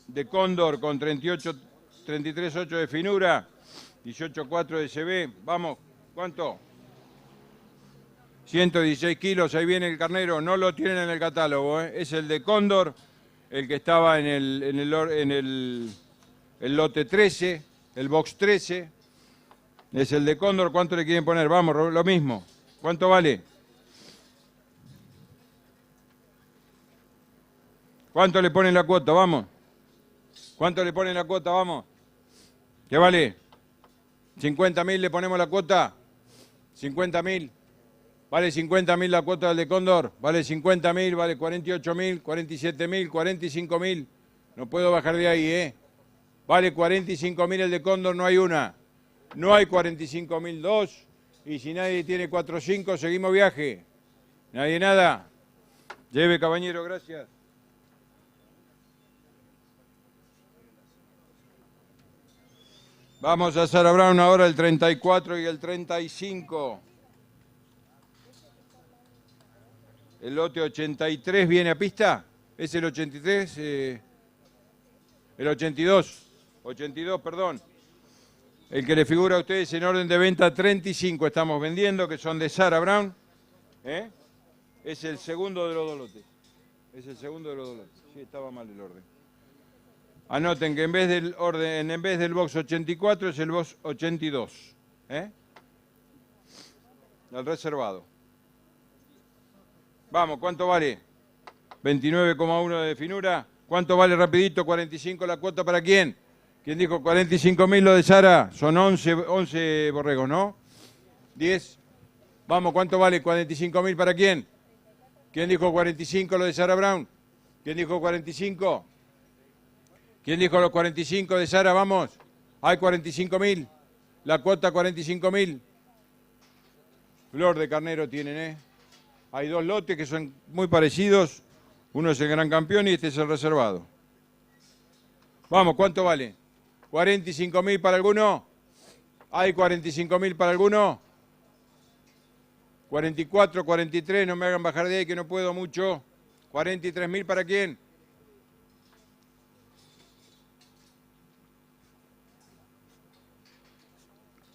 de Cóndor con 33.8 de finura, 18.4 de CB. Vamos, ¿cuánto? 116 kilos, ahí viene el carnero, no lo tienen en el catálogo, ¿eh? Es el de Cóndor, el que estaba en el lote 13, el box 13. Es el de Cóndor, ¿cuánto le quieren poner? Vamos, lo mismo. ¿Cuánto vale? ¿Cuánto le ponen la cuota? Vamos. ¿Cuánto le ponen la cuota? Vamos. ¿Qué vale? 50.000 le ponemos la cuota. 50.000. Vale 50.000 la cuota del de Cóndor. Vale 50.000, vale 48.000, 47.000, 45.000. No puedo bajar de ahí, ¿eh? Vale 45.000 el de Cóndor, no hay una. No hay 45.000 dos. Y si nadie tiene 4.5, seguimos viaje. Nadie nada. Lleve, caballero, gracias. Vamos a Sara Brown ahora el 34 y el 35. El lote 83 viene a pista. ¿Es el 83? El 82. 82, perdón. El que le figura a ustedes en orden de venta 35 estamos vendiendo, que son de Sara Brown. Es el segundo de los dos lotes. Es el segundo de los dos lotes. Sí, estaba mal el orden. Anoten que en vez del box 84 es el box 82. El reservado. Vamos, ¿cuánto vale? 29,1 de finura. ¿Cuánto vale rapidito? 45 la cuota, ¿para quién? ¿Quién dijo 45.000 lo de Sara? Son 11 borregos, ¿no? 10. Vamos, ¿cuánto vale? 45.000 ¿para quién? ¿Quién dijo 45 lo de Sara Brown? ¿Quién dijo 45? ¿Quién dijo los 45 de Sara? Vamos. Hay 45.000. La cuota 45.000. Flor de carnero tienen, ¿eh? Hay dos lotes que son muy parecidos. Uno es el gran campeón y este es el reservado. Vamos, ¿cuánto vale? 45.000 para alguno. ¿Hay 45.000 para alguno? 44, 43, no me hagan bajar de ahí que no puedo mucho. 43.000 para quién.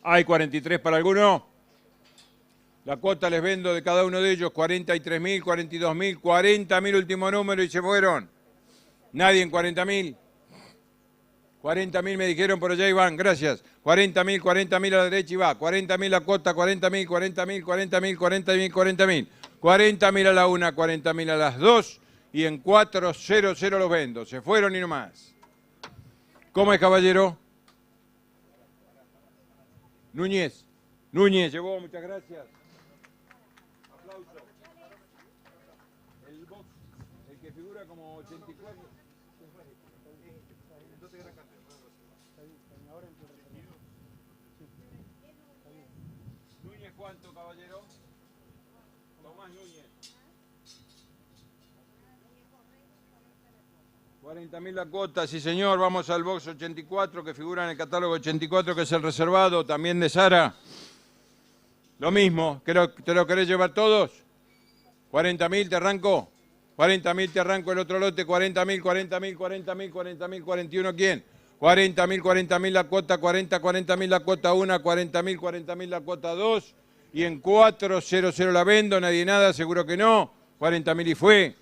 ¿Hay 43 para alguno? La cuota les vendo de cada uno de ellos 43.000, 42.000, 40.000 último número y se fueron. Nadie en 40.000. 40.000 me dijeron por allá y van, gracias. 40.000, 40.000 a la derecha y va. 40.000 la cuota, 40.000, 40.000, 40.000, 40.000, 40.000. 40.000 a la una, 40.000 a las dos y en 4.00 los vendo. Se fueron y no más. ¿Cómo es, caballero? Núñez. Núñez, llevó, muchas gracias. Aplauso. El box, el que figura como 84. ¿Núñez cuánto, caballero? Tomás Núñez. 40.000 la cuota, sí señor. Vamos al box 84 que figura en el catálogo 84, que es el reservado, también de Sara. Lo mismo, ¿te lo querés llevar todos? 40.000 te arranco. 40.000 te arranco el otro lote. 40.000, 40.000, 40.000, 40.000, 41, ¿quién? 40.000, 40.000 la cuota, 40.000 la cuota 1, 40.000, 40.000 la cuota 2. Y en 4.00 la vendo, nadie nada, seguro que no. 40.000 y fue.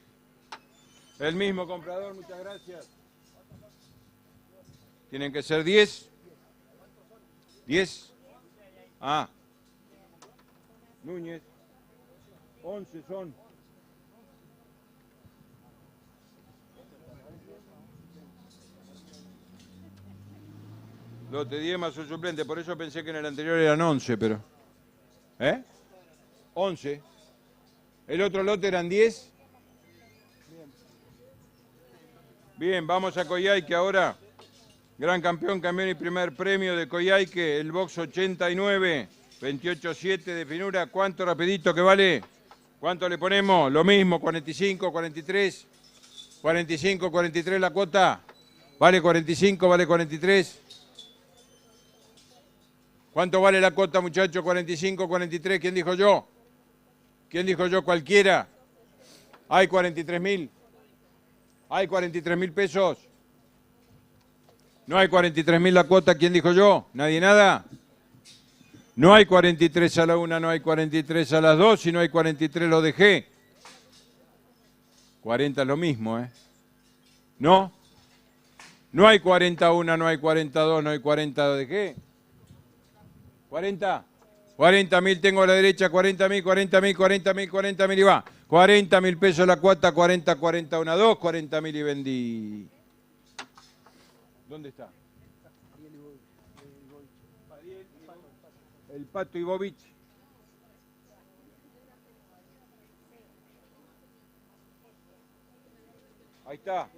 El mismo comprador, muchas gracias. Tienen que ser 10. 10. Ah. Núñez. 11 son. Lote 10 más un suplente, por eso pensé que en el anterior eran 11, pero... ¿Eh? 11. ¿El otro lote eran 10? Bien, vamos a Coyhaique ahora. Gran campeón, camión y primer premio de Coyhaique, el box 89, 28.7 de finura. ¿Cuánto rapidito que vale? ¿Cuánto le ponemos? Lo mismo, 45, 43. 45, 43 la cuota. Vale 45, vale 43. ¿Cuánto vale la cuota, muchachos? 45, 43. ¿Quién dijo yo? ¿Quién dijo yo? Cualquiera. Hay 43.000. Hay 43.000 pesos. No hay 43.000 la cuota. ¿Quién dijo yo? ¿Nadie nada? No hay 43 a la 1, no hay 43 a las 2. Si no hay 43 lo dejé. 40 es lo mismo, ¿eh? ¿No? No hay 41, no hay 42, no hay 40 lo dejé. 40. 40.000 tengo a la derecha, 40.000, 40.000, 40.000, 40.000 y va. 40.000 pesos la cuota, 40, 40, 1, 2, 40.000 y vendí. ¿Dónde está? El Pato Ibovich. Ahí está.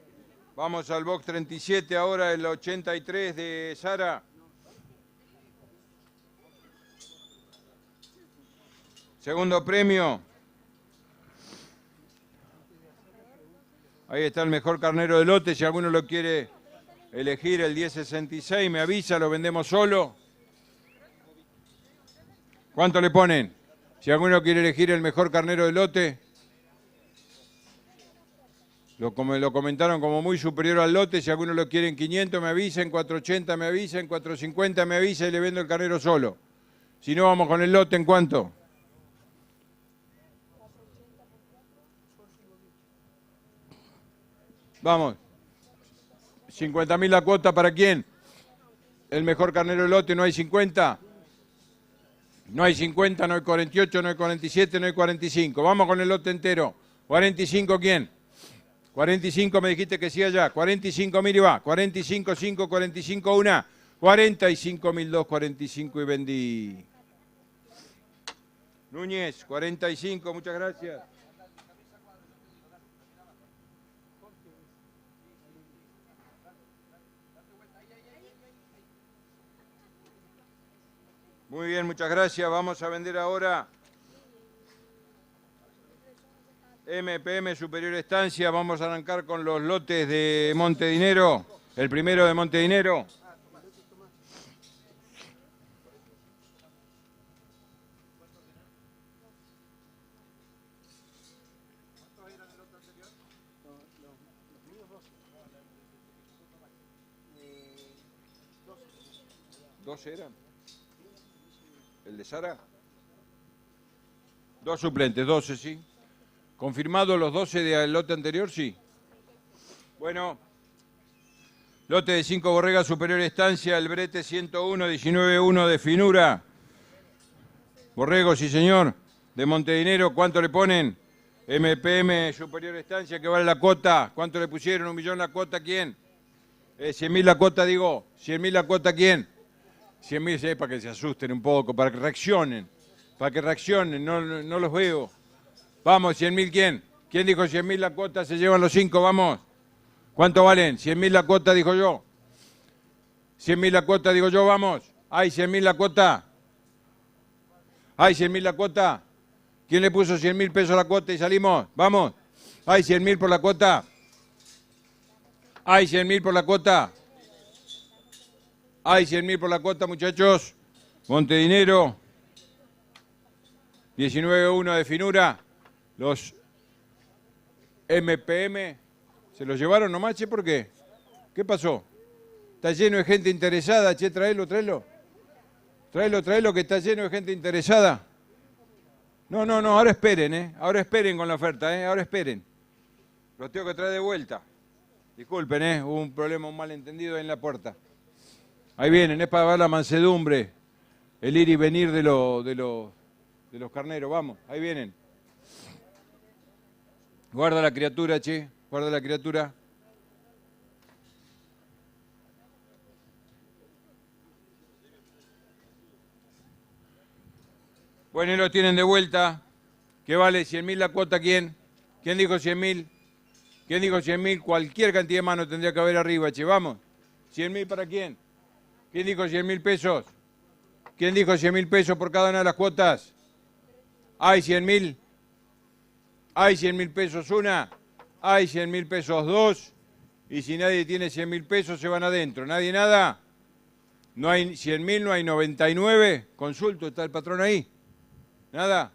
Vamos al box 37 ahora, el 83 de Sara. Segundo premio. Ahí está el mejor carnero de lote. Si alguno lo quiere elegir, el 1066, me avisa, lo vendemos solo. ¿Cuánto le ponen? Si alguno quiere elegir el mejor carnero de lote. Lo comentaron como muy superior al lote. Si alguno lo quiere en 500, me avisa. En 480 me avisa. En 450 me avisa y le vendo el carnero solo. Si no, vamos con el lote. ¿En cuánto? Vamos. 50.000 la cuota, ¿para quién? El mejor carnero de lote, ¿no hay 50? No hay 50, no hay 48, no hay 47, no hay 45. Vamos con el lote entero. 45, ¿quién? 45 me dijiste que sí allá. 45.000 y va. 45, 5, 45, 1. 45.000, 2, 45 y vendí. Núñez, 45, muchas gracias. Muy bien, muchas gracias. Vamos a vender ahora MPM Superior Estancia. Vamos a arrancar con los lotes de Montedinero. El primero de Montedinero. ¿12 eran? ¿El de Sara? 2 suplentes, 12, sí. ¿Confirmado los 12 del lote anterior? Sí. Bueno, lote de 5 borregas superior estancia, el brete 101, 19.1 de finura. Borrego, sí señor, de Montedinero, ¿cuánto le ponen? MPM superior estancia, que vale la cuota. ¿Cuánto le pusieron? ¿1 millón la cuota? ¿Quién? 100.000 la cuota, digo. 100.000 la cuota, ¿quién? 100.000, para que se asusten un poco, para que reaccionen, no los veo. Vamos, 100.000, ¿quién? ¿Quién dijo 100.000 la cuota? Se llevan los 5, vamos. ¿Cuánto valen? 100.000 la cuota, dijo yo. 100.000 la cuota, digo yo, vamos. ¿Hay 100.000 la cuota? ¿Hay 100.000 la cuota? ¿Quién le puso 100.000 pesos a la cuota y salimos? Vamos. ¿Hay 100.000 por la cuota? ¿Hay 100.000 por la cuota? ¿Hay 100.000 por la cuota, muchachos? Montedinero. 19.1 de finura. Los MPM se los llevaron nomás, che, ¿por qué? ¿Qué pasó? Está lleno de gente interesada, che, traelo. Traelo, que está lleno de gente interesada. No, ahora esperen, Ahora esperen con la oferta, Ahora esperen. Los tengo que traer de vuelta. Disculpen, hubo un problema, un malentendido ahí en la puerta. Ahí vienen, es para ver la mansedumbre, el ir y venir de los carneros, vamos, ahí vienen. Guarda la criatura, che, guarda la criatura. Bueno, y lo tienen de vuelta. ¿Qué vale? ¿100.000 la cuota? ¿Quién? ¿Quién dijo 100.000? ¿Quién dijo 100.000? Cualquier cantidad de manos tendría que haber arriba, che, vamos. ¿100.000 para quién? ¿Quién dijo 100.000 pesos? ¿Quién dijo 100.000 pesos por cada una de las cuotas? ¿Hay 100.000? ¿Hay 100.000 pesos una? ¿Hay 100.000 pesos dos? Y si nadie tiene 100.000 pesos, se van adentro. ¿Nadie nada? ¿No hay 100.000? ¿No hay 99? Consulto, ¿está el patrón ahí? ¿Nada?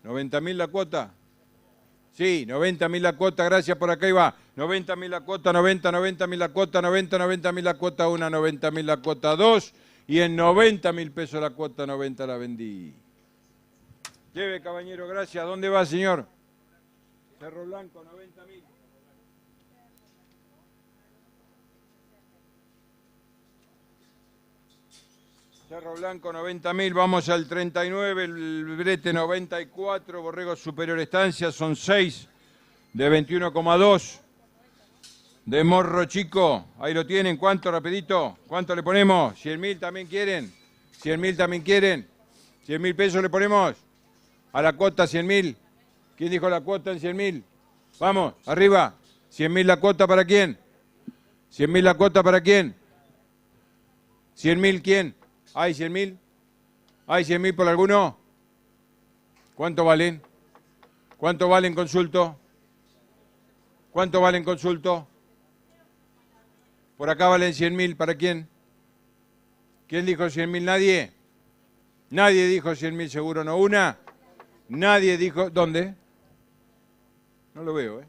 ¿90.000 la cuota? Sí, 90.000 la cuota, gracias, por acá iba. 90.000 la cuota, 90.000 la cuota, 90.000 la cuota, 90.000 la cuota, 2. Y en 90.000 pesos la cuota, 90 la vendí. Lleve, caballero, gracias. ¿Dónde va, señor? Cerro Blanco, 90.000. Cerro Blanco, 90.000, vamos al 39, el brete 94, Borrego Superior Estancia, son 6 de 21,2. De Morro Chico, ahí lo tienen, ¿cuánto, rapidito? ¿Cuánto le ponemos? ¿100.000 también quieren? ¿100.000 también quieren? ¿100.000 pesos le ponemos? A la cuota 100.000. ¿Quién dijo la cuota en 100.000? Vamos, arriba. ¿100.000 la cuota para quién? ¿100.000 la cuota para quién? ¿100.000 quién? ¿Hay 100.000? ¿Hay 100.000 por alguno? ¿Cuánto valen? ¿Cuánto valen consulto? ¿Cuánto valen consulto? Por acá valen 100.000, ¿para quién? ¿Quién dijo 100.000? ¿Nadie? Nadie dijo 100.000, seguro no. ¿Una? Nadie dijo... ¿Dónde? No lo veo,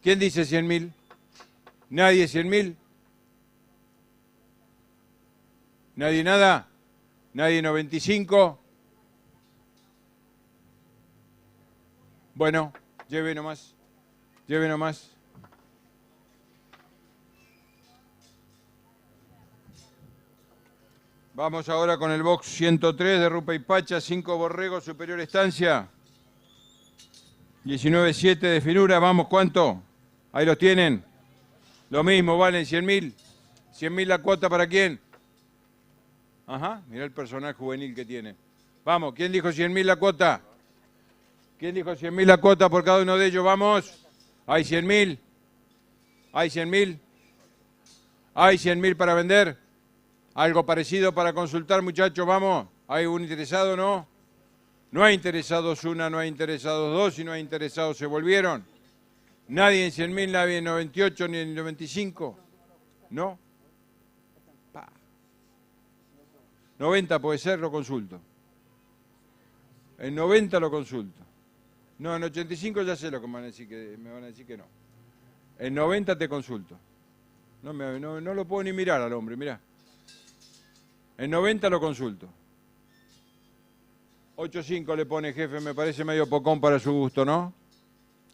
¿Quién dice 100.000? ¿Nadie 100.000? ¿Nadie nada? ¿Nadie 95? Bueno, lleve nomás. Lleve nomás. Vamos ahora con el box 103 de Rupa y Pacha, 5 Borrego Superior Estancia. 19.7 de finura, vamos, ¿cuánto? Ahí los tienen. Lo mismo, valen 100.000. 100.000 la cuota, ¿para quién? Ajá, mirá el personal juvenil que tiene. Vamos, ¿quién dijo 100.000 la cuota? ¿Quién dijo 100.000 la cuota por cada uno de ellos? Vamos. ¿Hay 100.000? ¿Hay 100.000? ¿Hay 100.000 para vender? ¿Algo parecido para consultar, muchachos? Vamos. ¿Hay un interesado, no? No hay interesados una, no hay interesados dos, y no hay interesados se volvieron. Nadie en 100.000, nadie en 98, ni en 95. ¿No? 90 puede ser, lo consulto. En 90 lo consulto. No, en 85 ya sé lo que me van a decir que no. En 90 te consulto. No lo puedo ni mirar al hombre, mirá. En 90 lo consulto. 85 le pone, jefe, me parece medio pocón para su gusto, ¿no?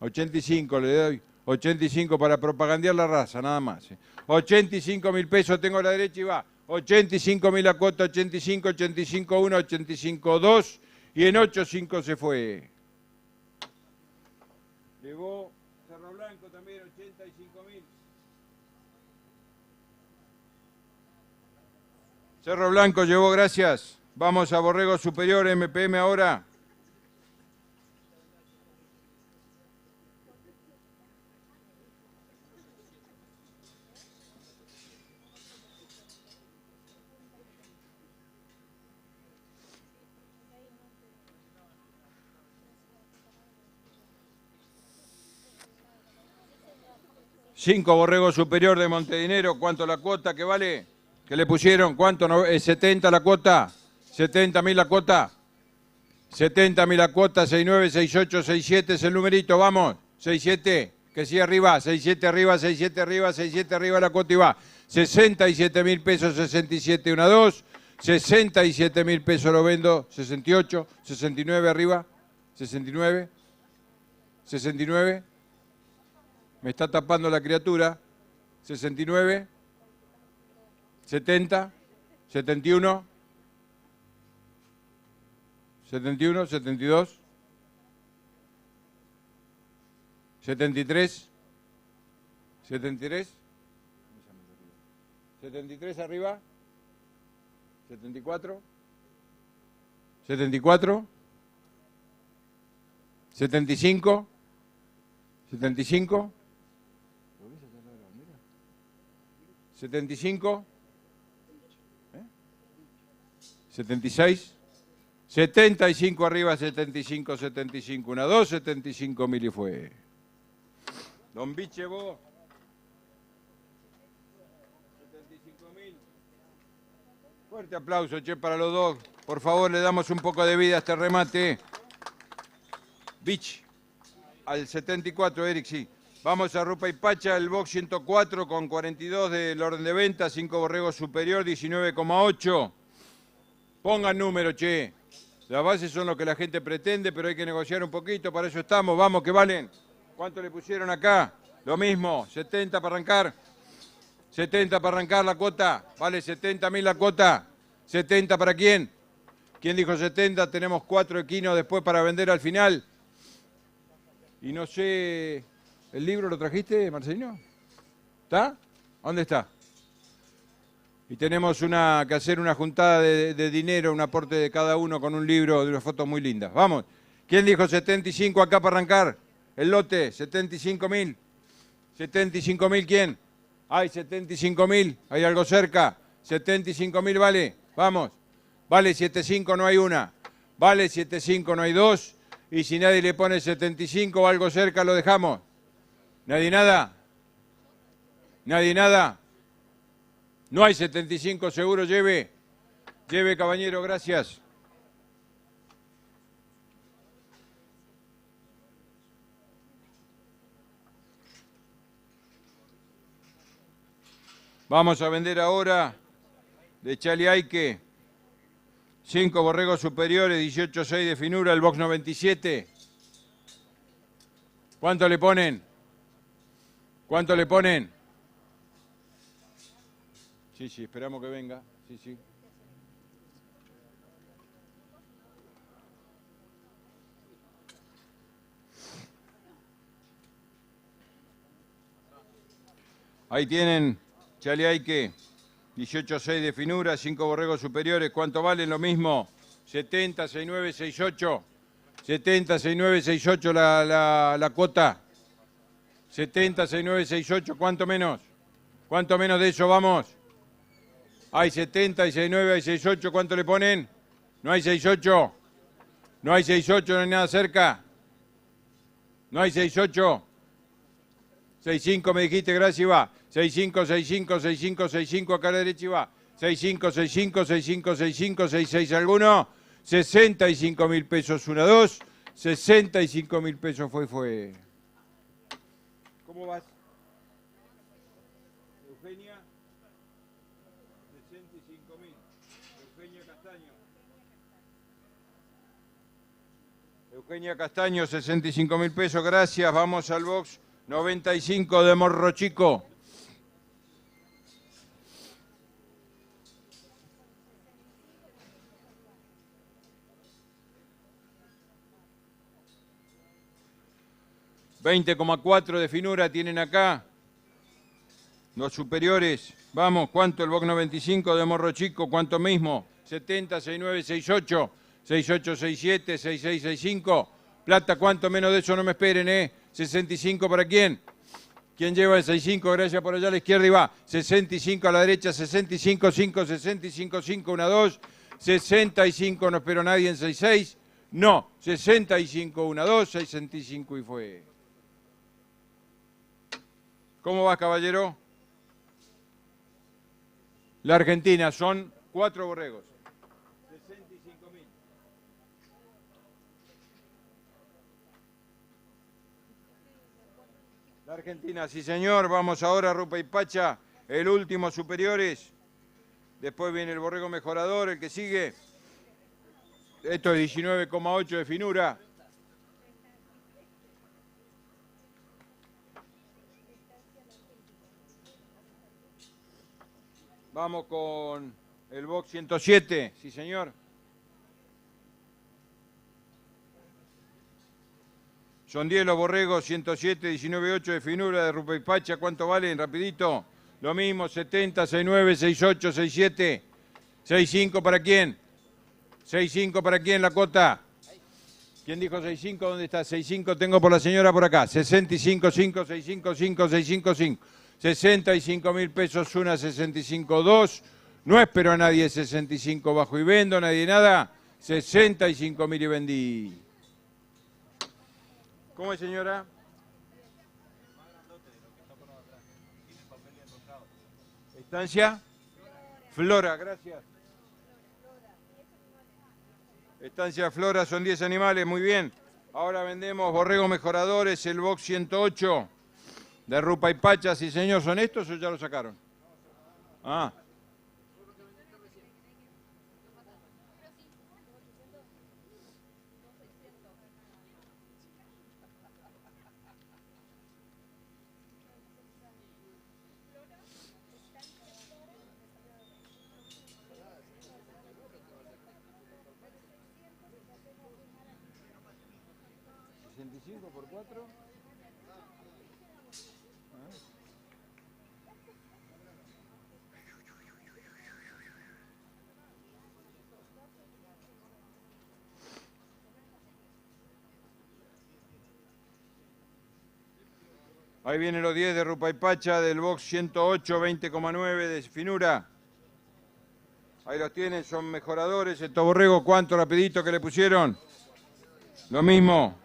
85 le doy. 85 para propagandear la raza, nada más. 85.000 pesos tengo a la derecha y va. 85.000 la cuota, 85, 85.1, 85.2 y en 8.5 se fue. Llegó Cerro Blanco también, 85.000. Cerro Blanco llegó, gracias. Vamos a Borrego Superior, MPM ahora. 5 Borrego Superior de Montedinero, ¿cuánto la cuota que vale? ¿Qué le pusieron? ¿Cuánto? No, 70 la cuota. 70.000 la cuota. 70.000 la cuota, 69, 68, 67 es el numerito, vamos. 67, que sí arriba, 67 arriba, 67 arriba, 67 arriba la cuota y va. 67.000 pesos, 67, 1, 2. 67.000 pesos lo vendo, 68, 69 arriba, 69, 69. Me está tapando la criatura. 69, 70, 71, 71, 72, 73, 73, 73 arriba, 74, 74, 75, 75, 75, 76, 75 arriba, 75, 75, 1, 2, 75.000 y fue. Don Biche, vos. 75.000. Fuerte aplauso, che, para los dos. Por favor, le damos un poco de vida a este remate. Bich, al 74, Eric, sí. Vamos a Rupa y Pacha, el box 104 con 42 del orden de venta, 5 Borrego Superior, 19,8. Pongan número, che. Las bases son lo que la gente pretende, pero hay que negociar un poquito, para eso estamos. Vamos, que valen. ¿Cuánto le pusieron acá? Lo mismo, 70 para arrancar. 70 para arrancar la cuota. Vale 70.000 la cuota. 70 para quién. ¿Quién dijo 70? Tenemos 4 equinos después para vender al final. Y no sé, ¿el libro lo trajiste, Marcelino? ¿Está? ¿Dónde está? Y tenemos que hacer una juntada de dinero, un aporte de cada uno con un libro de unas fotos muy lindas. Vamos. ¿Quién dijo 75 acá para arrancar? El lote, 75.000. 75.000, ¿quién? Hay 75.000, hay algo cerca. 75.000 vale, vamos. Vale 75, no hay una. Vale 75, no hay dos. Y si nadie le pone 75 o algo cerca, lo dejamos. ¿Nadie nada? ¿Nadie nada? No hay 75 seguro, lleve. Lleve, caballero, gracias. Vamos a vender ahora de Chaliaique 5 Borregos Superiores, 18,6 de finura, el box 97. ¿Cuánto le ponen? ¿Cuánto le ponen? Sí, sí, esperamos que venga. Sí, sí. Ahí tienen Chaliaique, 18,6 de finura, 5 Borregos Superiores. ¿Cuánto valen? Lo mismo. 70, 69, 68. 70, 69, 68 la cuota. 70, 69, 68. ¿Cuánto menos? ¿Cuánto menos de eso vamos? Hay 70, hay 69, hay 68. ¿Cuánto le ponen? No hay 68. No hay 68, no hay nada cerca. No hay 68. 65 me dijiste, gracias, Iba. 65, 65, 65, 65, acá a la derecha Iba. 65, 65, 65, 65, 66, ¿alguno? 65.000 pesos, 1, 2. 65.000 pesos fue. ¿Cómo vas? Eugenia. 65.000. Eugenia Castaño. Eugenia Castaño, 65.000 pesos, gracias. Vamos al box 95 de Morro Chico. $20,4 de finura tienen acá. Los superiores. Vamos, ¿cuánto el box 95 de Morro Chico? ¿Cuánto mismo? 70, 69, 68, 68, 67, 66, 65. Plata, ¿cuánto menos de eso? No me esperen, ¿eh? 65 para quién. ¿Quién lleva el 65? Gracias, por allá a la izquierda y va. 65 a la derecha, 65, 5, 65, 5, 1, 2. 65, no espero a nadie en 66. No, 65, 1, 2, 65 y fue. ¿Cómo vas, caballero? La Argentina son 4 borregos. 65.000. La Argentina, sí señor. Vamos ahora a Rupa y Pacha, el último superiores. Después viene el borrego mejorador, el que sigue. Esto es 19,8 de finura. Vamos con el box 107, sí señor. Son 10 los borregos, 107, 19,8 de finura de Rupa y Pacha. ¿Cuánto valen? Rapidito. Lo mismo, 70, 69, 68, 67. 65 para quién? 65 para quién, la cota. ¿Quién dijo 65? ¿Dónde está? 65 tengo por la señora por acá. 65, 5, 65, 5, 65, 5. 65.000 pesos, una 65.2. No espero a nadie 65 bajo y vendo, nadie nada. 65.000 y vendí. ¿Cómo es, señora? Estancia Flora, gracias. Estancia Flora, son 10 animales, muy bien. Ahora vendemos borregos mejoradores, el box 108 de Rupa y Pacha. Sí, señor, ¿son estos o ya lo sacaron? Ah. ¿65 por 4? Ahí vienen los 10 de Rupa y Pacha del box 108, 20,9 de finura. Ahí los tienen, son mejoradores. Estos borregos, ¿cuánto rapidito que le pusieron? Lo mismo.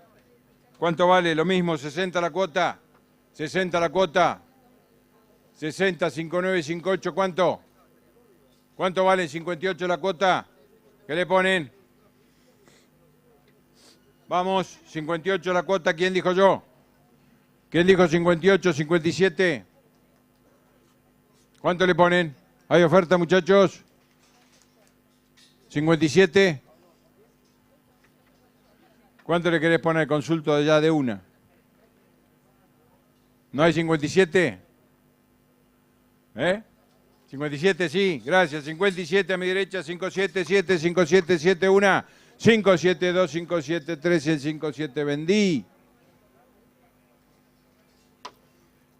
¿Cuánto vale? Lo mismo, 60 la cuota. 60 la cuota. 60, 59, 58, ¿cuánto? ¿Cuánto vale 58 la cuota? ¿Qué le ponen? Vamos, 58 la cuota, ¿quién dijo yo? ¿Quién dijo 58, 57? ¿Cuánto le ponen? ¿Hay oferta, muchachos? 57. ¿Cuánto le querés poner? Consulto ya de una. ¿No hay 57? ¿Eh? 57, sí, gracias. 57 a mi derecha, 577, 577, 1, 572, 573, el 57 vendí.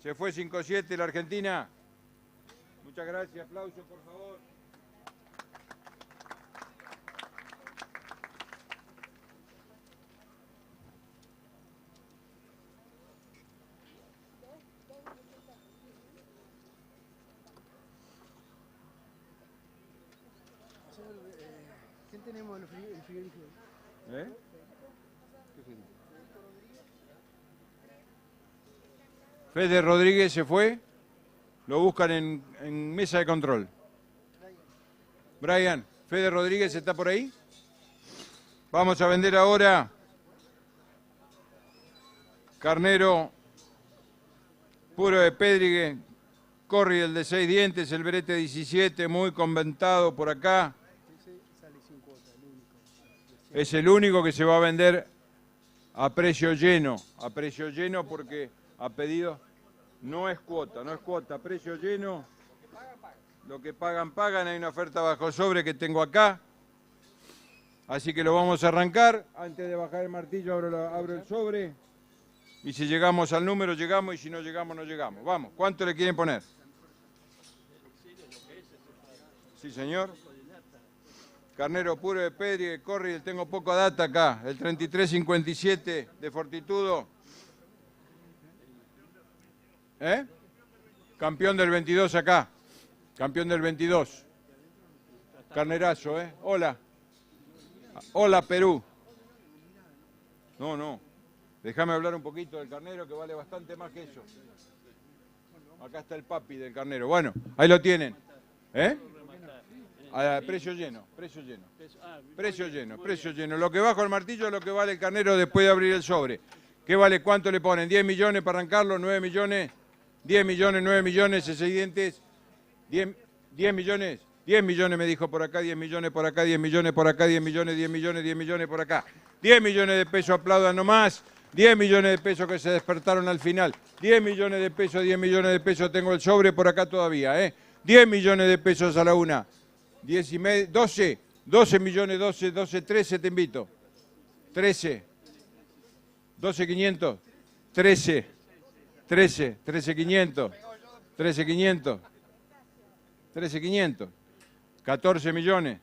Se fue 5-7 la Argentina. Muchas gracias. Aplausos, por favor. ¿Quién tenemos el frigorífico? ¿Eh? Fede Rodríguez se fue. Lo buscan en mesa de control. Brian, Fede Rodríguez está por ahí. Vamos a vender ahora carnero puro de Pedrigue, Corri el de 6 dientes, el Berete 17, muy conventado por acá. Es el único que se va a vender a precio lleno porque a pedido no es cuota, a precio lleno. Lo que pagan, pagan. Hay una oferta bajo sobre que tengo acá. Así que lo vamos a arrancar. Antes de bajar el martillo abro el sobre. Y si llegamos al número, llegamos. Y si no llegamos, no llegamos. Vamos, ¿cuánto le quieren poner? Sí, señor. Carnero puro de Pedri, Corri, tengo poca data acá. El 3357 de Fortitudo. ¿Eh? Campeón del 22 acá. Campeón del 22. Carnerazo, ¿eh? Hola. Hola, Perú. No. Déjame hablar un poquito del carnero que vale bastante más que eso. Acá está el papi del carnero. Bueno, ahí lo tienen. ¿Eh? Precio lleno, precio lleno. Precio lleno, precio lleno. Lo que bajo el martillo es lo que vale el carnero después de abrir el sobre. ¿Qué vale? ¿Cuánto le ponen? ¿10 millones para arrancarlo? ¿9 millones? 10 millones, 9 millones, excedentes. 10 millones. 10 millones me dijo por acá, 10 millones por acá, 10 millones por acá, 10 millones, 10 millones, 10 millones por acá. 10 millones de pesos, aplaudan nomás. 10 millones de pesos que se despertaron al final. 10 millones de pesos, 10 millones de pesos. Tengo el sobre por acá todavía, ¿eh? 10 millones de pesos a la una. 10 y medio, 12. 12 millones, 12, 12, 13 te invito. 13. 12, 500. 13. 13, 13, 500. 13, 500. 13, 500. 14 millones.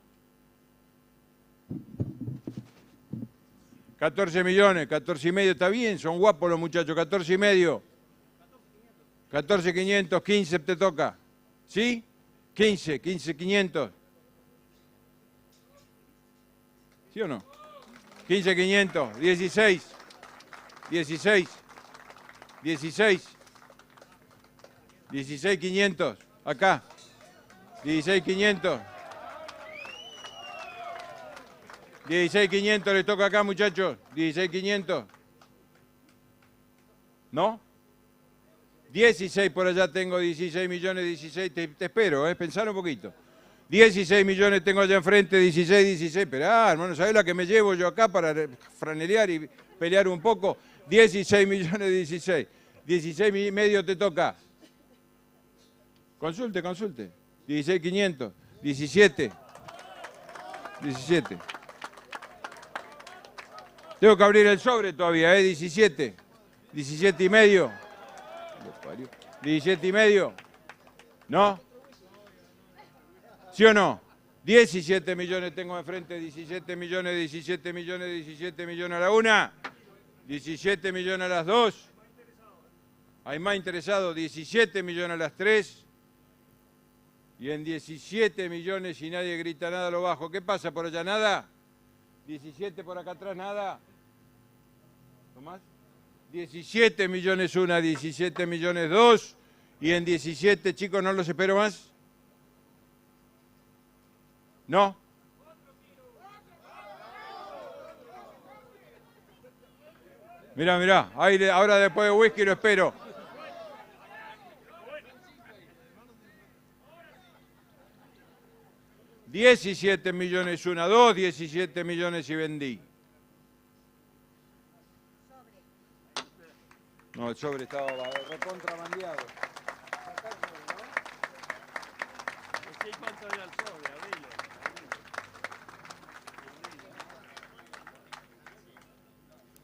14 millones, 14 y medio, está bien, son guapos los muchachos, 14 y medio. 14, 500, 15 te toca. ¿Sí? 15, 15, 500. ¿Sí o no? 15, 500, 16. 16. 16. 16, 500. Acá. 16, 500. 16.500 le toca acá, muchachos. 16.500. ¿No? 16 por allá tengo, 16 millones, 16. Te espero, pensar un poquito. 16 millones tengo allá enfrente, 16, 16. Esperá, hermano, ¿sabés la que me llevo yo acá para franelear y pelear un poco? 16 millones, 16. 16 y medio te toca. Consulte, consulte. 16.500. 17. 17. Tengo que abrir el sobre todavía, 17. 17 y medio. 17 y medio. ¿No? ¿Sí o no? 17 millones tengo enfrente, 17 millones, 17 millones, 17 millones a la una. 17 millones a las dos. Hay más interesados, 17 millones a las tres. Y en 17 millones, si nadie grita nada, lo bajo. ¿Qué pasa por allá? ¿Nada? 17 por acá atrás, nada. ¿Tomás? 17 millones una, 17 millones dos. Y en 17, chicos, ¿no los espero más? ¿No? Mirá, mirá, ahora después de whisky lo espero. $17 millones una, dos, 17 millones y vendí. No, el sobre estaba recontrabandeado.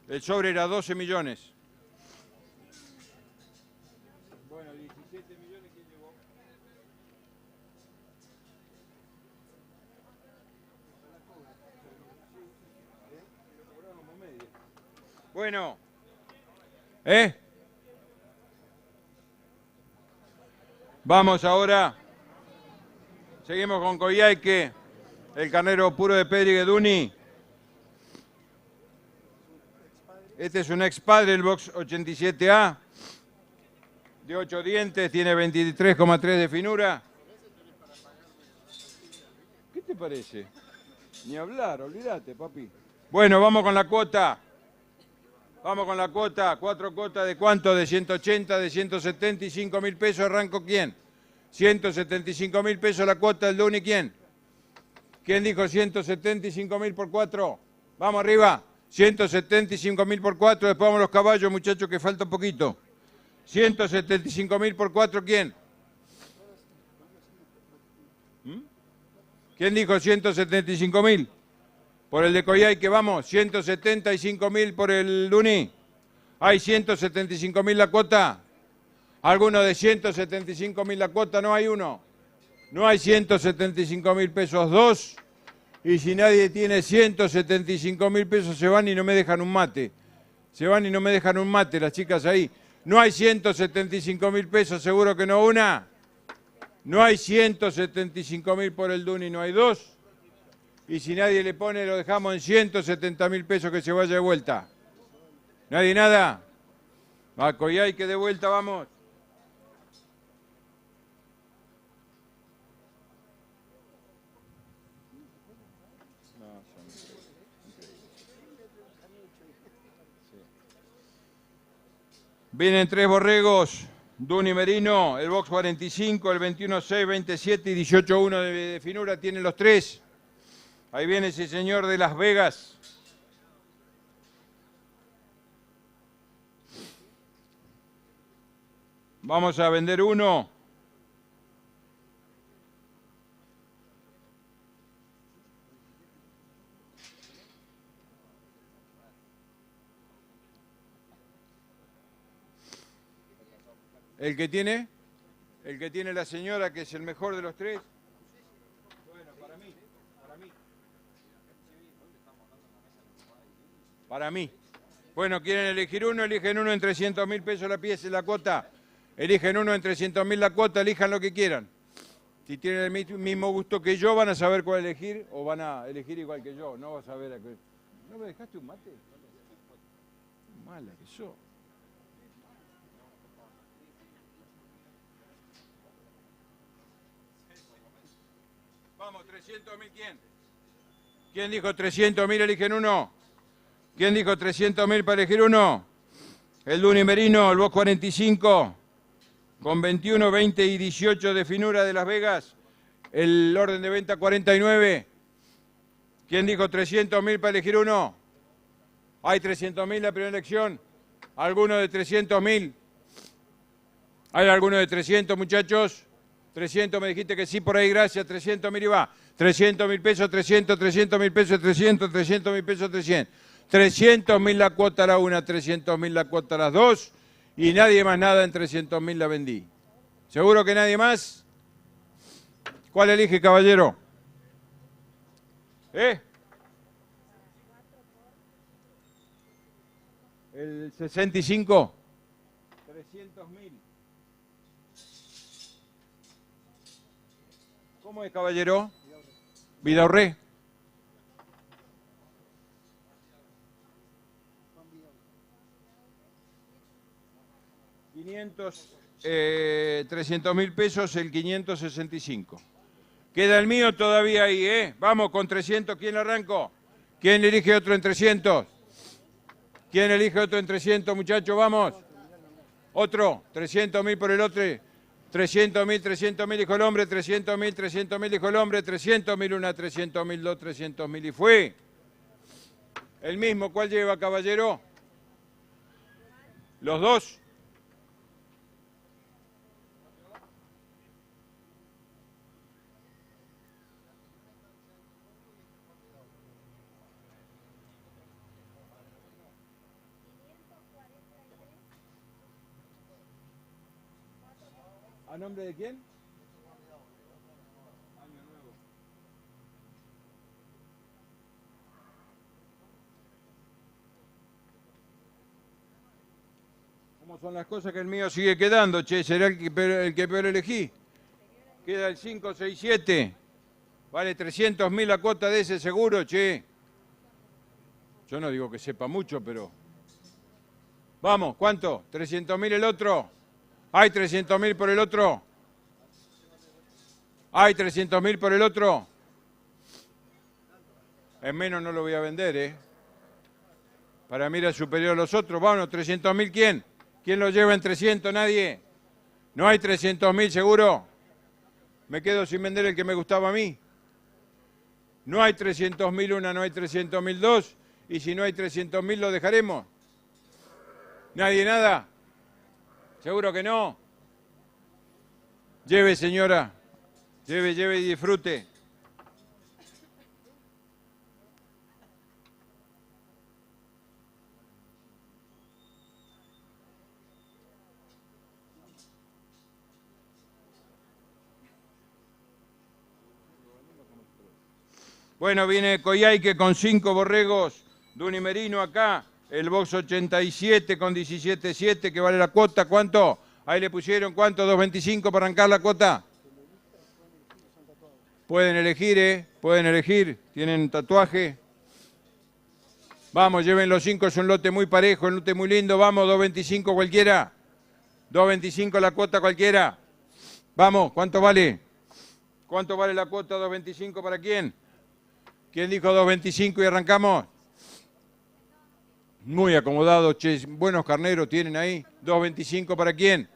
El sobre era 12 millones. Bueno, 17 millones, ¿quién llevó? Bueno, vamos ahora, seguimos con Coyhaique, el carnero puro de Pedri Gueduni. Este es un ex padre, el box 87A, de 8 dientes, tiene 23,3 de finura. ¿Qué te parece? Ni hablar, olvídate, papi. Bueno, vamos con la cuota. Vamos con la cuota, 4 cuotas de cuánto, de 180, de 175 mil pesos, arranco quién. 175 mil pesos la cuota del Duni, ¿quién? ¿Quién dijo 175 mil por 4? Vamos arriba, 175 mil por 4, después vamos a los caballos, muchachos, que falta un poquito. 175 mil por 4, ¿quién? ¿Quién dijo 175 mil? Por el de Coyhaique, vamos, 175 mil por el Duni. ¿Hay 175 mil la cuota? ¿Alguno de 175 mil la cuota? No hay uno. No hay 175 mil pesos, dos. Y si nadie tiene 175 mil pesos, se van y no me dejan un mate. Se van y no me dejan un mate las chicas ahí. No hay 175 mil pesos, seguro que no una. No hay 175 mil por el Duni, no hay dos. Y si nadie le pone, lo dejamos en 170 mil pesos que se vaya de vuelta. ¿Nadie nada? A Coyhaique de vuelta, vamos. Vienen 3 borregos, Duni Merino, el box 45, el 21-6, 27 y 18-1 de finura, tienen los 3. Ahí viene ese señor de Las Vegas. Vamos a vender uno. ¿El que tiene? ¿El que tiene la señora, que es el mejor de los 3? Bueno, para mí. Bueno, ¿quieren elegir uno? Eligen uno en 300.000 pesos la pieza, la cuota. Eligen uno en 300.000 la cuota, elijan lo que quieran. Si tienen el mismo gusto que yo, van a saber cuál elegir o van a elegir igual que yo. No vas a ver. ¿No me dejaste un mate? Mala que sos. Vamos, 300.000, ¿quién? ¿Quién dijo 300.000? Eligen uno. ¿Quién dijo 300.000 para elegir uno? El Duni Merino, el box 45, con 21, 20 y 18 de finura de Las Vegas. El orden de venta 49. ¿Quién dijo 300.000 para elegir uno? Hay 300.000 la primera elección. ¿Alguno de 300.000? ¿Hay alguno de 300, muchachos? 300, me dijiste que sí, por ahí, gracias. 300.000 y va. 300.000 pesos, 300, 300.000 pesos, 300, 300.000 pesos, 300. 300.000 la cuota a la una, 300.000 la cuota a las dos. Y nadie más nada, en 300.000 la vendí. ¿Seguro que nadie más? ¿Cuál elige, caballero? ¿El 65? 300.000. ¿Cómo es, caballero? Vidaurre. $300.000 pesos, el 565. Queda el mío todavía ahí, ¿eh? Vamos, con 300, ¿quién arrancó? ¿Quién elige otro en 300? ¿Quién elige otro en 300, muchachos? Vamos. Otro, 300.000 por el otro. 300.000, 300.000 dijo el hombre, 300.000, 300.000 dijo el hombre, 300.000 una, 300.000 dos, 300.000 y fue. El mismo, ¿cuál lleva, caballero? ¿Los dos? ¿A nombre de quién? Año Nuevo. ¿Cómo son las cosas que el mío sigue quedando, che? ¿Será el que peor elegí? Queda el 5, 6, 7. Vale 300.000 la cuota de ese seguro, che. Yo no digo que sepa mucho, pero... Vamos, ¿cuánto? ¿300.000 el otro? ¿Hay 300.000 por el otro? ¿Hay 300.000 por el otro? En menos no lo voy a vender, ¿eh? Para mí era superior a los otros. Bueno, 300.000, ¿quién? ¿Quién lo lleva en 300? Nadie. ¿No hay 300.000 seguro? Me quedo sin vender el que me gustaba a mí. No hay 300.000 una, no hay 300.000 dos. Y si no hay 300.000 lo dejaremos. ¿Nadie nada? ¿Seguro que no? Lleve, señora. Lleve, lleve y disfrute. Bueno, viene Coyhaique con 5 borregos. Duni Merino acá. El box 87 con 17.7 que vale la cuota. ¿Cuánto? Ahí le pusieron, ¿cuánto? 2.25 para arrancar la cuota. Pueden elegir, ¿eh? Pueden elegir. Tienen tatuaje. Vamos, lleven los 5. Es un lote muy parejo, un lote muy lindo. Vamos, 2.25 cualquiera. 2.25 la cuota cualquiera. Vamos, ¿cuánto vale? ¿Cuánto vale la cuota 2.25 para quién? ¿Quién dijo 2.25 y arrancamos? Muy acomodado, che, buenos carneros tienen ahí. 2.25 ¿para quién?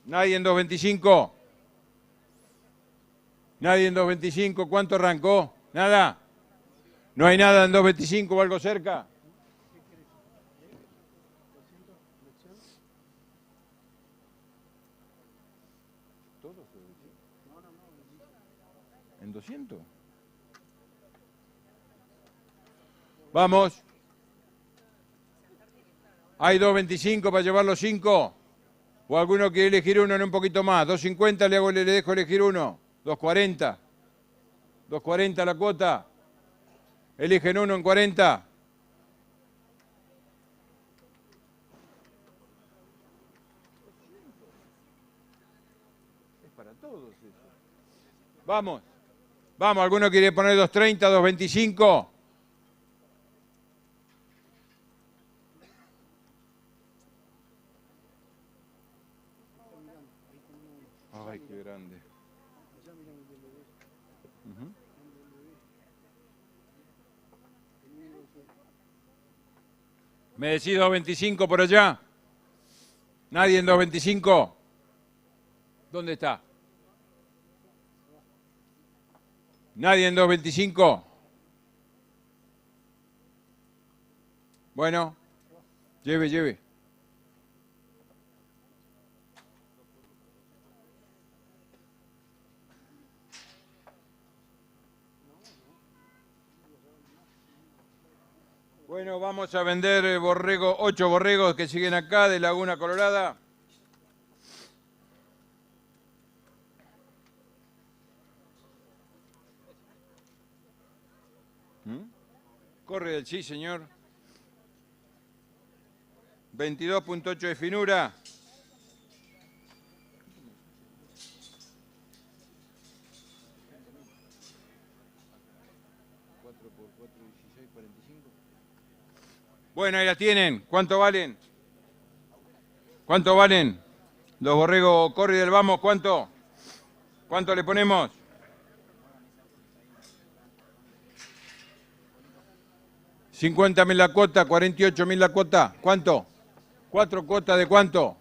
¿Nadie en 2.25? ¿Nadie en 2.25? ¿Cuánto arrancó? ¿Nada? ¿No hay nada en 2.25 o algo cerca? ¿En 200? Vamos. ¿Hay 2.25 para llevar los 5? ¿O alguno quiere elegir uno en un poquito más? 2.50 le dejo elegir uno. 2.40. 2.40 la cuota. Eligen uno en 40. Es para todos eso. Vamos. Vamos, ¿alguno quiere poner 2.30, 2.25? Ay, qué grande. Ujú. ¿Me decís 2.25 por allá? ¿Nadie en 2.25? ¿Dónde está? ¿Nadie en 2.25? Bueno, lleve. Bueno, vamos a vender 8 borregos que siguen acá de Laguna Colorada. Corre del sí, señor. 22.8 de finura. Bueno, ahí la tienen. ¿Cuánto valen? ¿Cuánto valen? Los borregos corre del vamos, ¿cuánto? ¿Cuánto le ponemos? $50.000 la cuota, 48.000 la cuota. ¿Cuánto? ¿4 cuotas de cuánto?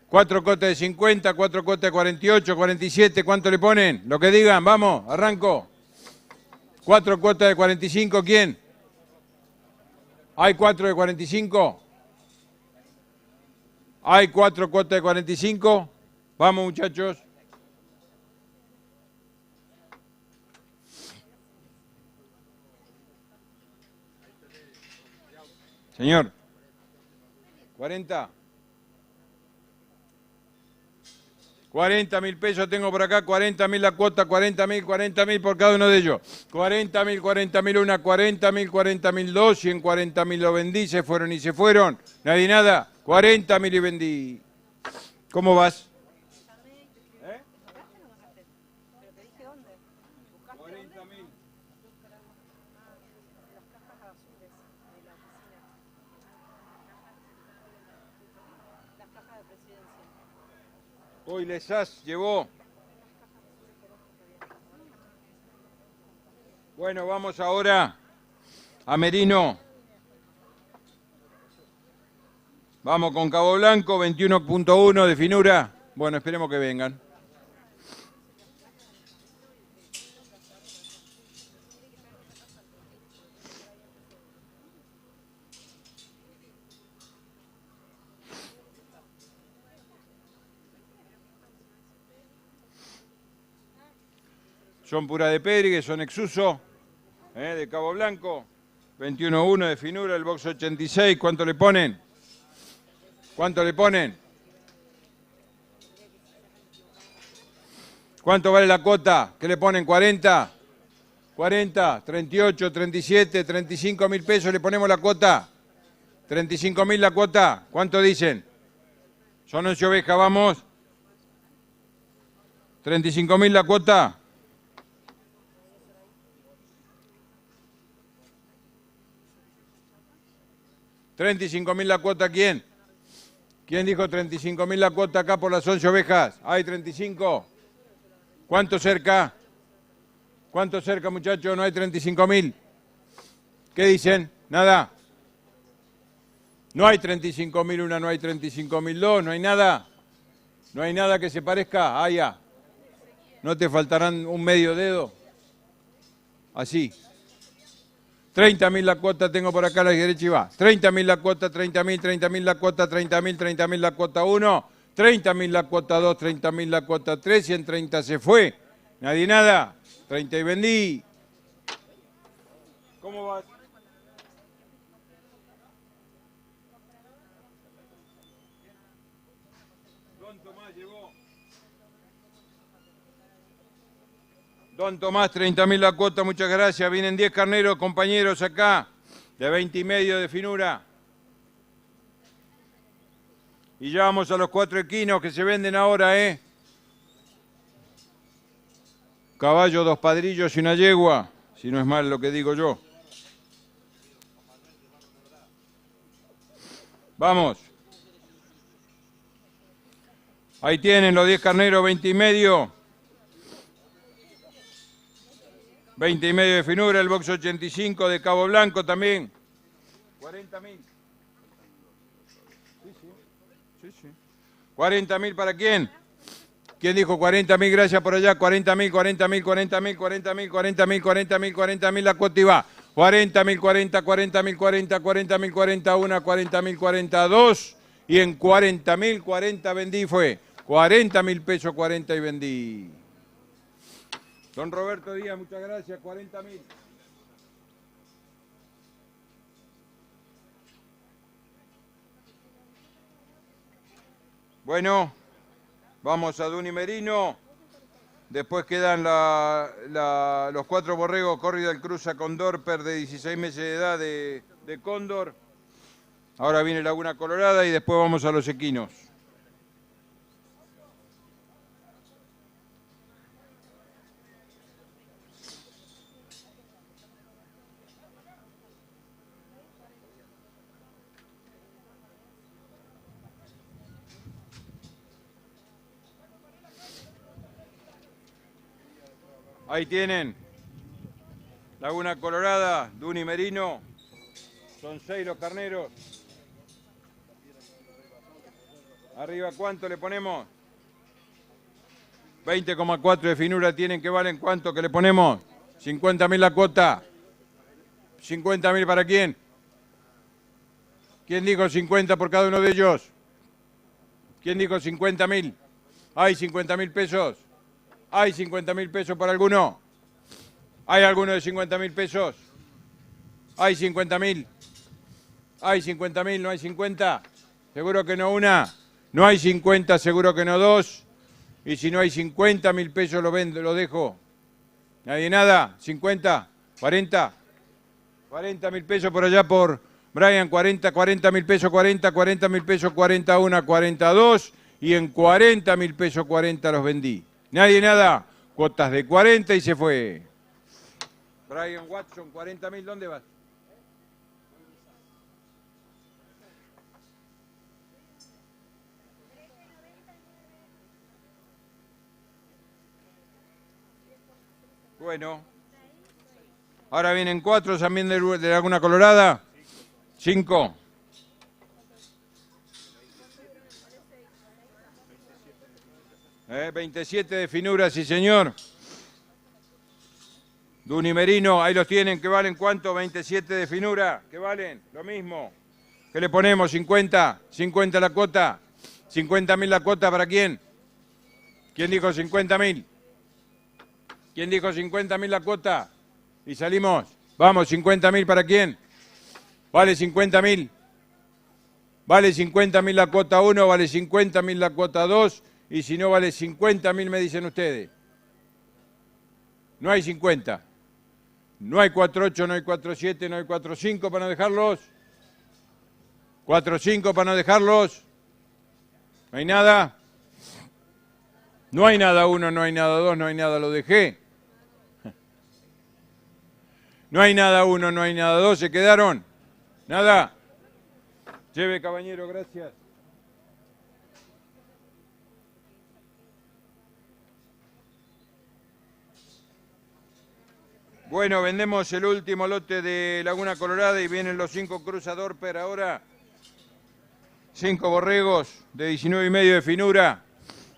4 cuotas de 50, 4 cuotas de 48, 47. ¿Cuánto le ponen? Lo que digan, vamos, arranco. 4 cuotas de 45, ¿quién? ¿Hay 4 de 45? ¿Hay 4 cuotas de 45? Vamos, muchachos. Señor, 40. 40.000 pesos tengo por acá, 40.000 la cuota, 40.000 por cada uno de ellos. 40.000 una, 40.000 dos, 140.000 lo vendí, se fueron y se fueron. Nadie nada, 40.000 y vendí. ¿Cómo vas? Hoy Lesás llevó. Bueno, vamos ahora a Merino. Vamos con Cabo Blanco, 21.1 de finura. Bueno, esperemos que vengan. Son pura de Périguez, son exuso, de Cabo Blanco, 21.1 de finura, el box 86, ¿cuánto le ponen? ¿Cuánto le ponen? ¿Cuánto vale la cuota? ¿Qué le ponen? ¿40? 40, 38, 37, 35.000 pesos le ponemos la cuota. 35.000 la cuota, ¿cuánto dicen? Son 11 ovejas, vamos. 35.000 la cuota. 35.000 la cuota, ¿quién? ¿Quién dijo 35.000 la cuota acá por las 11 ovejas? ¿Hay 35? ¿Cuánto cerca? ¿Cuánto cerca, muchachos? ¿No hay 35.000? ¿Qué dicen? Nada. No hay 35.001, no hay 35.002, no hay nada. No hay nada que se parezca. Ah, ya. ¿No te faltarán un medio dedo? Así. 30.000 la cuota tengo por acá a la derecha y va. 30.000 la cuota, 30.000, 30.000 la cuota, 30.000, 30.000 la cuota 1, 30.000 la cuota 2, 30.000 la cuota 3 y en 30 se fue. Nadie nada. 30 y vendí. ¿Cómo vas? Don Tomás llegó. Don Tomás, 30.000 la cuota, muchas gracias. Vienen 10 carneros, compañeros, acá, de 20 y medio de finura. Y ya vamos a los 4 equinos que se venden ahora, ¿eh? Caballo, 2 padrillos y una yegua, si no es mal lo que digo yo. Vamos. Ahí tienen los 10 carneros, 20 y medio. 20 y medio de finura, el box 85 de Cabo Blanco también. 40.000. Sí. 40.000 para quién? ¿Quién dijo 40.000? Gracias por allá. 40.000, 40.000, 40.000, 40.000, 40.000, 40.000, 40.000 la cuota y va. 40.000, 40, 40.000, 40, 40.000, 41, 40.000, 42. Y en 40.000, 40 vendí fue. 40.000 pesos, 40 y vendí. Don Roberto Díaz, muchas gracias, 40.000. Bueno, vamos a Duni Merino. Después quedan los 4 borregos corrida del Cruz a Condorper de 16 meses de edad de Cóndor. Ahora viene Laguna Colorada y después vamos a los equinos. Ahí tienen, Laguna Colorada, Duni Merino, son 6 los carneros. Arriba, ¿cuánto le ponemos? 20,4 de finura tienen, que valen cuánto que le ponemos. 50.000 la cuota. 50.000 para quién. ¿Quién dijo 50 por cada uno de ellos? ¿Quién dijo 50.000? Hay 50.000 pesos. ¿Hay 50.000 pesos para alguno? ¿Hay alguno de 50.000 pesos? ¿Hay 50.000? ¿Hay 50.000? ¿No hay 50? Seguro que no una. No hay 50, seguro que no 2. Y si no hay 50.000 pesos lo vendo, lo dejo. ¿Nadie nada? ¿50? ¿40? 40.000 pesos por allá por Brian, 40.000 pesos, 40.000 pesos, 41, 42. Y en 40.000 pesos, 40 los vendí. Nadie nada, cuotas de 40 y se fue. Brian Watson, 40.000, ¿dónde vas? Bueno. Ahora vienen 4 también de Laguna Colorada. 5. ¿Eh? 27 de finura, sí señor. Duni Merino, ahí los tienen, que valen ¿cuánto? 27 de finura, que valen lo mismo. ¿Qué le ponemos? 50, 50 la cuota. 50.000 la cuota, ¿para quién? ¿Quién dijo 50.000? ¿Quién dijo 50.000 la cuota? Y salimos. Vamos, 50.000 ¿para quién? Vale 50.000. Vale 50.000 la cuota 1, vale 50.000 la cuota 2. Y si no vale 50.000 me dicen ustedes. No hay 50. No hay 4.8, no hay 4.7, no hay 4.5 para no dejarlos. 4.5 para no dejarlos. ¿No hay nada? No hay nada 1, no hay nada 2, no hay nada, lo dejé. No hay nada 1, no hay nada 2, ¿se quedaron? Nada. Lleve, caballero, gracias. Bueno, vendemos el último lote de Laguna Colorada y vienen los 5 cruzador ahora. 5 borregos de 19,5 de finura.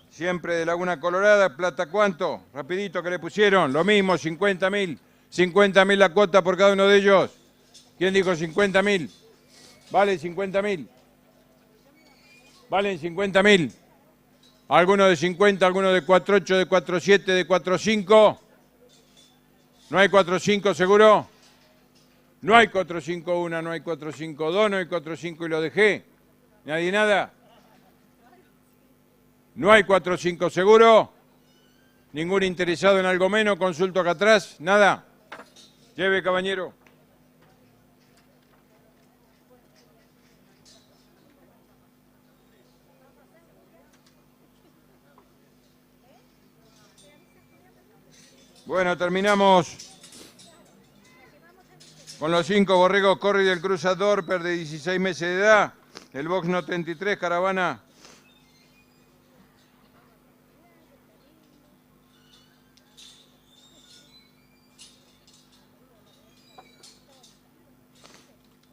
Siempre de Laguna Colorada. ¿Plata cuánto? Rapidito que le pusieron. Lo mismo, 50.000. 50.000 la cuota por cada uno de ellos. ¿Quién dijo 50.000? Vale 50.000. Valen 50.000. Algunos de 50, algunos de 4.8, de 4.7, de 4.5. ¿No hay 4.5 seguro? No hay 4.5.1, no hay 4.5.2, no hay 4.5 y lo dejé. ¿Nadie nada? ¿No hay 4.5 seguro? ¿Ningún interesado en algo menos? Consulto acá atrás. ¿Nada? Lleve, caballero. Bueno, terminamos con los 5 borregos Corri del Cruzador de 16 meses de edad. El box no 33, caravana.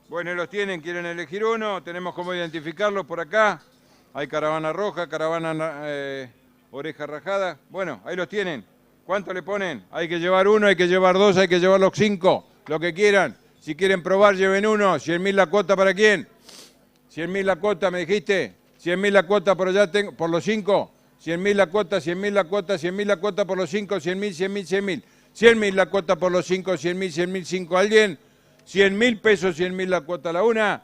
Bueno, los tienen, quieren elegir uno, tenemos cómo identificarlos por acá. Hay caravana roja, caravana oreja rajada. Bueno, ahí los tienen. ¿Cuánto le ponen? Hay que llevar uno, hay que llevar 2, hay que llevar los 5, lo que quieran. Si quieren probar, lleven uno. 100.000 la cuota, ¿para quién? 100.000 la cuota, ¿me dijiste? 100.000 la cuota por allá, tengo, por los 5. 100.000 la cuota, 100.000 la cuota, 100.000 la cuota por los 5, 100.000, 100.000, 100.000. 100.000 la cuota por los 5, 100.000, 100.000, 5. ¿Alguien? 100.000 pesos, 100.000 la cuota a la una.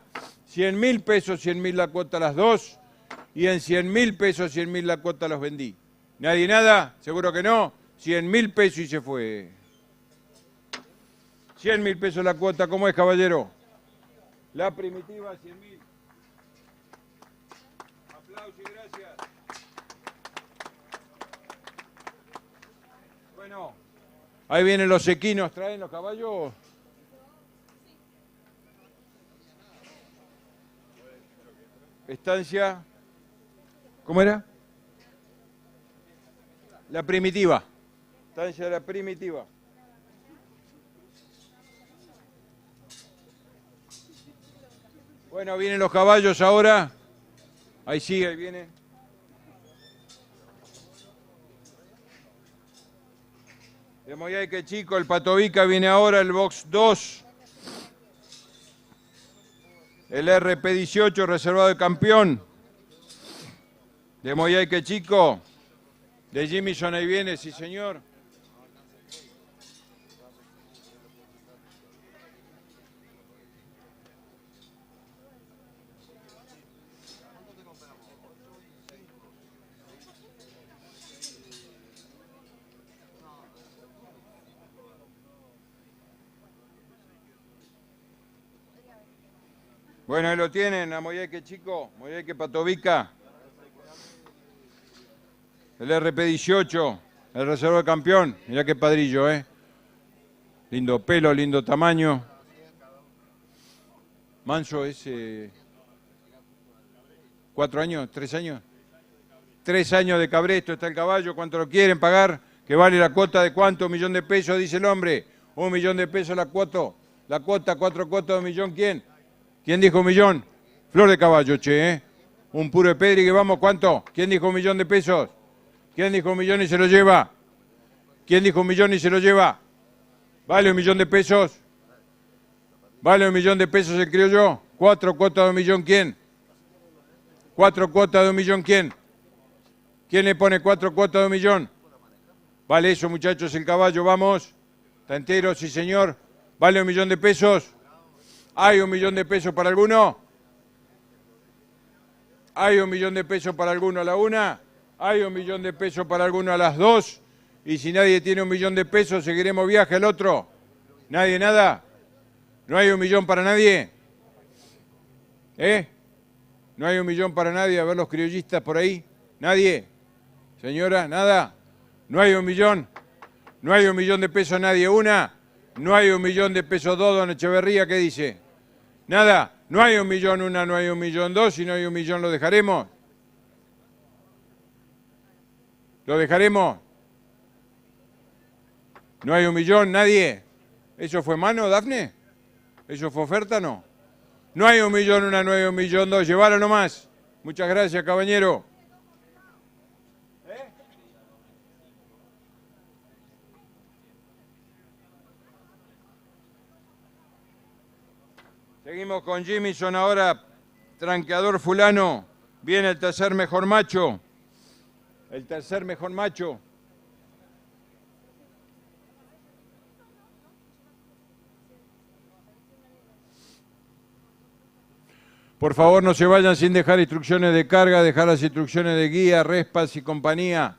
100.000 pesos, 100.000 la cuota a las 2. Y en 100.000 pesos, 100.000 la cuota los vendí. ¿Nadie nada? ¿Seguro que no? 100.000 pesos y se fue. 100.000 pesos la cuota, ¿cómo es, caballero? La primitiva, 100.000. Aplausos y gracias. Bueno, ahí vienen los equinos, ¿traen los caballos? Estancia, ¿cómo era? La primitiva. Estancia de la primitiva. Bueno, vienen los caballos ahora. Ahí sigue, ahí viene. De Moyaique Chico, el Patovica viene ahora, el box 2. El RP18 reservado de campeón. De Moyaique Chico. De Jimison ahí viene, sí señor. Bueno, ahí lo tienen, a Moyaique Chico, Moyaique Patovica. El RP18, el reserva de campeón. Mirá qué padrillo, ¿eh? Lindo pelo, lindo tamaño. Manso es 4 años, 3 años. 3 años de cabresto está el caballo. ¿Cuánto lo quieren pagar? ¿Que vale la cuota de cuánto? 1 millón de pesos, dice el hombre. 1 millón de pesos la cuota. La cuota, 4 cuotas de 1 millón. ¿Quién? ¿Quién dijo 1 millón? Flor de caballo, che, ¿eh? Un puro de Pedri que vamos, ¿cuánto? ¿Quién dijo 1 millón de pesos? ¿Quién dijo 1 millón y se lo lleva? ¿Quién dijo 1 millón y se lo lleva? ¿Vale 1 millón de pesos? ¿Vale 1 millón de pesos el criollo? 4 cuotas de 1 millón, ¿quién? 4 cuotas de 1 millón, ¿quién? ¿Quién le pone 4 cuotas de 1 millón? Vale eso, muchachos, el caballo, vamos. ¿Está entero? Sí, señor. ¿Vale 1 millón de pesos? ¿Hay 1 millón de pesos para alguno? ¿Hay 1 millón de pesos para alguno a la una? ¿Hay 1 millón de pesos para alguno a las 2? Y si nadie tiene 1 millón de pesos, seguiremos viaje al otro. ¿Nadie nada? ¿No hay 1 millón para nadie? ¿Eh? ¿No hay 1 millón para nadie? A ver los criollistas por ahí. ¿Nadie? Señora, ¿nada? ¿No hay 1 millón? ¿No hay 1 millón de pesos nadie? ¿Una? ¿No hay 1 millón de pesos dos, don Echeverría? ¿Qué dice? ¿Nada? ¿No hay 1 millón una, no hay 1 millón dos? Si no hay 1 millón, ¿lo dejaremos? ¿Lo dejaremos? ¿No hay 1 millón? ¿Nadie? ¿Eso fue mano, Dafne? ¿Eso fue oferta, no? No hay 1.001, no hay 1.002, llevaron nomás. Muchas gracias, caballero. Seguimos con Jimison ahora, tranqueador fulano. Viene el tercer mejor macho. El tercer mejor macho. Por favor, no se vayan sin dejar instrucciones de carga, dejar las instrucciones de guía, respas y compañía.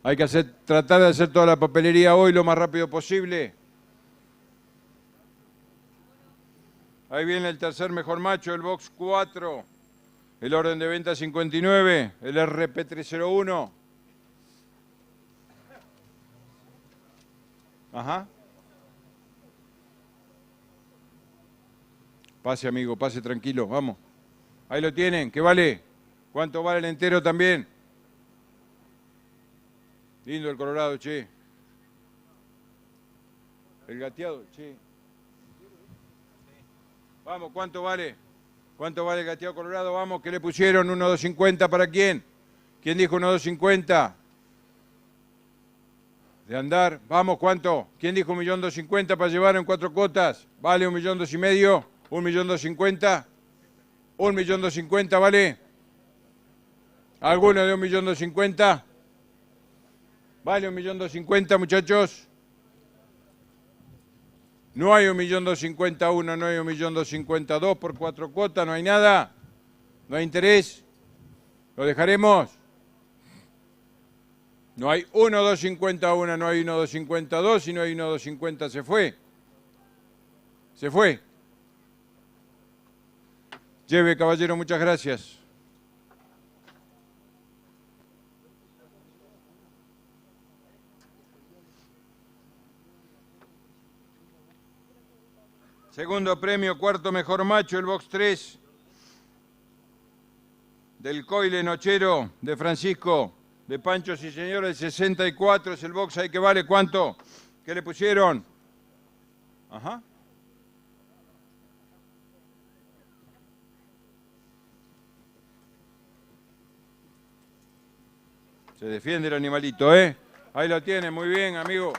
Hay que tratar de hacer toda la papelería hoy lo más rápido posible. Ahí viene el tercer mejor macho, el box 4. El orden de venta 59, el RP301. Ajá. Pase, amigo, pase tranquilo, vamos. Ahí lo tienen, ¿qué vale? ¿Cuánto vale el entero también? Lindo el Colorado, che. El gateado, che. Vamos, ¿cuánto vale? ¿Cuánto vale el gateado Colorado? Vamos, ¿qué le pusieron? 1.250 ¿para quién? ¿Quién dijo 1.250? De andar. Vamos, ¿cuánto? ¿Quién dijo 1.250.000 para llevar en 4 cuotas? ¿Vale 1.250.000? 1.250.000. 1.250.000, ¿vale? ¿Alguno de 1.250.000? ¿Vale 1.250.000, muchachos? No hay 1.251.000, no hay 1.252.000 por 4 cuotas, no hay nada. No hay interés. ¿Lo dejaremos? No hay 1.251, no hay 1.252, y no hay 1.250, se fue. Se fue. Lleve, caballero, muchas gracias. Segundo premio, cuarto mejor macho, el box 3 del Coile Nochero de Francisco, de Pancho, sí señor, el 64 es el box, ahí que vale, ¿cuánto? ¿Qué le pusieron? Ajá. Se defiende el animalito, ¿eh? Ahí lo tiene, muy bien, amigo.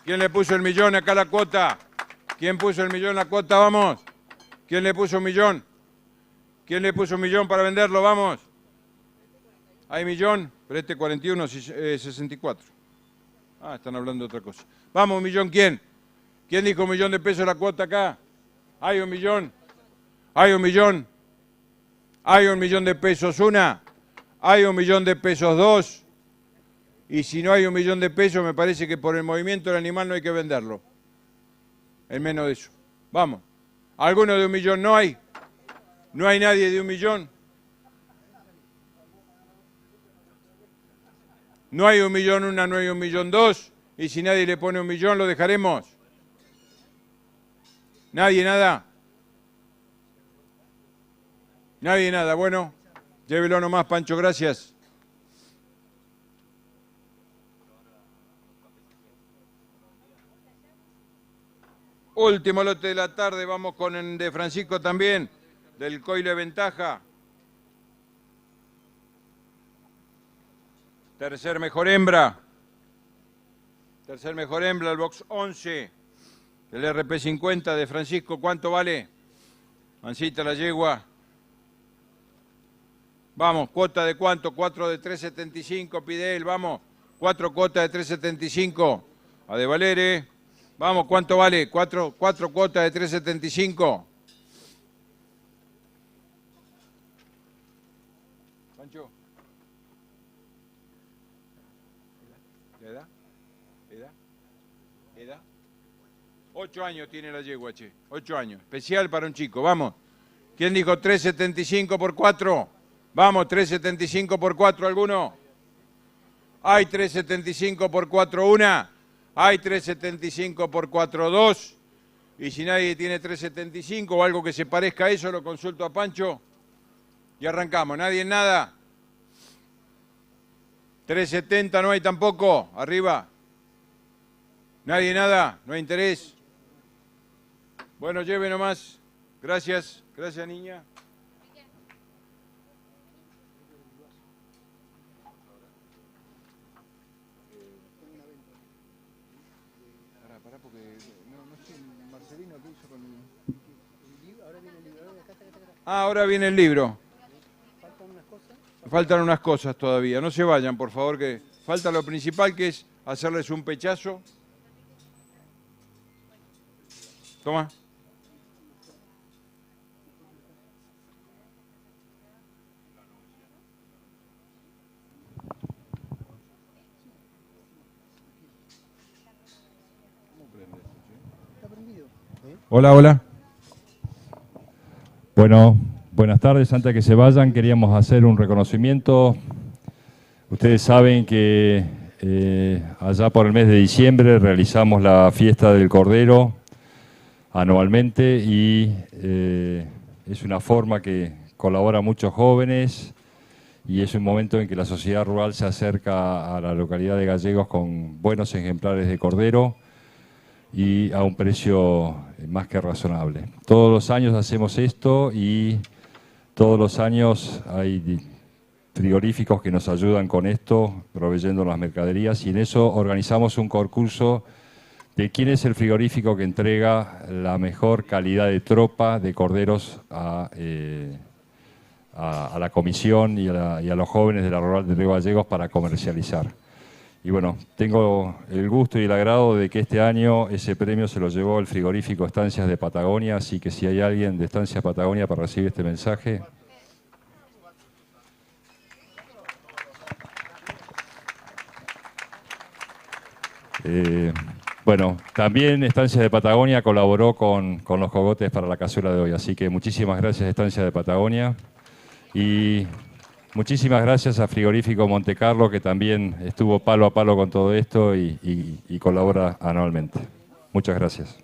¿Quién le puso el millón acá a la cuota? ¿Quién puso el millón a la cuota? Vamos. ¿Quién le puso un millón? ¿Quién le puso un millón para venderlo? Vamos. ¿Hay millón? Pero este 41, 64. Ah, están hablando de otra cosa. Vamos, un millón, ¿quién? ¿Quién dijo 1.000.000 de pesos la cuota acá? ¿Hay 1 millón? ¿Hay 1 millón? ¿Hay 1 millón de pesos una? ¿Hay 1 millón de pesos dos? Y si no hay 1 millón de pesos, me parece que por el movimiento del animal no hay que venderlo. En menos de eso. Vamos. ¿Alguno de 1 millón no hay? ¿No hay nadie de 1 millón? No hay 1 millón una, no hay 1 millón dos. Y si nadie le pone 1 millón, ¿lo dejaremos? ¿Nadie nada? Nadie nada. Bueno, llévelo nomás, Pancho, gracias. Último lote de la tarde, vamos con el de Francisco también, del Coile Ventaja. Tercer mejor hembra. Tercer mejor hembra, el box 11. El RP50 de Francisco, ¿cuánto vale? Mancita la yegua. Vamos, cuota de cuánto, 4 de 3.75, pide él, vamos. 4 cuotas de 3.75. A de Valere. Vamos, ¿cuánto vale? 4 cuotas de 3.75. Pancho. ¿Edad? ¿Edad? ¿Edad? 8 años tiene la yegua, che. 8 años. Especial para un chico, vamos. ¿Quién dijo 3.75 por 4? Vamos, 3.75 por 4, ¿alguno? ¿Hay 3.75 por 4 una? Hay 3.75 por 4, 2. Y si nadie tiene 3.75 o algo que se parezca a eso, lo consulto a Pancho. Y arrancamos. ¿Nadie en nada? 3.70 no hay tampoco. Arriba. ¿Nadie nada? ¿No hay interés? Bueno, lleve nomás. Gracias. Gracias, niña. Pará, porque no sé, Marcelino, ¿qué hizo con el... Ahora viene el libro. Acá. Ah, ahora viene el libro. Faltan unas cosas. Faltan unas cosas todavía. No se vayan, por favor, que falta lo principal, que es hacerles un pechazo. Toma. Está prendido. Hola, hola. Bueno, buenas tardes. Antes de que se vayan, queríamos hacer un reconocimiento. Ustedes saben que allá por el mes de diciembre realizamos la fiesta del Cordero anualmente y es una forma que colabora a muchos jóvenes y es un momento en que la sociedad rural se acerca a la localidad de Gallegos con buenos ejemplares de Cordero y a un precio más que razonable. Todos los años hacemos esto y todos los años hay frigoríficos que nos ayudan con esto, proveyendo las mercaderías, y en eso organizamos un concurso de quién es el frigorífico que entrega la mejor calidad de tropa de corderos a la comisión y a los jóvenes de la Rural de Río Gallegos para comercializar. Y bueno, tengo el gusto y el agrado de que este año ese premio se lo llevó el frigorífico Estancias de Patagonia, así que si hay alguien de Estancias Patagonia para recibir este mensaje. Bueno, también Estancias de Patagonia colaboró con los cogotes para la cazuela de hoy, así que muchísimas gracias Estancias de Patagonia y muchísimas gracias a Frigorífico Monte Carlo, que también estuvo palo a palo con todo esto y colabora anualmente. Muchas gracias.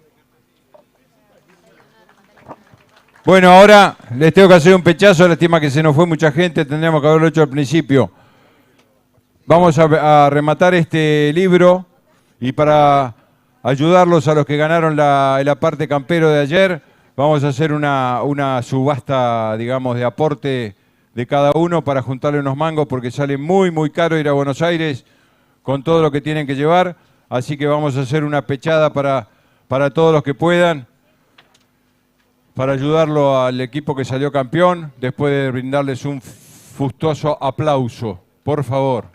Bueno, ahora les tengo que hacer un pechazo, lástima que se nos fue mucha gente, tendríamos que haberlo hecho al principio. Vamos a rematar este libro y para ayudarlos a los que ganaron la parte campero de ayer, vamos a hacer una subasta, digamos, de aporte de cada uno para juntarle unos mangos porque sale muy, muy caro ir a Buenos Aires con todo lo que tienen que llevar. Así que vamos a hacer una pechada para todos los que puedan, para ayudarlo al equipo que salió campeón, después de brindarles un fustoso aplauso, por favor.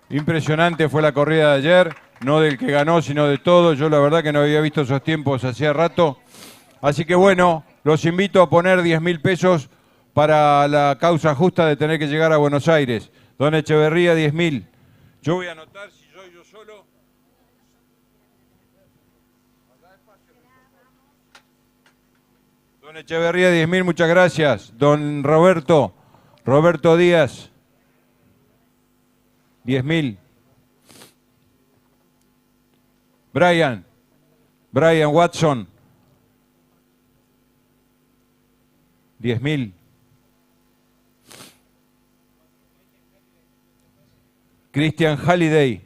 Impresionante fue la corrida de ayer, no del que ganó, sino de todo. Yo la verdad que no había visto esos tiempos hacía rato. Así que bueno, los invito a poner 10.000 pesos para la causa justa de tener que llegar a Buenos Aires. Don Echeverría, 10.000. Yo voy a anotar si soy yo solo. Don Echeverría, 10.000, muchas gracias. Don Roberto Díaz, 10.000. Brian Watson, 10.000. Christian Halliday,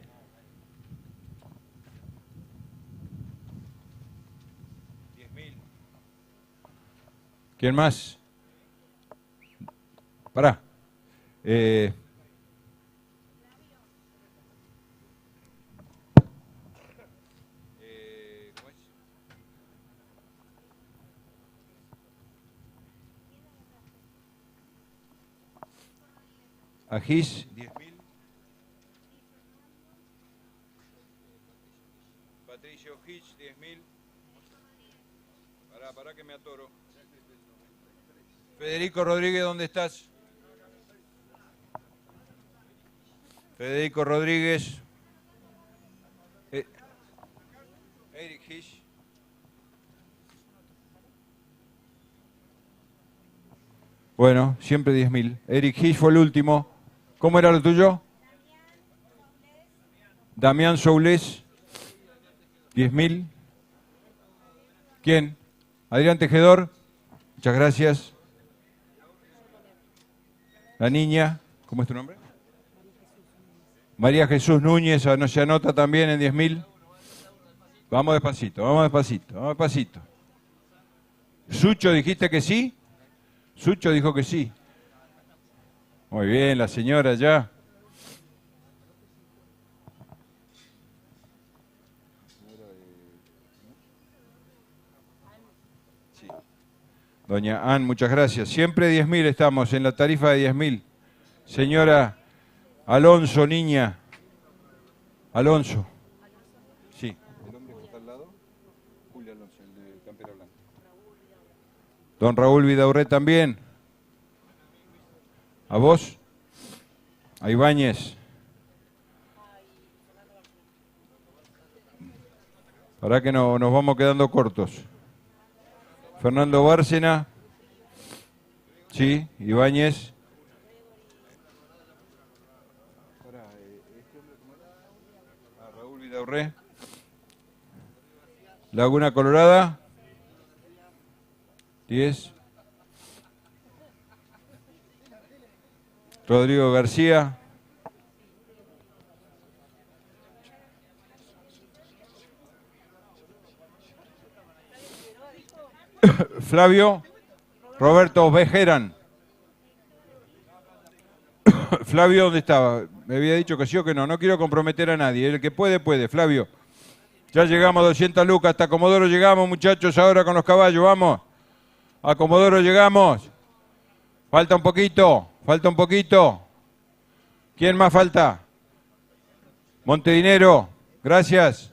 10.000. ¿Quién más? Pará. Ajís, 10.000. Patricio Hitch, 10.000. Pará que me atoro. Federico Rodríguez, ¿dónde estás? Federico Rodríguez. Eric Hitch. Bueno, siempre 10.000. Eric Hitch fue el último. ¿Cómo era lo tuyo? Damián Soulés, 10.000. ¿Quién? Adrián Tejedor, muchas gracias. La niña, ¿cómo es tu nombre? María Jesús Núñez, no se anota también en 10.000. Vamos despacito, vamos despacito, vamos despacito. Sucho, ¿dijiste que sí? Sucho dijo que sí. Muy bien, la señora ya. Sí. Doña Ann, muchas gracias. Siempre 10.000 estamos en la tarifa de 10.000. Señora Alonso, niña. Alonso. Sí. ¿El hombre que está al lado? Julio Alonso, el de campera blanca. Don Raúl Vidaurré también. ¿A vos? A Ibáñez. Para que no, nos vamos quedando cortos. Fernando Bárcena. Sí, Ibáñez. Raúl Vidaurré. Laguna Colorada. 10. Rodrigo García. Flavio. Roberto Bejeran. Flavio, ¿dónde estaba? Me había dicho que sí o que no. No quiero comprometer a nadie. El que puede, puede. Flavio. Ya llegamos a 200 lucas. Hasta Comodoro llegamos, muchachos, ahora con los caballos. Vamos. A Comodoro llegamos. Falta un poquito. Falta un poquito. ¿Quién más falta? Montedinero. Gracias.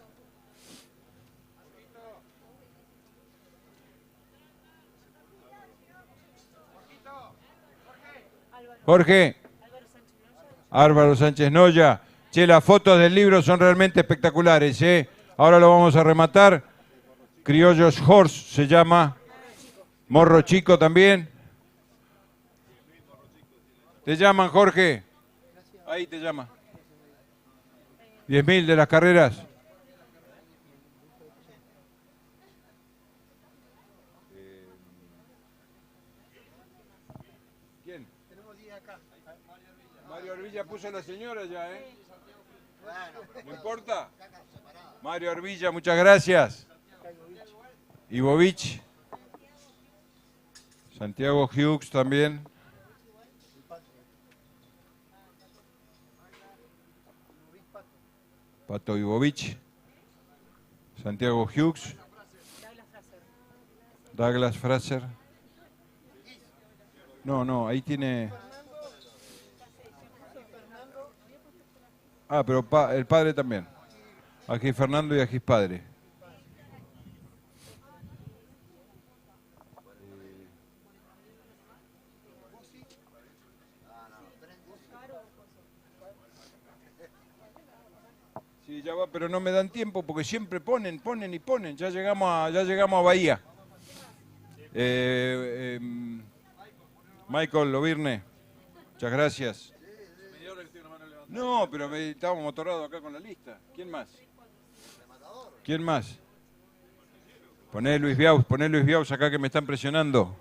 Jorge. Álvaro Sánchez Noya. Che, las fotos del libro son realmente espectaculares, ¿eh? Ahora lo vamos a rematar. Criollos Horse se llama. Morro Chico también. ¿Te llaman, Jorge? Ahí te llama. 10.000 de las carreras. ¿Quién? Mario Orvilla puso a la señora ya, ¿eh? ¿No importa? Mario Orvilla, muchas gracias. Ibovich. Santiago Hughes también. Pato Ibovich. Santiago Hughes. Douglas Fraser. No, ahí tiene... Ah, pero el padre también. Aquí Fernando y aquí padre. Sí, ya va, pero no me dan tiempo porque siempre ponen y ponen. Ya llegamos a Bahía. Michael Lovirne, muchas gracias. No, pero estábamos motorados acá con la lista. ¿Quién más? ¿Quién más? Poné Luis Biaus acá que me están presionando.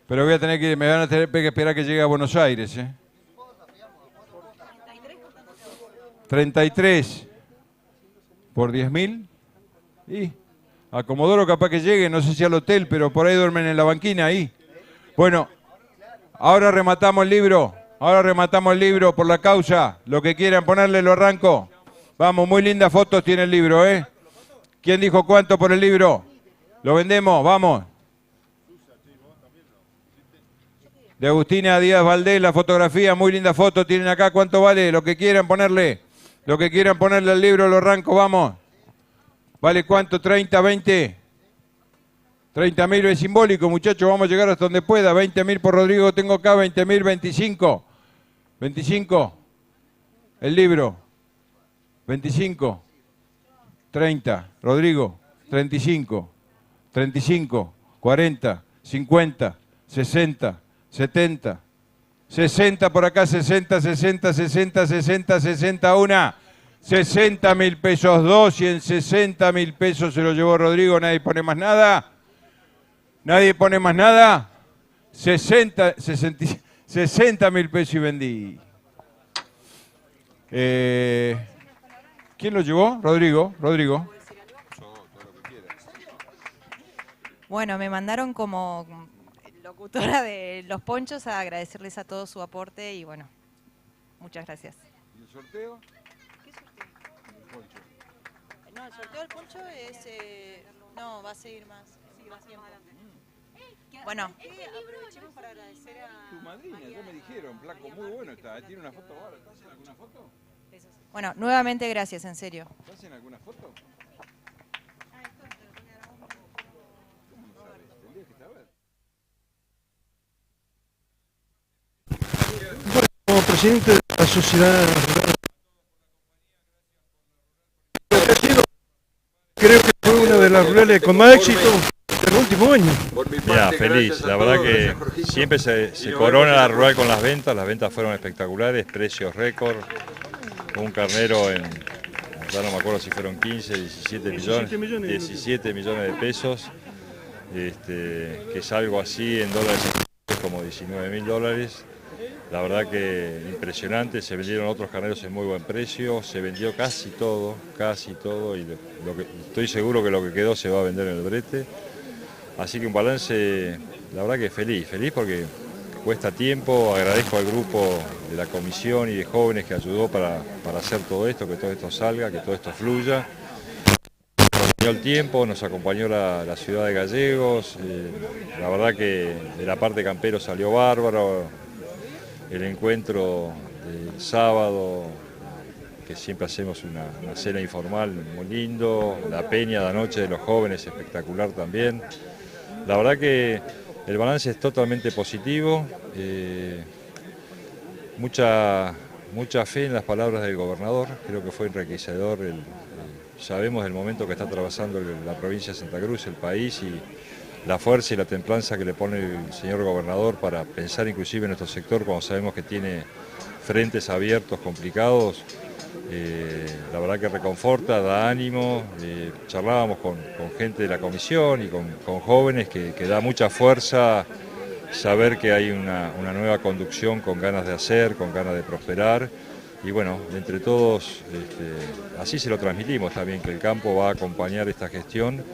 Pero voy a tener que, me van a tener que esperar que llegue a Buenos Aires, ¿eh? 33 por 10.000. Y a Comodoro capaz que llegue, no sé si al hotel, pero por ahí duermen en la banquina ahí. Bueno, ahora rematamos el libro. Ahora rematamos el libro por la causa. Lo que quieran ponerle lo arranco. Vamos, muy lindas fotos tiene el libro, ¿eh? ¿Quién dijo cuánto por el libro? Lo vendemos, vamos. De Agustina Díaz Valdés, la fotografía, muy linda foto tienen acá. ¿Cuánto vale? Lo que quieran ponerle. Lo que quieran ponerle al libro lo arranco, vamos. ¿Vale cuánto? ¿30, 20? 30.000 es simbólico, muchachos, vamos a llegar hasta donde pueda. 20.000 por Rodrigo, tengo acá 20.000, 25. 25. El libro. 25. 30. Rodrigo. 35. 35. 40. 50. 60. 70. 60 por acá, 60, 60, 60, 60, 60, una. 60.000 pesos dos y en 60.000 pesos se lo llevó Rodrigo, nadie pone más nada. Nadie pone más nada. 60.000 pesos y vendí. ¿Quién lo llevó? Rodrigo. Bueno, me mandaron como locutora de Los Ponchos a agradecerles a todos su aporte y bueno, muchas gracias. ¿Y el sorteo? ¿Qué sorteo? No, el sorteo del poncho es... no, va a seguir más. Sí, va a seguir más adelante. Bueno, aprovechemos para agradecer a... Tu madrina, ya me dijeron, Flaco, muy bueno está. ¿Tiene una foto ahora? ¿Estás en alguna foto? Bueno, nuevamente gracias, en serio. ¿Estás en alguna foto? ¿Cómo no sabes? Tendrías que saber. Bueno, como presidente de la sociedad rural, creo que fue una de las rurales con más éxito del último año. Mira, feliz. La verdad que siempre se corona la rural con las ventas fueron espectaculares, precios récord. Un carnero ya no me acuerdo si fueron 15, 17 millones de pesos, que es algo así en dólares como 19.000 dólares. La verdad que impresionante, se vendieron otros carneros en muy buen precio, se vendió casi todo y estoy seguro que lo que quedó se va a vender en el brete. Así que un balance, la verdad que feliz porque cuesta tiempo, agradezco al grupo de la comisión y de jóvenes que ayudó para hacer todo esto, que todo esto salga, que todo esto fluya. Nos acompañó el tiempo, nos acompañó la ciudad de Gallegos, la verdad que de la parte campero salió bárbaro, el encuentro del sábado, que siempre hacemos una cena informal muy lindo, la peña de anoche de los jóvenes espectacular también. La verdad que el balance es totalmente positivo, mucha fe en las palabras del gobernador, creo que fue enriquecedor, sabemos del momento que está atravesando la provincia de Santa Cruz, el país, y la fuerza y la templanza que le pone el señor gobernador para pensar inclusive en nuestro sector cuando sabemos que tiene frentes abiertos, complicados. La verdad que reconforta, da ánimo, charlábamos con gente de la comisión y con jóvenes que da mucha fuerza saber que hay una nueva conducción con ganas de hacer, con ganas de prosperar y bueno, entre todos así se lo transmitimos también, que el campo va a acompañar esta gestión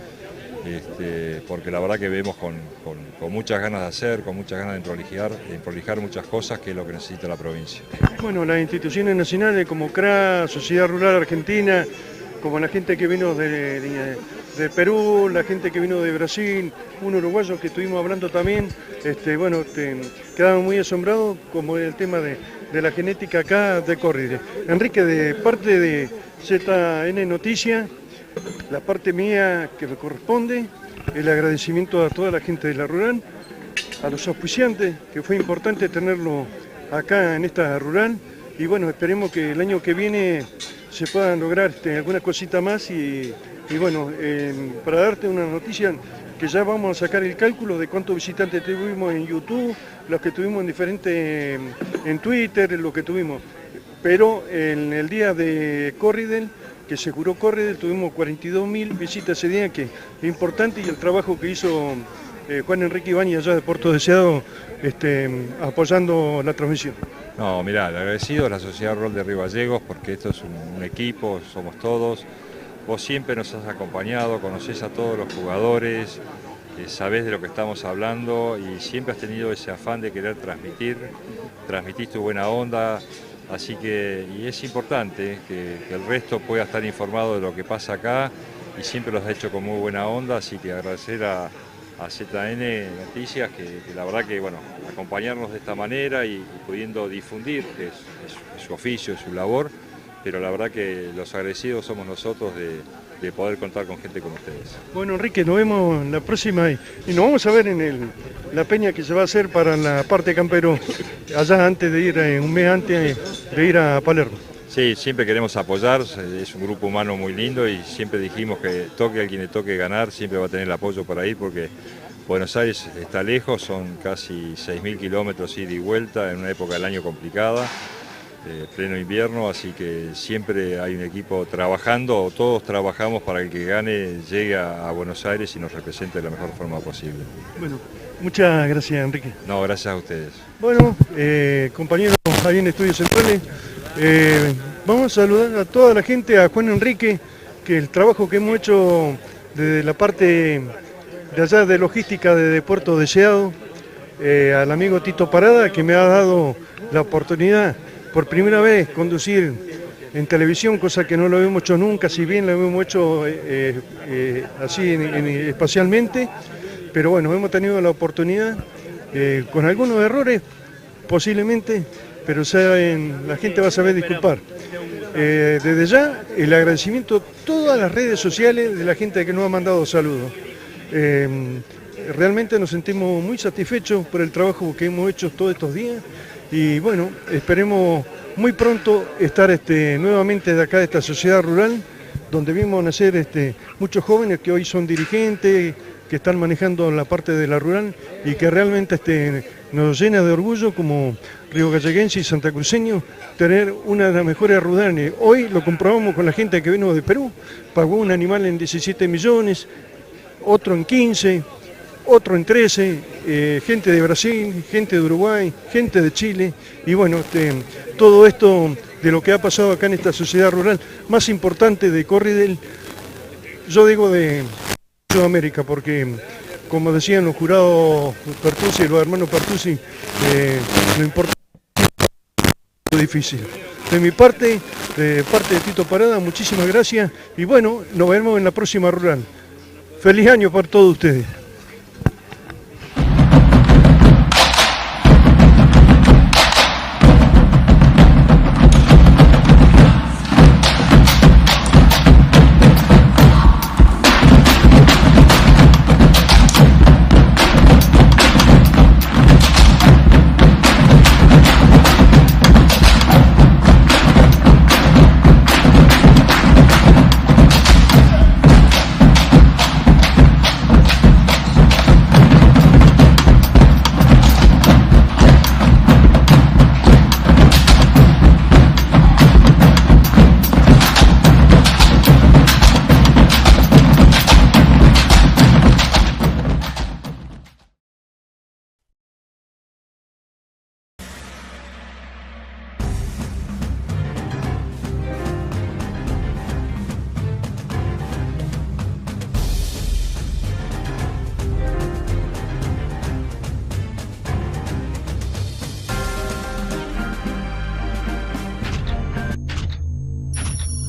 porque la verdad que vemos con muchas ganas de hacer, con muchas ganas de prolijar muchas cosas, que es lo que necesita la provincia. Bueno, las instituciones nacionales como CRA, Sociedad Rural Argentina, como la gente que vino de Perú, la gente que vino de Brasil, un uruguayo que estuvimos hablando también, quedamos muy asombrados como el tema de la genética acá de Córride. Enrique, de parte de ZN Noticias, la parte mía que me corresponde, el agradecimiento a toda la gente de la rural, a los auspiciantes, que fue importante tenerlo acá en esta rural, y bueno, esperemos que el año que viene se puedan lograr algunas cositas más y bueno, para darte una noticia, que ya vamos a sacar el cálculo de cuántos visitantes tuvimos en YouTube, los que tuvimos en Twitter, los que tuvimos, pero en el día de Corridel, que se juró Corridel, tuvimos 42.000 visitas ese día, que es importante, y el trabajo que hizo Juan Enrique Ibáñez allá de Puerto Deseado, apoyando la transmisión. No, mirá, agradecido a la Sociedad Rural de Río Gallegos, porque esto es un equipo, somos todos. Vos siempre nos has acompañado, conocés a todos los jugadores, sabés de lo que estamos hablando y siempre has tenido ese afán de querer transmitís tu buena onda. Así que, y es importante que el resto pueda estar informado de lo que pasa acá y siempre lo has hecho con muy buena onda, así que agradecer a ZN Noticias que la verdad que, bueno, acompañarnos de esta manera y pudiendo difundir, que es su oficio, es su labor, pero la verdad que los agradecidos somos nosotros de poder contar con gente como ustedes. Bueno, Enrique, nos vemos la próxima y nos vamos a ver en la peña que se va a hacer para la parte campero, allá antes de ir, un mes antes de ir a Palermo. Sí, siempre queremos apoyar, es un grupo humano muy lindo y siempre dijimos que toque a quien le toque ganar, siempre va a tener el apoyo por ahí porque Buenos Aires está lejos, son casi 6.000 kilómetros ida y vuelta en una época del año complicada. Pleno invierno, así que siempre hay un equipo trabajando, o todos trabajamos para que el que gane llegue a Buenos Aires y nos represente de la mejor forma posible. Bueno, muchas gracias, Enrique. No, gracias a ustedes. Bueno, compañeros ahí en Estudios Centrales, Vamos a saludar a toda la gente, a Juan Enrique, que el trabajo que hemos hecho desde la parte de allá de logística de Puerto Deseado, al amigo Tito Parada, que me ha dado la oportunidad por primera vez conducir en televisión, cosa que no lo habíamos hecho nunca, si bien lo habíamos hecho así espacialmente, pero bueno, hemos tenido la oportunidad, con algunos errores posiblemente, pero la gente va a saber disculpar. Desde ya, el agradecimiento a todas las redes sociales de la gente que nos ha mandado saludos. Realmente nos sentimos muy satisfechos por el trabajo que hemos hecho todos estos días y bueno, esperemos muy pronto estar nuevamente de acá de esta sociedad rural, donde vimos nacer muchos jóvenes que hoy son dirigentes, que están manejando la parte de la rural y que realmente nos llena de orgullo como riogalleguense y santacruceño tener una de las mejores rurales. Hoy lo comprobamos con la gente que vino de Perú, pagó un animal en 17 millones, otro en 15, otro en 13, gente de Brasil, gente de Uruguay, gente de Chile y bueno, todo esto de lo que ha pasado acá en esta sociedad rural más importante de Corriedel, yo digo de Sudamérica, porque como decían los jurados Pertusi, los hermanos Pertusi, lo importante es lo difícil. De mi parte, de parte de Tito Parada, muchísimas gracias y bueno, nos vemos en la próxima rural. Feliz año para todos ustedes.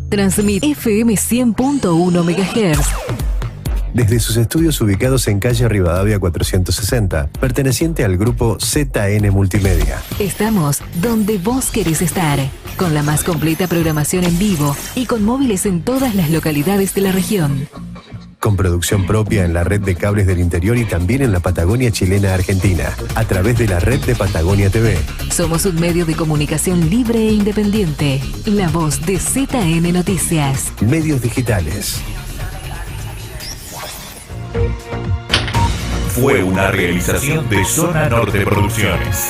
Transmite FM 100.1 MHz. Desde sus estudios ubicados en calle Rivadavia 460, perteneciente al grupo ZN Multimedia. Estamos donde vos querés estar, con la más completa programación en vivo y con móviles en todas las localidades de la región. Con producción propia en la red de cables del interior y también en la Patagonia chilena argentina, a través de la red de Patagonia TV. Somos un medio de comunicación libre e independiente. La voz de ZN Noticias. Medios digitales. Fue una realización de Zona Norte Producciones.